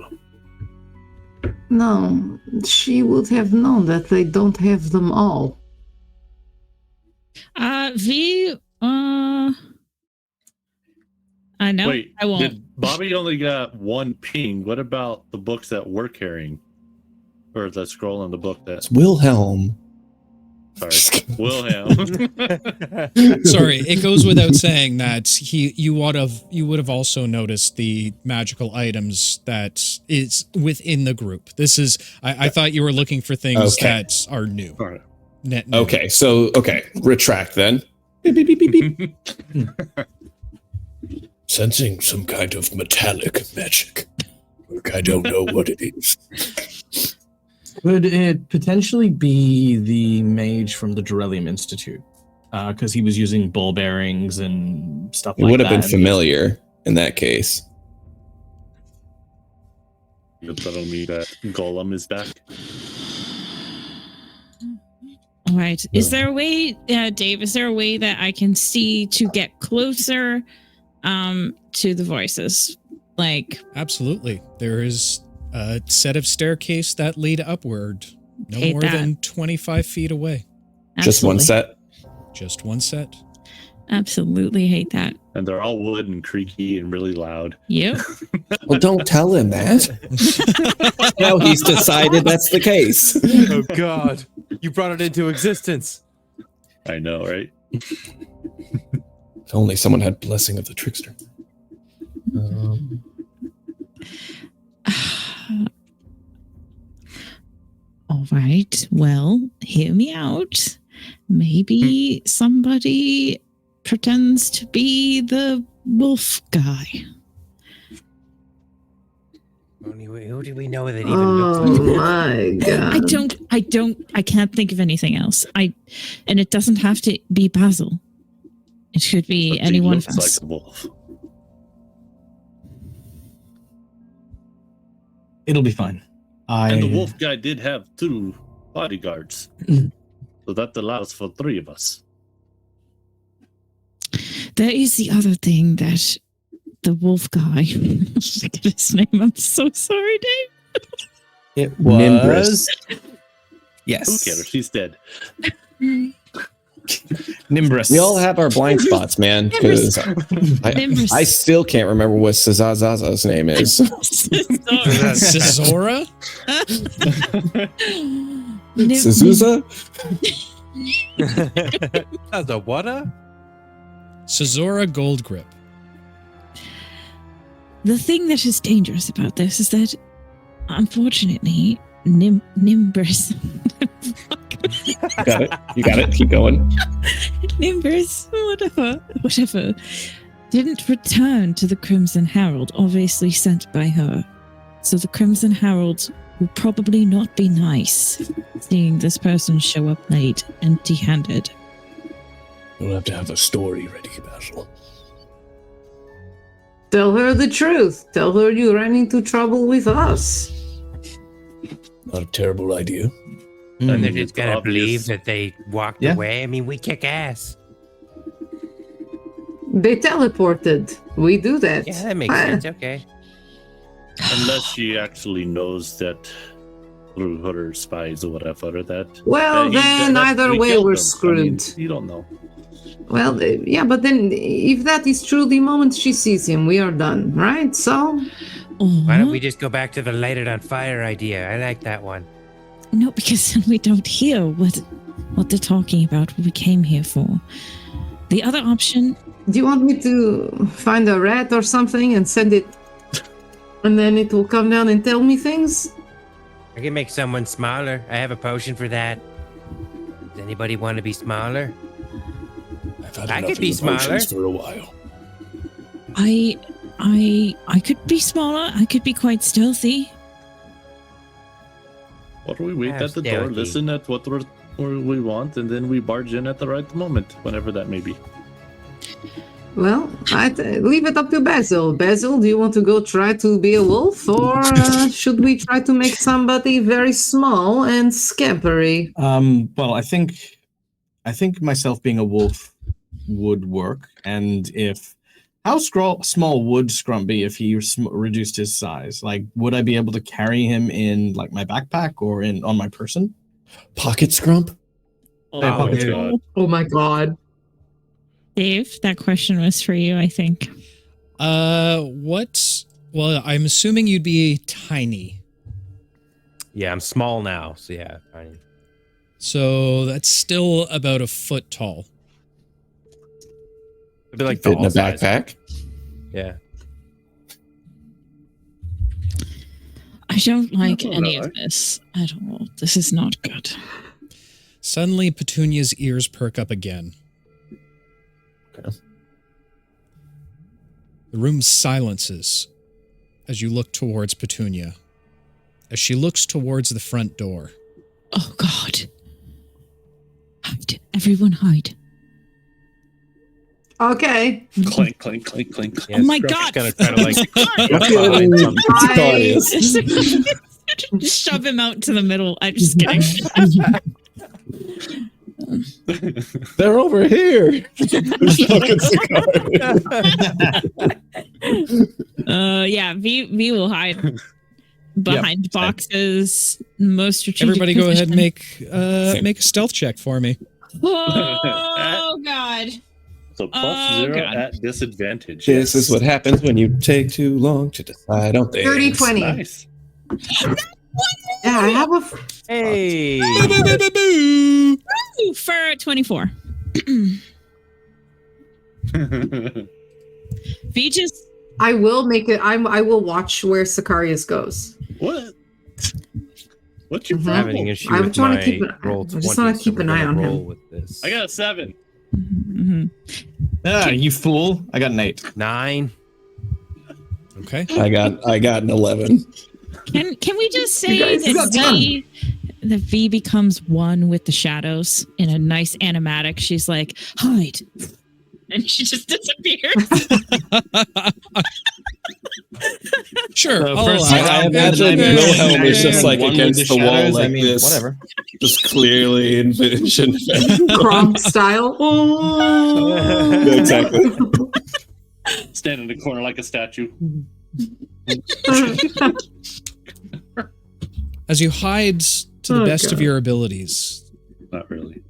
No, she would have known that they don't have them all. I know. Wait, I won't. did Bobby only got one ping? What about the books that we're carrying? Or the scroll in the book that... It's Wilhelm. Sorry, Wilhelm. Sorry, it goes without saying that you would have also noticed the magical items that is within the group. This is I thought you were looking for things Okay. that are new. All right. Net new. Okay, so retract then. Beep, beep, beep, beep, beep. Sensing some kind of metallic magic. Look, I don't know what it is. Could it potentially be the mage from the Durelium Institute? Because he was using ball bearings and stuff It like that. would have been familiar in that case. You're telling me that Golem is back? All right. Is there a way, Dave? Is there a way that I can see to get closer to the voices? Like, Absolutely. There is a set of staircase that lead upward, no Hate more that. than 25 feet away. Just one set. Just one set. Absolutely hate that. And they're all wood and creaky and really loud. Yep. Well, don't tell him that. Now he's decided that's the case. Oh God, you brought it into existence. I know, right? If only someone had blessing of the trickster. All right. Well, hear me out. Maybe somebody pretends to be the wolf guy. Who do we know that even looks like Oh my god. I can't think of anything else. And it doesn't have to be Basil. It should be But he any one of looks us. like a wolf. It'll be fine. And the wolf guy did have 2 bodyguards. So that allows for 3 of us. There is the other thing that the wolf guy. I forget his name. I'm so sorry, Dave. It Nimbus. Yes. Who cares? She's dead. Nimbus. We all have our blind spots, man. Because Nimbus. I still can't remember what Sazaza's name is. Cesora? Sazuza? That's a what? Cesora Gold Grip. The thing that is dangerous about this is that, unfortunately, Nimbus. Got it. You got it. Keep going. Nimbus, whatever. didn't return to the Crimson Herald, obviously sent by her. So the Crimson Herald will probably not be nice, seeing this person show up late, empty-handed. You'll have to have a story ready, Basil. Tell her the truth. Tell her you ran into trouble with us. Not a terrible idea. And they're just It's gonna obvious. believe that they walked Yeah. away. I mean, we kick ass. They teleported. We do that. Yeah, that makes sense. Okay. Unless she actually knows that through her spies or whatever that. Well, then either we way killed we're them. I mean, screwed. you don't know. Well, yeah, but then if that is true, the moment she sees him, we are done, right? So, Why don't we just go back to the light it on fire idea? I like that one. No, because then we don't hear what they're talking about, what we came here for. The other option... do you want me to find a rat or something and send it, and then it will come down and tell me things? I can make someone smaller. I have a potion for that. Does anybody want to be smaller? I've had I enough could be of the potions smaller. for a while. I could be smaller. I could be quite stealthy. Why don't we wait Have at the door, stealthy. listen at what we want, and then we barge in at the right moment, whenever that may be. Well, I'd leave it up to Basil. Basil, do you want to go try to be a wolf, or should we try to make somebody very small and scampery? Well, I think myself being a wolf would work, and how small would Scrump be if he reduced his size? Like, would I be able to carry him in like my backpack or on my person? Pocket Scrump? Oh, pocket God. Oh my god. Dave, that question was for you, I think. What? Well, I'm assuming you'd be tiny. Yeah, I'm small now, so yeah. Tiny. So that's still about a foot tall. It'd be like Fit in doll a size. backpack. Yeah. I don't like That's any alright. of this at all. This is not good. Suddenly, Petunia's ears perk up again. Okay. The room silences as you look towards Petunia, as she looks towards the front door. Oh, God. Hide. Everyone hide. Okay. Clink, clink, clink, clink. Yeah, Oh my Scrump's God. gonna try to like Just shove him out to the middle. I'm just kidding. They're over here. Yeah, V will hide behind boxes. Most strategic. Everybody go ahead and position. make a stealth check for me. Oh, God. So plus Oh, 0 God. at disadvantage. This is what happens when you take too long to decide on things. 30, 20. Nice. Yeah, I have a. Hey. Ooh, for 24. V just. I will make it. I will watch where Sicarius goes. What? What's your Mhm. Having problem? an issue I'm with trying to my keep roll I 20, just want to so keep we're an eye gonna on roll him. with this. I got a 7. Mhm. Ah, you fool! I got an 8. 9. Okay. I got an 11. Can we just say guys- You that got the V becomes one with the shadows in a nice animatic? She's like, hide. And she just disappears. Sure. So I'll first allow I it. imagine Yeah, Wilhelm yeah, is just yeah. like One against with the wall shadows, like this. Whatever. Just clearly envision. Kronk style. Oh. Yeah, exactly. Stand in the corner like a statue. As you hide to the Oh, best of God. your abilities, Not really.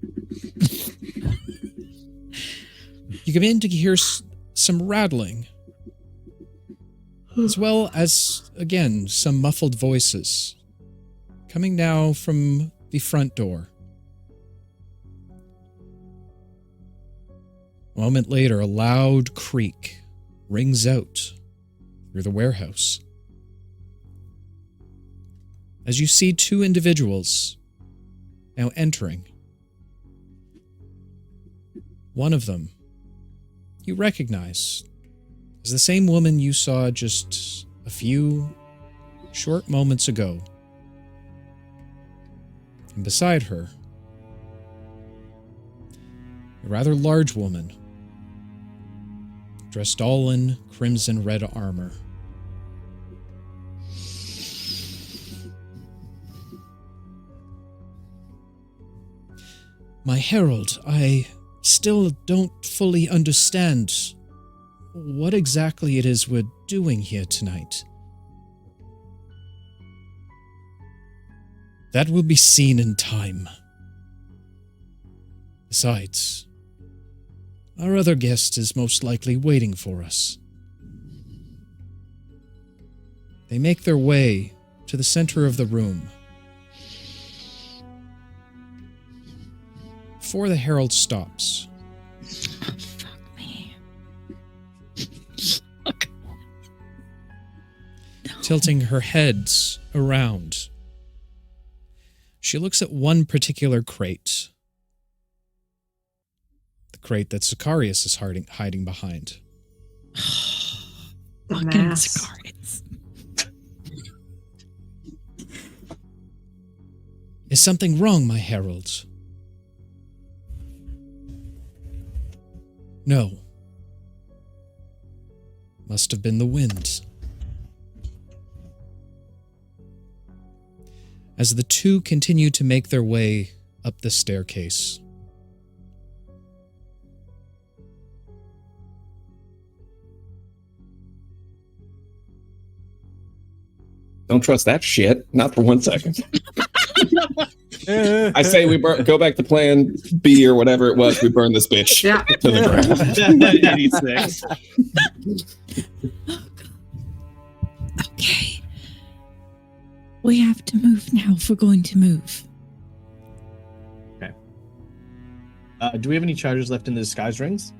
you begin to hear some rattling, as well as, again, some muffled voices coming now from the front door. A moment later, a loud creak rings out through the warehouse. As you see two individuals now entering. One of them you recognize is the same woman you saw just a few short moments ago. And beside her, a rather large woman, dressed all in crimson red armor. My herald, I still don't fully understand what exactly it is we're doing here tonight. That will be seen in time. Besides, our other guest is most likely waiting for us. They make their way to the center of the room. Before the herald stops, Fuck me. Fuck. tilting her head around, she looks at one particular crate. The crate that Sicarius is hiding behind. Fucking Mass. Sicarius. Is something wrong, my herald? No. Must have been the wind. As the two continue to make their way up the staircase, Don't trust that shit. Not for 1 second. I say we go back to plan B or whatever it was. We burn this bitch Yeah. to the ground. 86. Okay. We have to move now if we're going to move. Do we have any charges left in the disguise rings?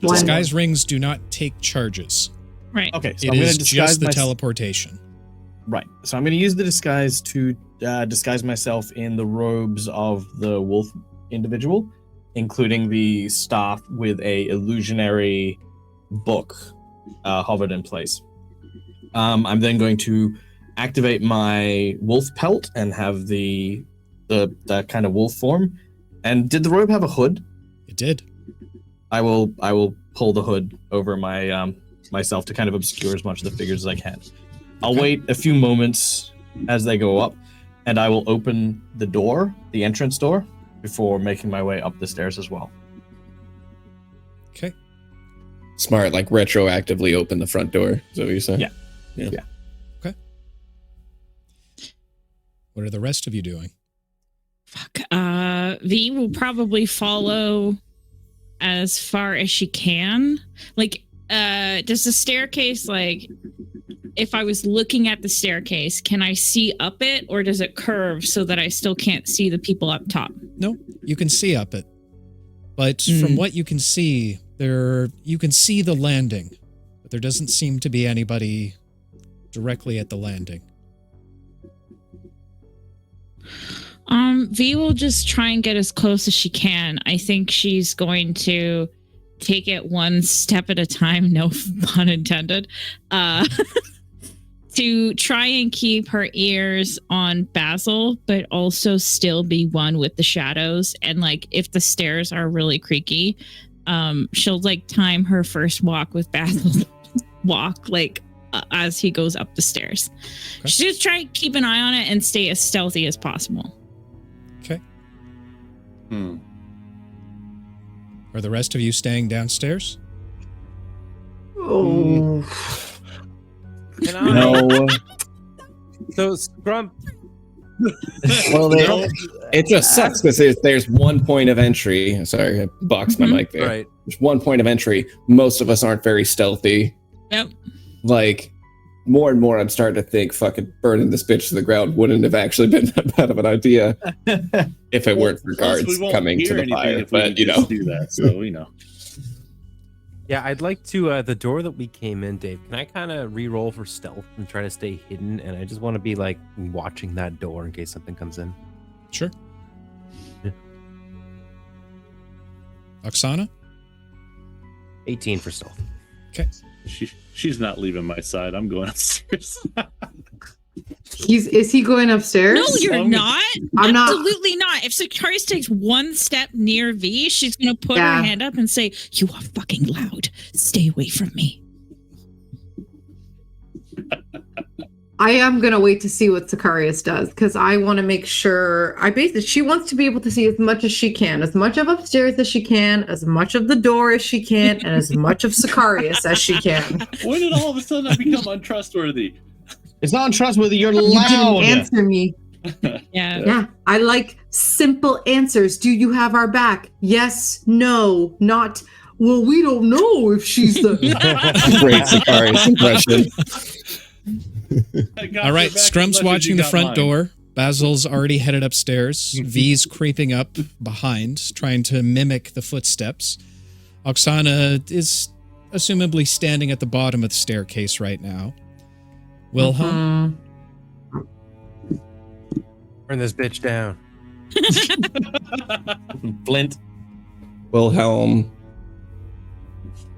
One. disguise rings do not take charges. Right. Okay, so It I'm going is to disguise just the my- teleportation. Right. So I'm going to use the disguise to disguise myself in the robes of the wolf individual, including the staff with a illusionary book hovered in place. I'm then going to activate my wolf pelt and have the kind of wolf form. And did the robe have a hood? It did. I will pull the hood over my myself to kind of obscure as much of the figures as I can. I'll Okay. wait a few moments as they go up, and I will open the door, the entrance door, before making my way up the stairs as well. Okay. Smart, like retroactively open the front door. Is that what you said? Yeah. What are the rest of you doing? Fuck. V will probably follow as far as she can. Like, does the staircase, like, if I was looking at the staircase, can I see up it, or does it curve so that I still can't see the people up top? No, you can see up it. But from what you can see, you can see the landing. But there doesn't seem to be anybody directly at the landing. V will just try and get as close as she can. I think she's going to take it one step at a time, no pun intended, to try and keep her ears on Basil, but also still be one with the shadows. And like, if the stairs are really creaky, she'll like time her first walk with Basil's walk, like as he goes up the stairs. Okay. She's just trying to keep an eye on it and stay as stealthy as possible. Okay. Hmm. Are the rest of you staying downstairs? Oh. Can I? No. So Scrump, Well, it just sucks because there's one point of entry. Sorry, I boxed my mic there. right? There's one point of entry. Most of us aren't very stealthy. Yep. Like, more and more, I'm starting to think fucking burning this bitch to the ground wouldn't have actually been that bad of an idea if it weren't for Plus, guards we won't coming to hear the anything fire. if we But, you know. just do that. So, you know. Yeah, I'd like to the door that we came in, Dave. Can I kind of re-roll for stealth and try to stay hidden? And I just want to be like watching that door in case something comes in. Sure. Yeah. Oksana? 18 for stealth. She's not leaving my side. I'm going upstairs. Is he going upstairs? No, you're not. I'm not. Absolutely not. If Sicarius takes one step near V, she's going to put her hand up and say, "You are fucking loud. Stay away from me." I am going to wait to see what Sicarius does because I want to make sure. She wants to be able to see as much as she can, as much of upstairs as she can, as much of the door as she can, and as much of Sicarius as she can. When did all of a sudden I become untrustworthy? It's not untrustworthy. You're You loud. didn't answer me. Yeah. I like simple answers. Do you have our back? Yes, no, not. Well, we don't know if she's the. Great Sicarius impression. All right, Scrump's watching the front door. Basil's already headed upstairs. V's creeping up behind, trying to mimic the footsteps. Oksana is assumably standing at the bottom of the staircase right now. Wilhelm? Turn this bitch down. Flint. Wilhelm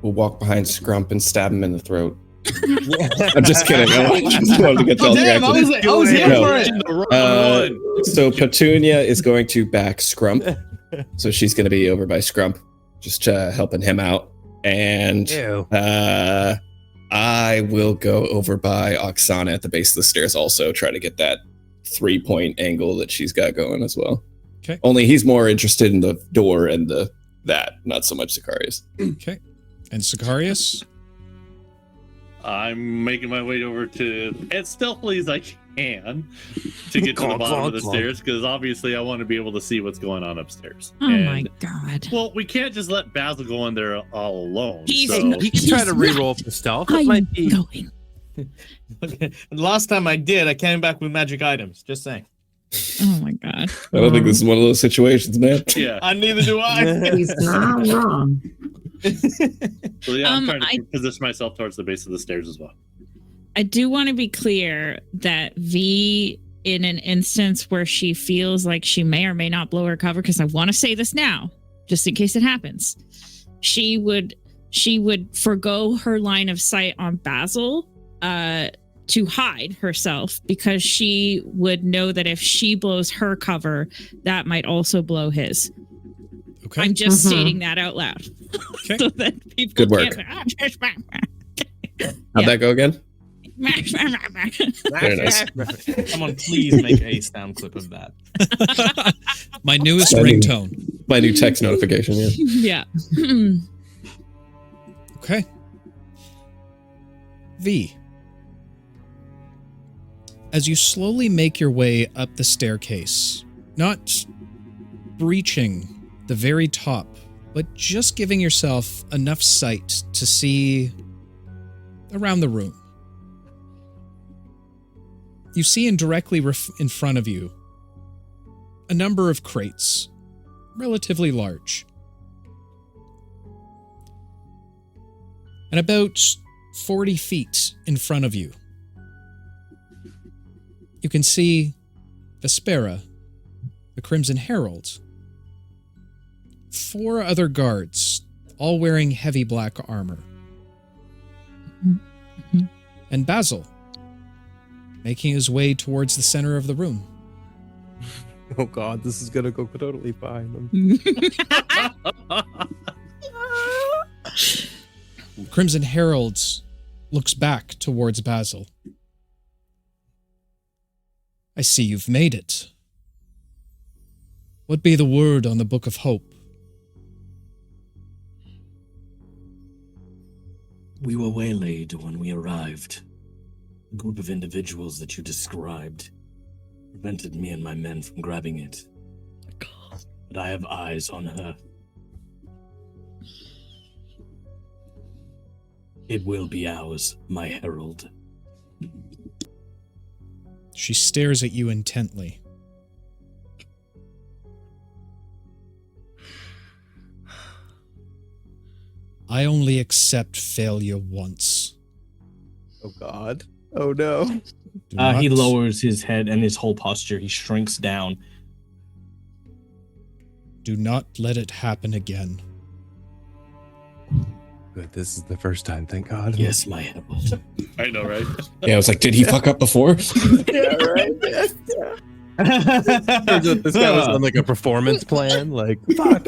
will walk behind Scrump and stab him in the throat. I'm just kidding. I just wanted to get y'all's Damn, I was here No. for it. So Petunia is going to back Scrump. So she's going to be over by Scrump, just helping him out. And Ew. I will go over by Oksana at the base of the stairs also, try to get that 3-point angle that she's got going as well. Okay. Only he's more interested in the door and that, not so much Sicarius. Okay. And Sicarius? I'm making my way over to as stealthily as I can to get to the bottom of the stairs because obviously I want to be able to see what's going on upstairs. Oh my god. Well, we can't just let Basil go in there all alone. He's so not- You can try to re-roll for stealth. It I'm might be. going. Okay. Last time I did, I came back with magic items. Just saying. Oh my god. I don't think this is one of those situations, man. yeah. Neither do I. He's not wrong. So yeah, I'm trying to I- position myself towards the base of the stairs as well. I do want to be clear that V, in an instance where she feels like she may or may not blow her cover, because I want to say this now, just in case it happens, she would forgo her line of sight on Basil to hide herself because she would know that if she blows her cover, that might also blow his. Okay. I'm just stating that out loud. Okay. So that people Good work. How'd that go again? Very nice. Someone please make a sound clip of that. My newest Stunning. ringtone. My new text notification, yeah. Yeah. Okay. V. As you slowly make your way up the staircase, not breaching the very top, but just giving yourself enough sight to see around the room. You see directly in front of you a number of crates, relatively large. And about 40 feet in front of you, you can see Vespera, the Crimson Herald, 4 other guards, all wearing heavy black armor. And Basil, making his way towards the center of the room. Oh god, this is gonna go totally fine. Crimson Herald looks back towards Basil. I see you've made it. What be the word on the Book of Hope? We were waylaid when we arrived. A group of individuals that you described prevented me and my men from grabbing it. But I have eyes on her. It will be ours, my herald. She stares at you intently. I only accept failure once. Oh god. Oh no. Do He not- lowers his head and his whole posture. He shrinks down. Do not let it happen again. Good. This is the first time, thank God. Yes, my apple. I know, right? Yeah, I was like, did he fuck up before? Yeah, right. This guy was on like a performance plan. Like, fuck.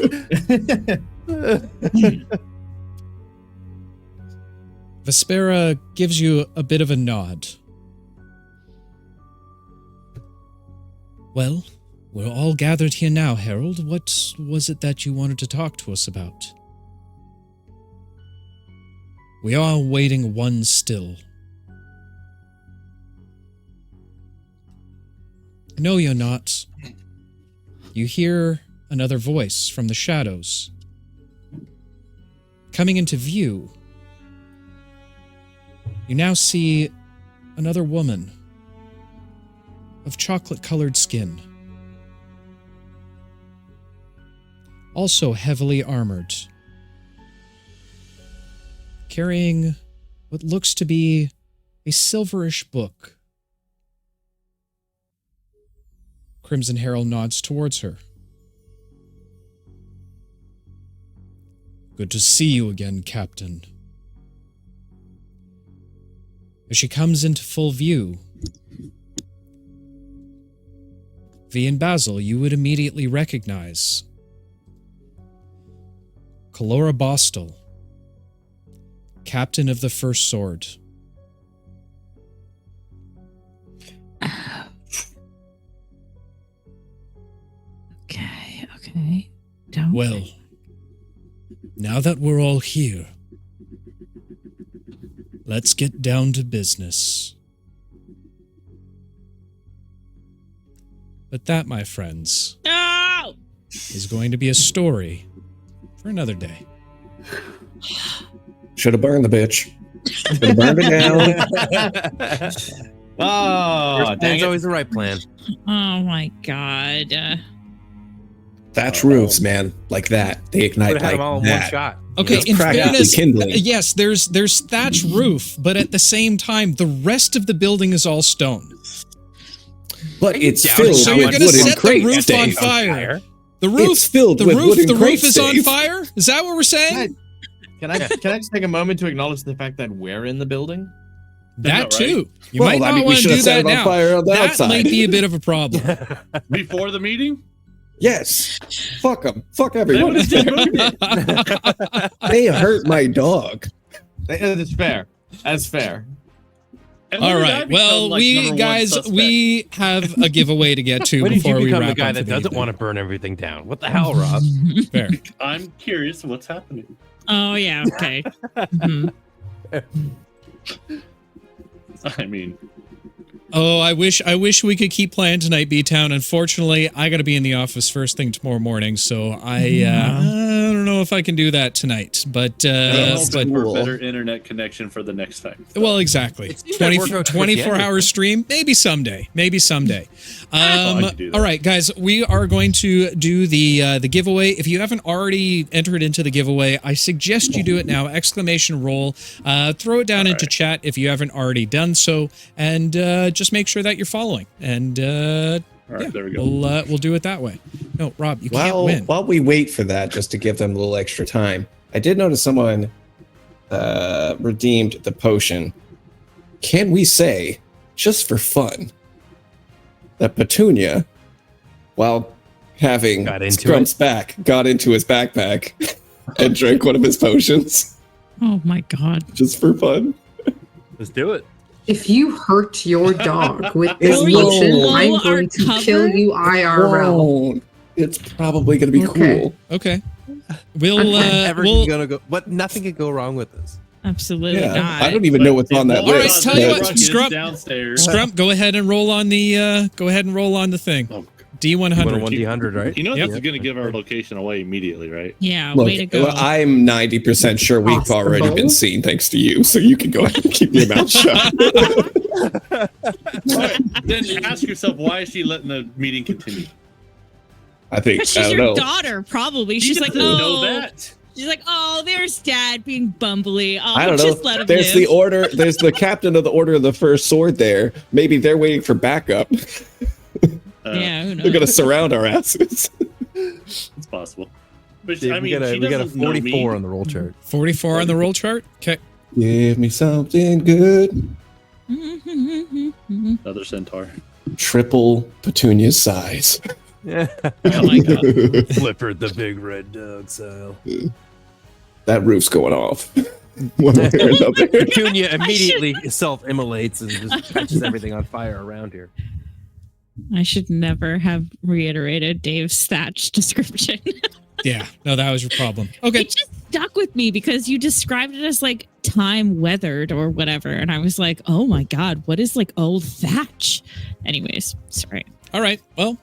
Vespera gives you a bit of a nod. Well, we're all gathered here now, Harold. What was it that you wanted to talk to us about? We are waiting one still. No, you're not. You hear another voice from the shadows. Coming into view, you now see another woman of chocolate-colored skin. Also heavily armored. Carrying what looks to be a silverish book. Crimson Herald nods towards her. Good to see you again, Captain. As she comes into full view, V and Basil, you would immediately recognize Kalora Bostel, Captain of the First Sword. Okay. Don't. Well, now that we're all here, let's get down to business. But that, my friends, No! is going to be a story for another day. Should have burned the bitch. Should have burned it down. Oh, dang There's it. always the right plan. Oh my god. Thatch roofs, man, like that. They ignite Would have had like them all in one that. shot. Okay, It's in practically fairness, kindling. yes, there's thatch roof, but at the same time, the rest of the building is all stone. But it's doubting filled So how you're with going to wooden set the crate roof on stave. fire. The roof, It's filled the with roof, wooden the crate roof is on stave. fire. Is that what we're saying? Can I just take a moment to acknowledge the fact that we're in the building? That right? too. You Well, might I not mean, we want to should do have set that it on now. fire on the That outside. might be a bit of a problem. Before the meeting? Yes. Fuck them. Fuck That everyone. was just moving. They hurt my dog. That's fair. That's fair. And when All did I right. become, Well, like, we number one guys, suspect? we have a giveaway to get to When did before you we become wrap the guy up that for the doesn't evening. want to burn everything down? What the hell, Rob? Fair. I'm curious what's happening. Oh yeah, okay. Mhm. I mean, Oh, I wish we could keep playing tonight, B-Town. Unfortunately, I got to be in the office first thing tomorrow morning, so I don't know if I can do that tonight. But I'm hoping for a cool. better internet connection for the next time. well, exactly. It seems like we're 24-hour stream, maybe someday. I can do that. All right, guys, we are going to do the giveaway. If you haven't already entered into the giveaway, I suggest you do it now. Exclamation roll. Throw it down into chat if you haven't already done so, and just make sure that you're following. And All right, there we go. we'll do it that way. No, Rob, you can't While win. while we wait for that, just to give them a little extra time, I did notice someone redeemed the potion. Can we say, just for fun, that Petunia, while having Got into Scrump's back, got into his backpack and drank one of his potions, Oh my god. just for fun? Let's do it. If you hurt your dog with It's this low. potion, Blow I'm our going to cover? kill you IRL. Won't. It's probably going to be Okay. cool. Okay. We'll Never we'll gonna go. What? Nothing could go wrong with this. Absolutely Yeah, not. I don't even know what's on that All right, list. tell you but- what, It's Scrump- downstairs. Scrump, go ahead and roll on the thing. Oh, D100. 1D100, right? you know Yep. this is going to give our location away immediately, right? Yeah, Look, way to go. I'm 90% sure we've Possible. already been seen thanks to you, so you can go ahead and keep your mouth shut. Then ask yourself, why is she letting the meeting continue? I think, Because I she's don't your know. daughter, probably. She She's like, doesn't know oh, that. she's like, oh, there's Dad being bumbly. Oh, I don't know. just let him There's live. there's the captain of the Order of the First Sword there. Maybe they're waiting for backup. Yeah, who knows? They're going to surround our asses. It's possible. But Dave, I mean, we got a doesn't know 44 me. on the roll chart. 44 on the roll chart. Okay. Give me something good. Another centaur. Triple Petunia's size. Yeah. Oh my god. Flipper the big red dog style. That roof's going off. One way or another. Petunia immediately self-immolates and just catches everything on fire around here. I should never have reiterated Dave's thatch description. Yeah. No, that was your problem. Okay. It just stuck with me because you described it as like time weathered or whatever. And I was like, oh my God, what is like old thatch? Anyways, sorry. All right. Well,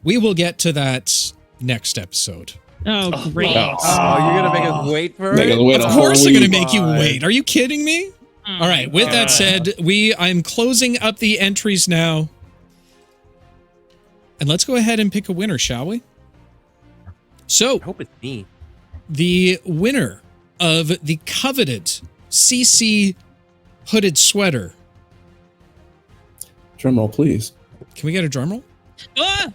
we will get to that next episode. Oh, great. wow. Oh, you're gonna make us wait for Make it? us wait Of a course, whole they're going to week. make you wait. Are you kidding me? Oh All right. With that said, I'm closing up the entries now. And let's go ahead and pick a winner, shall we? So, I hope it's me. the winner of the coveted CC hooded sweater. Drum roll, please. Can we get a drum roll? Ah!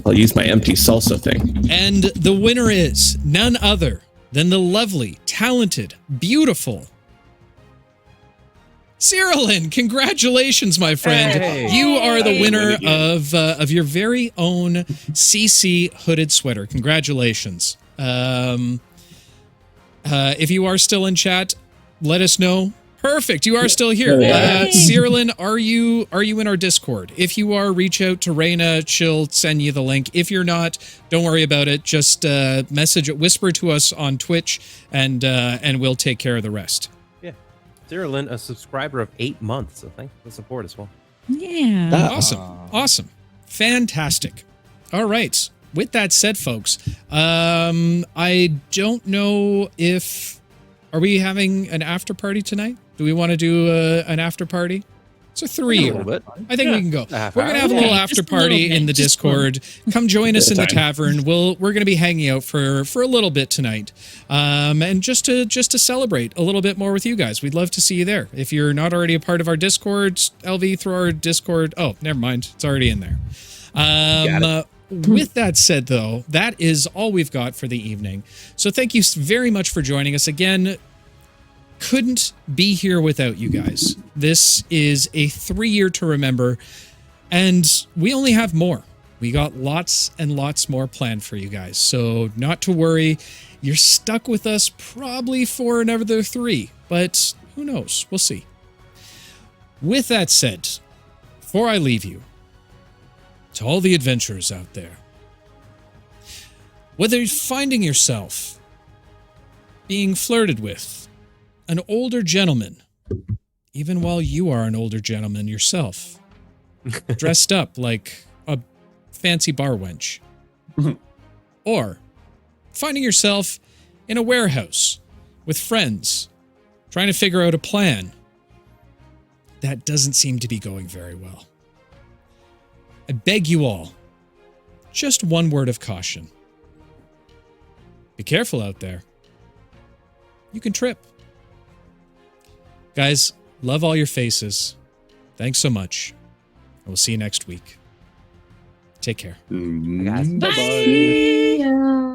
I'll use my empty salsa thing. And the winner is none other than the lovely, talented, beautiful Cyrillin. Congratulations, my friend. Hey. You are the Hey. winner of your very own CC hooded sweater. Congratulations. If you are still in chat, let us know. Perfect. You are still here. Yay. Cyrillin, are you in our Discord? If you are, reach out to Raina. She'll send you the link. If you're not, don't worry about it. Just whisper to us on Twitch, and we'll take care of the rest. Cyrillin, a subscriber of 8 months, so thanks for the support as well. Yeah. Awesome. Fantastic. All right. With that said, folks, I don't know if... Are we having an after party tonight? Do we want to do an after party? It's a 3 A year. little bit. I think we can go. half We're gonna have a hour. little Yeah, after just a little party bit, in the just one. Discord. Come join us in the Time. tavern. We're gonna be hanging out for a little bit tonight, and just to celebrate a little bit more with you guys. We'd love to see you there. If you're not already a part of our Discord, LV, through our Discord. Oh, never mind. It's already in there. With that said, though, that is all we've got for the evening. So thank you very much for joining us again. Couldn't be here without you guys. This is a 3-year to remember, and we only have more. We got lots and lots more planned for you guys, so not to worry. You're stuck with us probably for another 3, but who knows? We'll see. With that said, before I leave you, to all the adventurers out there, whether you're finding yourself being flirted with, an older gentleman, even while you are an older gentleman yourself, dressed up like a fancy bar wench. Or finding yourself in a warehouse with friends, trying to figure out a plan that doesn't seem to be going very well. I beg you all, just one word of caution. Be careful out there. You can trip. Guys, love all your faces. Thanks so much. And we'll see you next week. Take care. Guys. Bye-bye. Yeah.